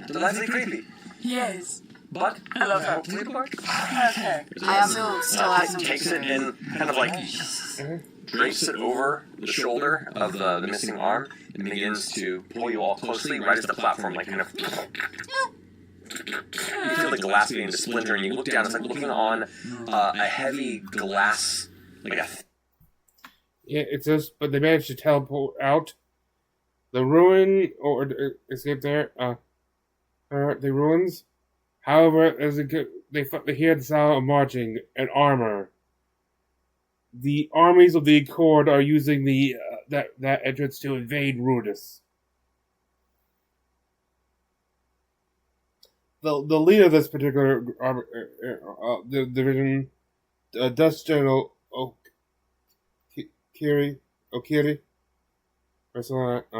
Delightfully creepy. Yes. But I love her. hopefully it'll work. Okay. I also still have some. Takes it and kind of like drapes it over the shoulder of the missing arm and begins to pull you all closely right as the platform like kind of You feel the glass beginning to splinter, and you look down. It's like looking on a heavy glass, like a. Yeah, it says, but they managed to teleport out. The ruin or escape there. The ruins. However, they hear the sound of marching and armor. The armies of the Accord are using that entrance to invade Rudis. The leader of this particular the division, Dutch General Okiri, or something like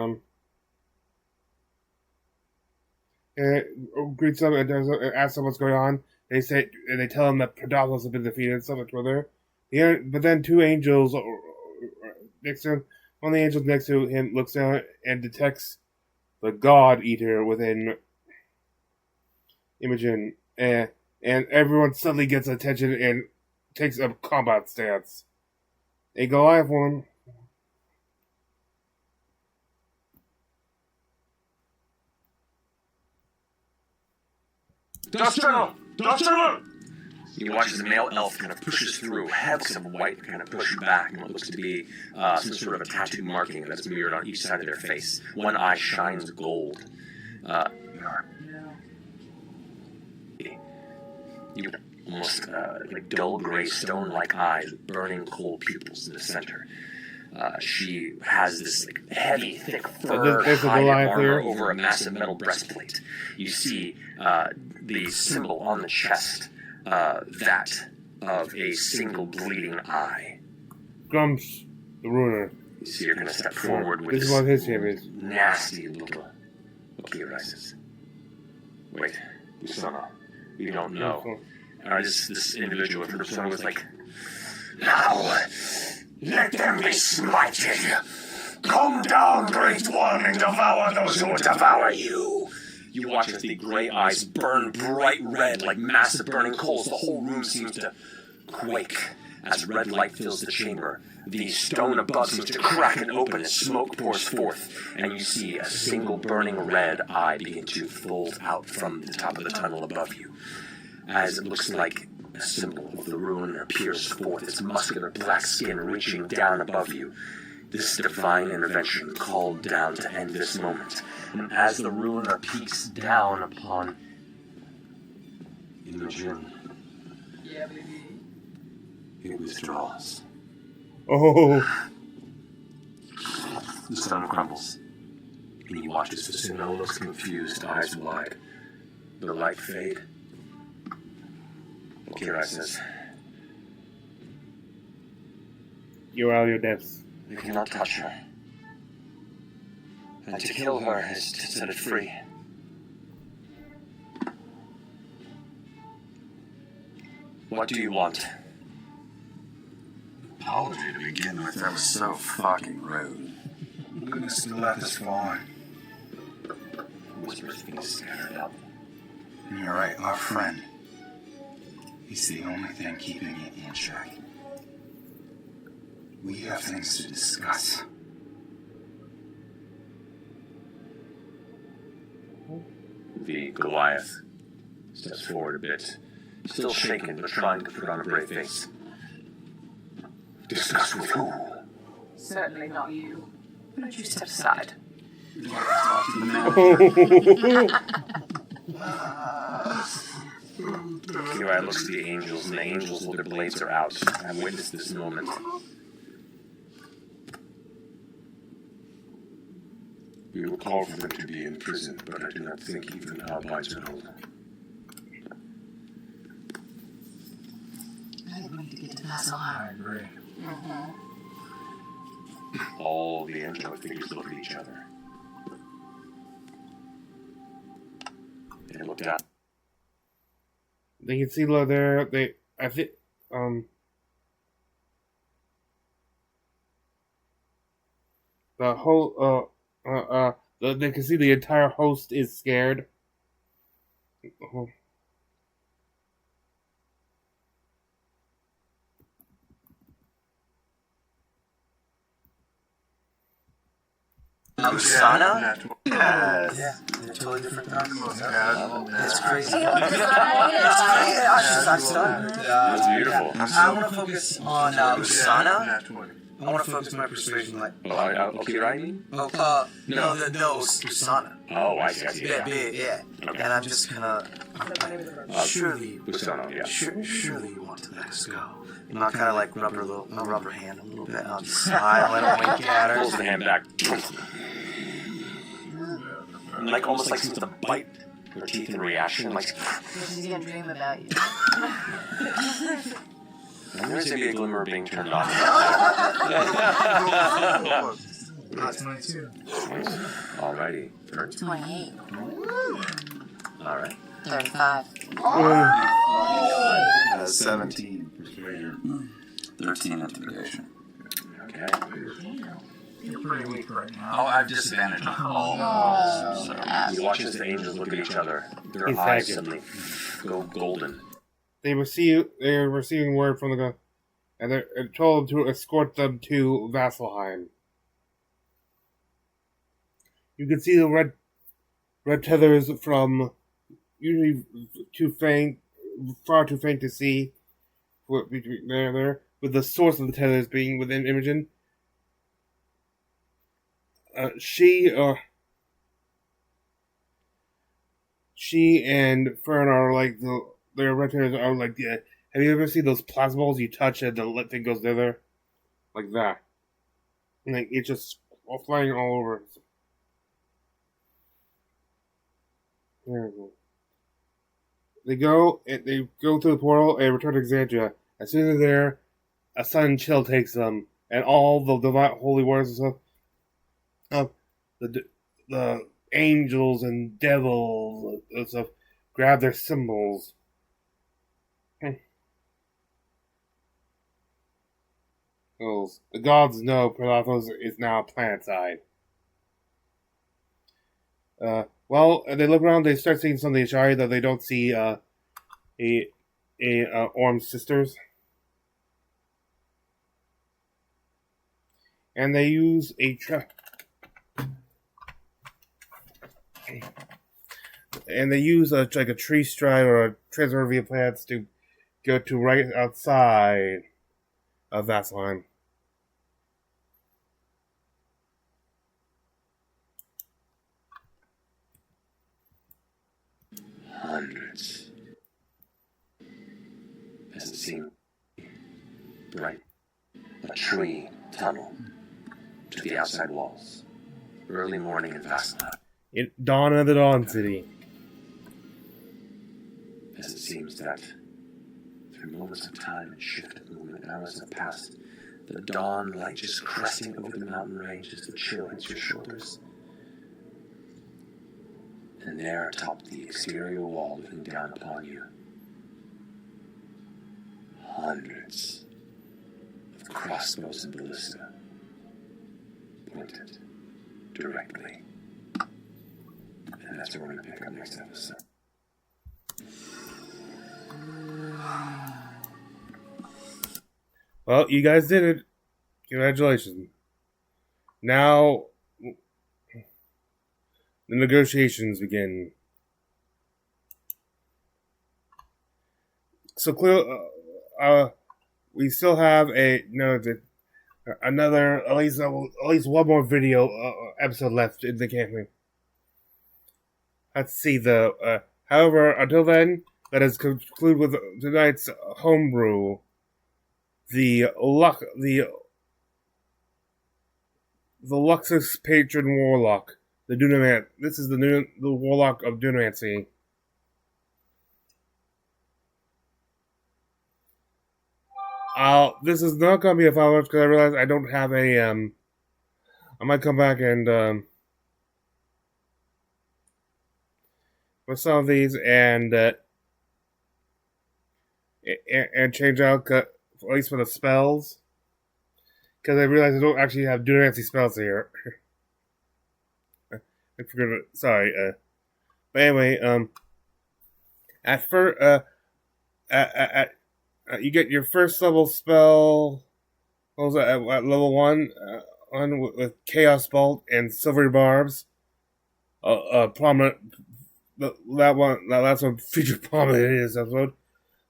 that, greets them and asks them what's going on. They tell him that Pedagos have been defeated, so much further. Yeah, but then two angels next to him, one of the angels next to him looks down and detects the God Eater within Imogen, and everyone suddenly gets attention and takes a combat stance. A Goliath one. Dutch General! You watch as the male elf kind of pushes through, heads of white kind of push back in what looks to be some sort of a tattoo marking that's mirrored on each side of their face. One eye shines gold. You almost like dull gray stone-like eyes with burning cold pupils in the center. She has this like heavy, thick fur hide armor over a massive metal breastplate. You see the symbol on the chest, that of a single bleeding eye. Grumps, the ruiner. You see her going to step forward with this one of his favorites. Nasty little. Okay, rises. Wait, Usana, you don't know. This individual from Persona was like, now, let them be smited. Come down, great one, and devour those who devour you. You watch as the gray eyes burn bright red like massive burning coals. The whole room seems to quake as red light fills the chamber. The stone above seems to crack and open as smoke pours forth, and you see a single burning red eye begin to fold out from the top of the tunnel above you. As it looks like a symbol of the ruin appears forth, its muscular black skin reaching down above you. This divine intervention called down to end this moment. And as the ruiner peeks down upon Imogen, it withdraws. Oh. The stone crumbles, and you watch as Fasino looks confused, eyes wide. The light fade. Kira says, "You are your deaths. You cannot touch her. And to kill her is to set it free. What do you want?" Apology to begin with, that was so fucking rude. Goodness to let this fly. Whispers being scattered out. You're right, our friend. He's the only thing keeping it in check. We have things to discuss. The Goliath steps forward a bit, still shaken but trying to put on a brave face. Discuss with who? Certainly not you. Why don't you step aside? Kira looks at the angels, and the angels, their blades are out. I've witnessed this moment. We will call for them to be in prison, but I do not think even our lives would hold them. I think we need to get to Vassal. I agree. All the angelic figures look at each other. They look down. They can see there. I think the whole they can see the entire host is scared. Usana? Yes. Yeah, they're totally different things. Yeah. That's crazy. Hey, I'm stunned. That's beautiful. I want to focus on Usana. I want to focus my persuasion like. Okay, right? Oh, no, Usana. Oh, I see. Yeah, yeah. Okay. And I'm just gonna. Surely, Usana, yeah. surely you want to let us go. And I'll kind of like rub her hand a little bit, and I'll just smile and I'll wink at her. Pulls the hand back. Like almost like something to bite her teeth in reaction. Like She's gonna dream about you. and there's maybe a glimmer of being turned off. That's 22. Alrighty. 28. Alright. 35. 17 persuasion. 13 intimidation. Okay. You're pretty weak right now. Oh, I've disadvantaged on all. So. You watch as the angels look at each other. Their He's eyes hacking. suddenly go golden. They're receiving word from the and they're told to escort them to Vasselheim. You can see the red tethers from usually far too faint to see between there, with the source of the tethers being within Imogen. She and Fern are like their red tethers are like the. Have you ever seen those plasma balls you touch and the thing goes thither? Like that. And like it's just flying all over. There we go. They go through the portal and return to Xandria. As soon as they're there, a sudden chill takes them, and all the divine holy words and stuff, the angels and devils and stuff, grab their symbols. The gods know Pelathos is now planet-side. Well, they look around, they start seeing something shy that they don't see Orm's sisters. And they use a like a tree stride or a transfer via plants to go to right outside of Vasselheim. Hundreds. Doesn't seem right. A tree tunnel to the outside walls. Early morning in Vasselheim. Dawn of the Dawn City. As it seems that through moments of time and shift of movement, hours have passed, the dawn light just cresting over the mountain range as the chill hits your shoulders. And there atop the exterior wall looking down upon you, hundreds of crossbows and ballista pointed directly. And that's where we're going to pick up next episode. Well, you guys did it. Congratulations. Now, the negotiations begin. So clearly, we still have another at least one more video episode left in the campaign. Let's see though. However, until then, let us conclude with tonight's homebrew. The Luxon Patron Warlock. The Dunaman. This is the Warlock of Dunamancy. This is not going to be a follow-up because I realize I don't have a, I might come back and, with some of these and change out, at least for the spells. Because I realize I don't actually have Dunamancy spells here. I forgot. Sorry. But anyway, at first, you get your first level spell. What was that? At level 1, one with Chaos Bolt and Silvery Barbs. Prominent. That last one featured prominent in this episode.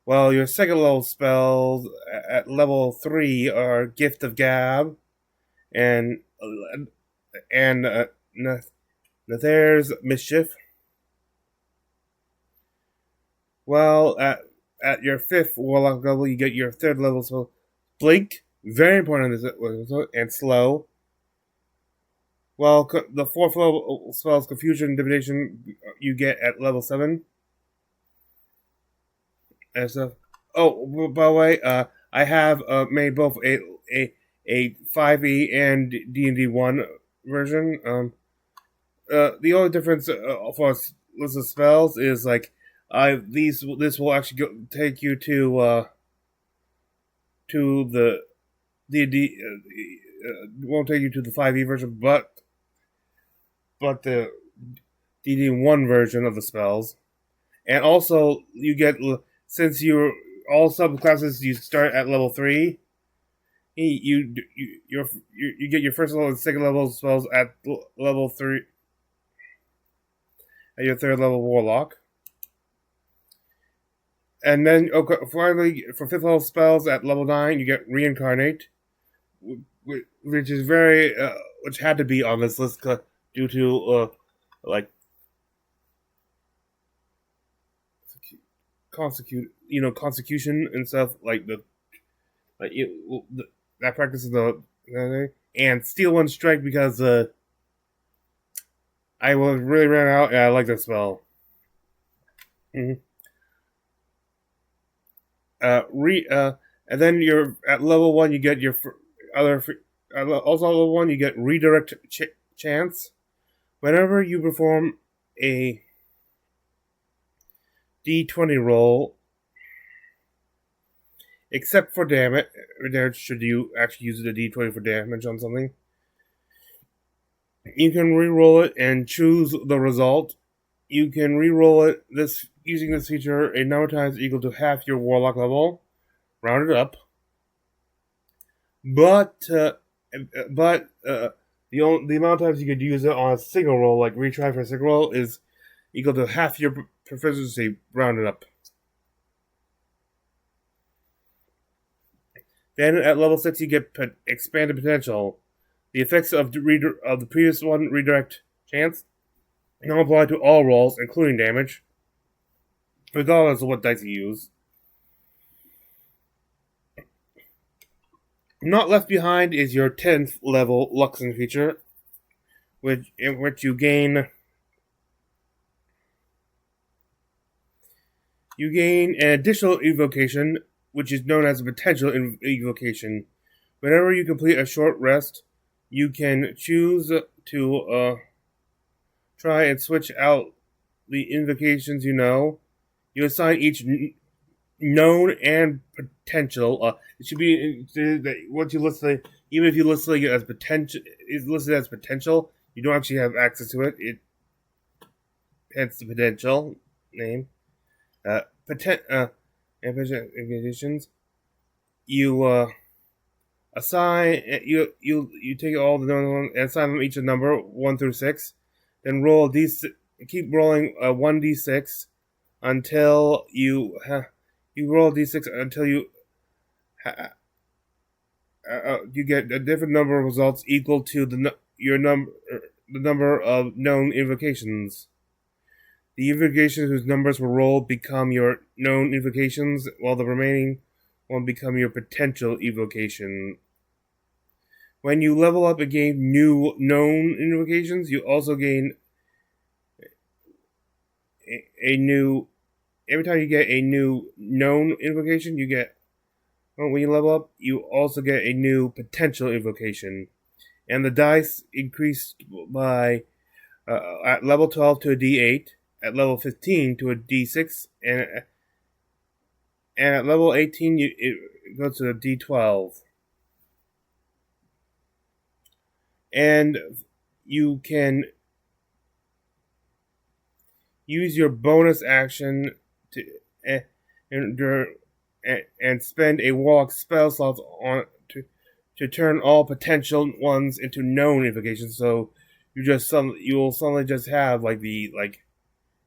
Well, your second level spells at level 3 are Gift of Gab and Nether's Mischief. Well, at your 5th Warlock level, you get your 3rd level spell, Blink, very important in this episode, and Slow. Well, the 4th level spells Confusion and Divination you get at level 7. And stuff. Oh, by the way, I have made both a 5e and D&D 1 version. The only difference for list of spells is like this will actually take you to the D&D. Won't take you to the 5e version, but the D&D 1 version of the spells, and also you get, since you're all subclasses you start at level 3. You get your first level and second level spells at level 3 at your 3rd level Warlock. And then, finally, for 5th level spells at level 9, you get Reincarnate, which is which had to be on this list due to, consecution and stuff, that practices and Steal One Strike because, I was really ran out and I like that spell. Mm-hmm. And then you're at level 1. You get your also level 1. You get Redirect Chance. Whenever you perform a D20 roll, except for damage, should you actually use the D20 for damage on something, you can re-roll it and choose the result. You can re-roll it using this feature a number of times equal to half your Warlock level, rounded up. But the amount of times you could use it on a single roll, like retry for a single roll, is equal to half your proficiency, rounded up. Then at level 6 you get Expanded Potential. The effects of the previous one, Redirect Chance, now apply to all rolls, including damage, regardless of what dice you use. Not left behind is your 10th level Luxon feature, in which you gain an additional evocation, which is known as a potential evocation. Whenever you complete a short rest, you can choose to try and switch out the invocations you know. You assign each known and potential. It should be once you list it, even if you list it as potential, is listed as potential. You don't actually have access to it. Hence the potential name. Invocations. You assign you take all the known ones and assign them each a number 1 through 6. Then roll keep rolling 1d6 until you roll d6 until you get a different number of results equal to the number of known invocations. The invocations whose numbers were rolled become your known invocations, while the remaining one become your potential evocation. When you level up and gain new known invocations, you also gain a new. Every time you get a new known invocation, when you level up, you also get a new potential invocation. And the dice increase by at level 12 to a D8, at level 15 to a D6, and at level 18 it goes to a D12. And you can use your bonus action and spend a Warlock spell slot to turn all potential ones into known invocations. So you will suddenly just have like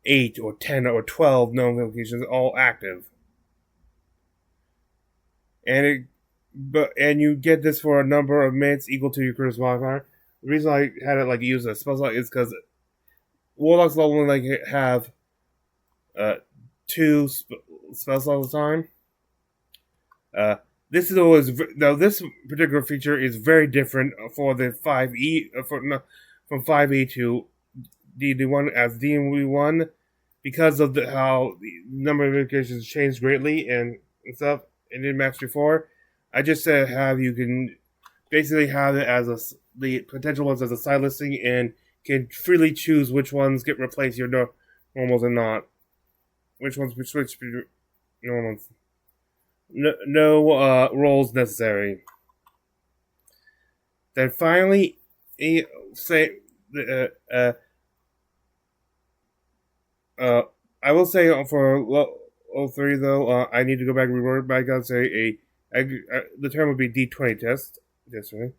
8 or 10 or 12 known invocations all active. And you get this for a number of minutes equal to your charisma modifier. The reason I had it use a spell slot is because warlocks will only have 2 spells all the time. This particular feature is very different for the 5e from 5e to D1 as D1 because of how the number of invocations changed greatly and stuff. And didn't match before. I just said you can basically have it as the potential ones as a side listing and can freely choose which ones get replaced your normals and not. Which ones we switch to normals. No rolls necessary. Then finally, I will say for level 3 though, I need to go back and reword, but I gotta say the term would be D20 test. This way.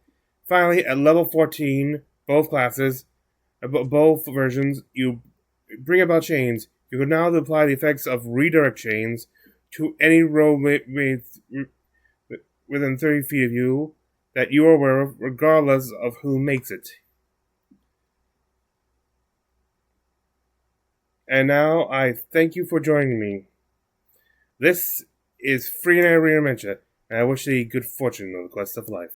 Finally, at level 14, both classes, both versions, you bring about chains. You can now apply the effects of redirect chains to any row within 30 feet of you that you are aware of, regardless of who makes it. And now I thank you for joining me. This is Free and Arena Dementia, and I wish thee good fortune on the quest of life.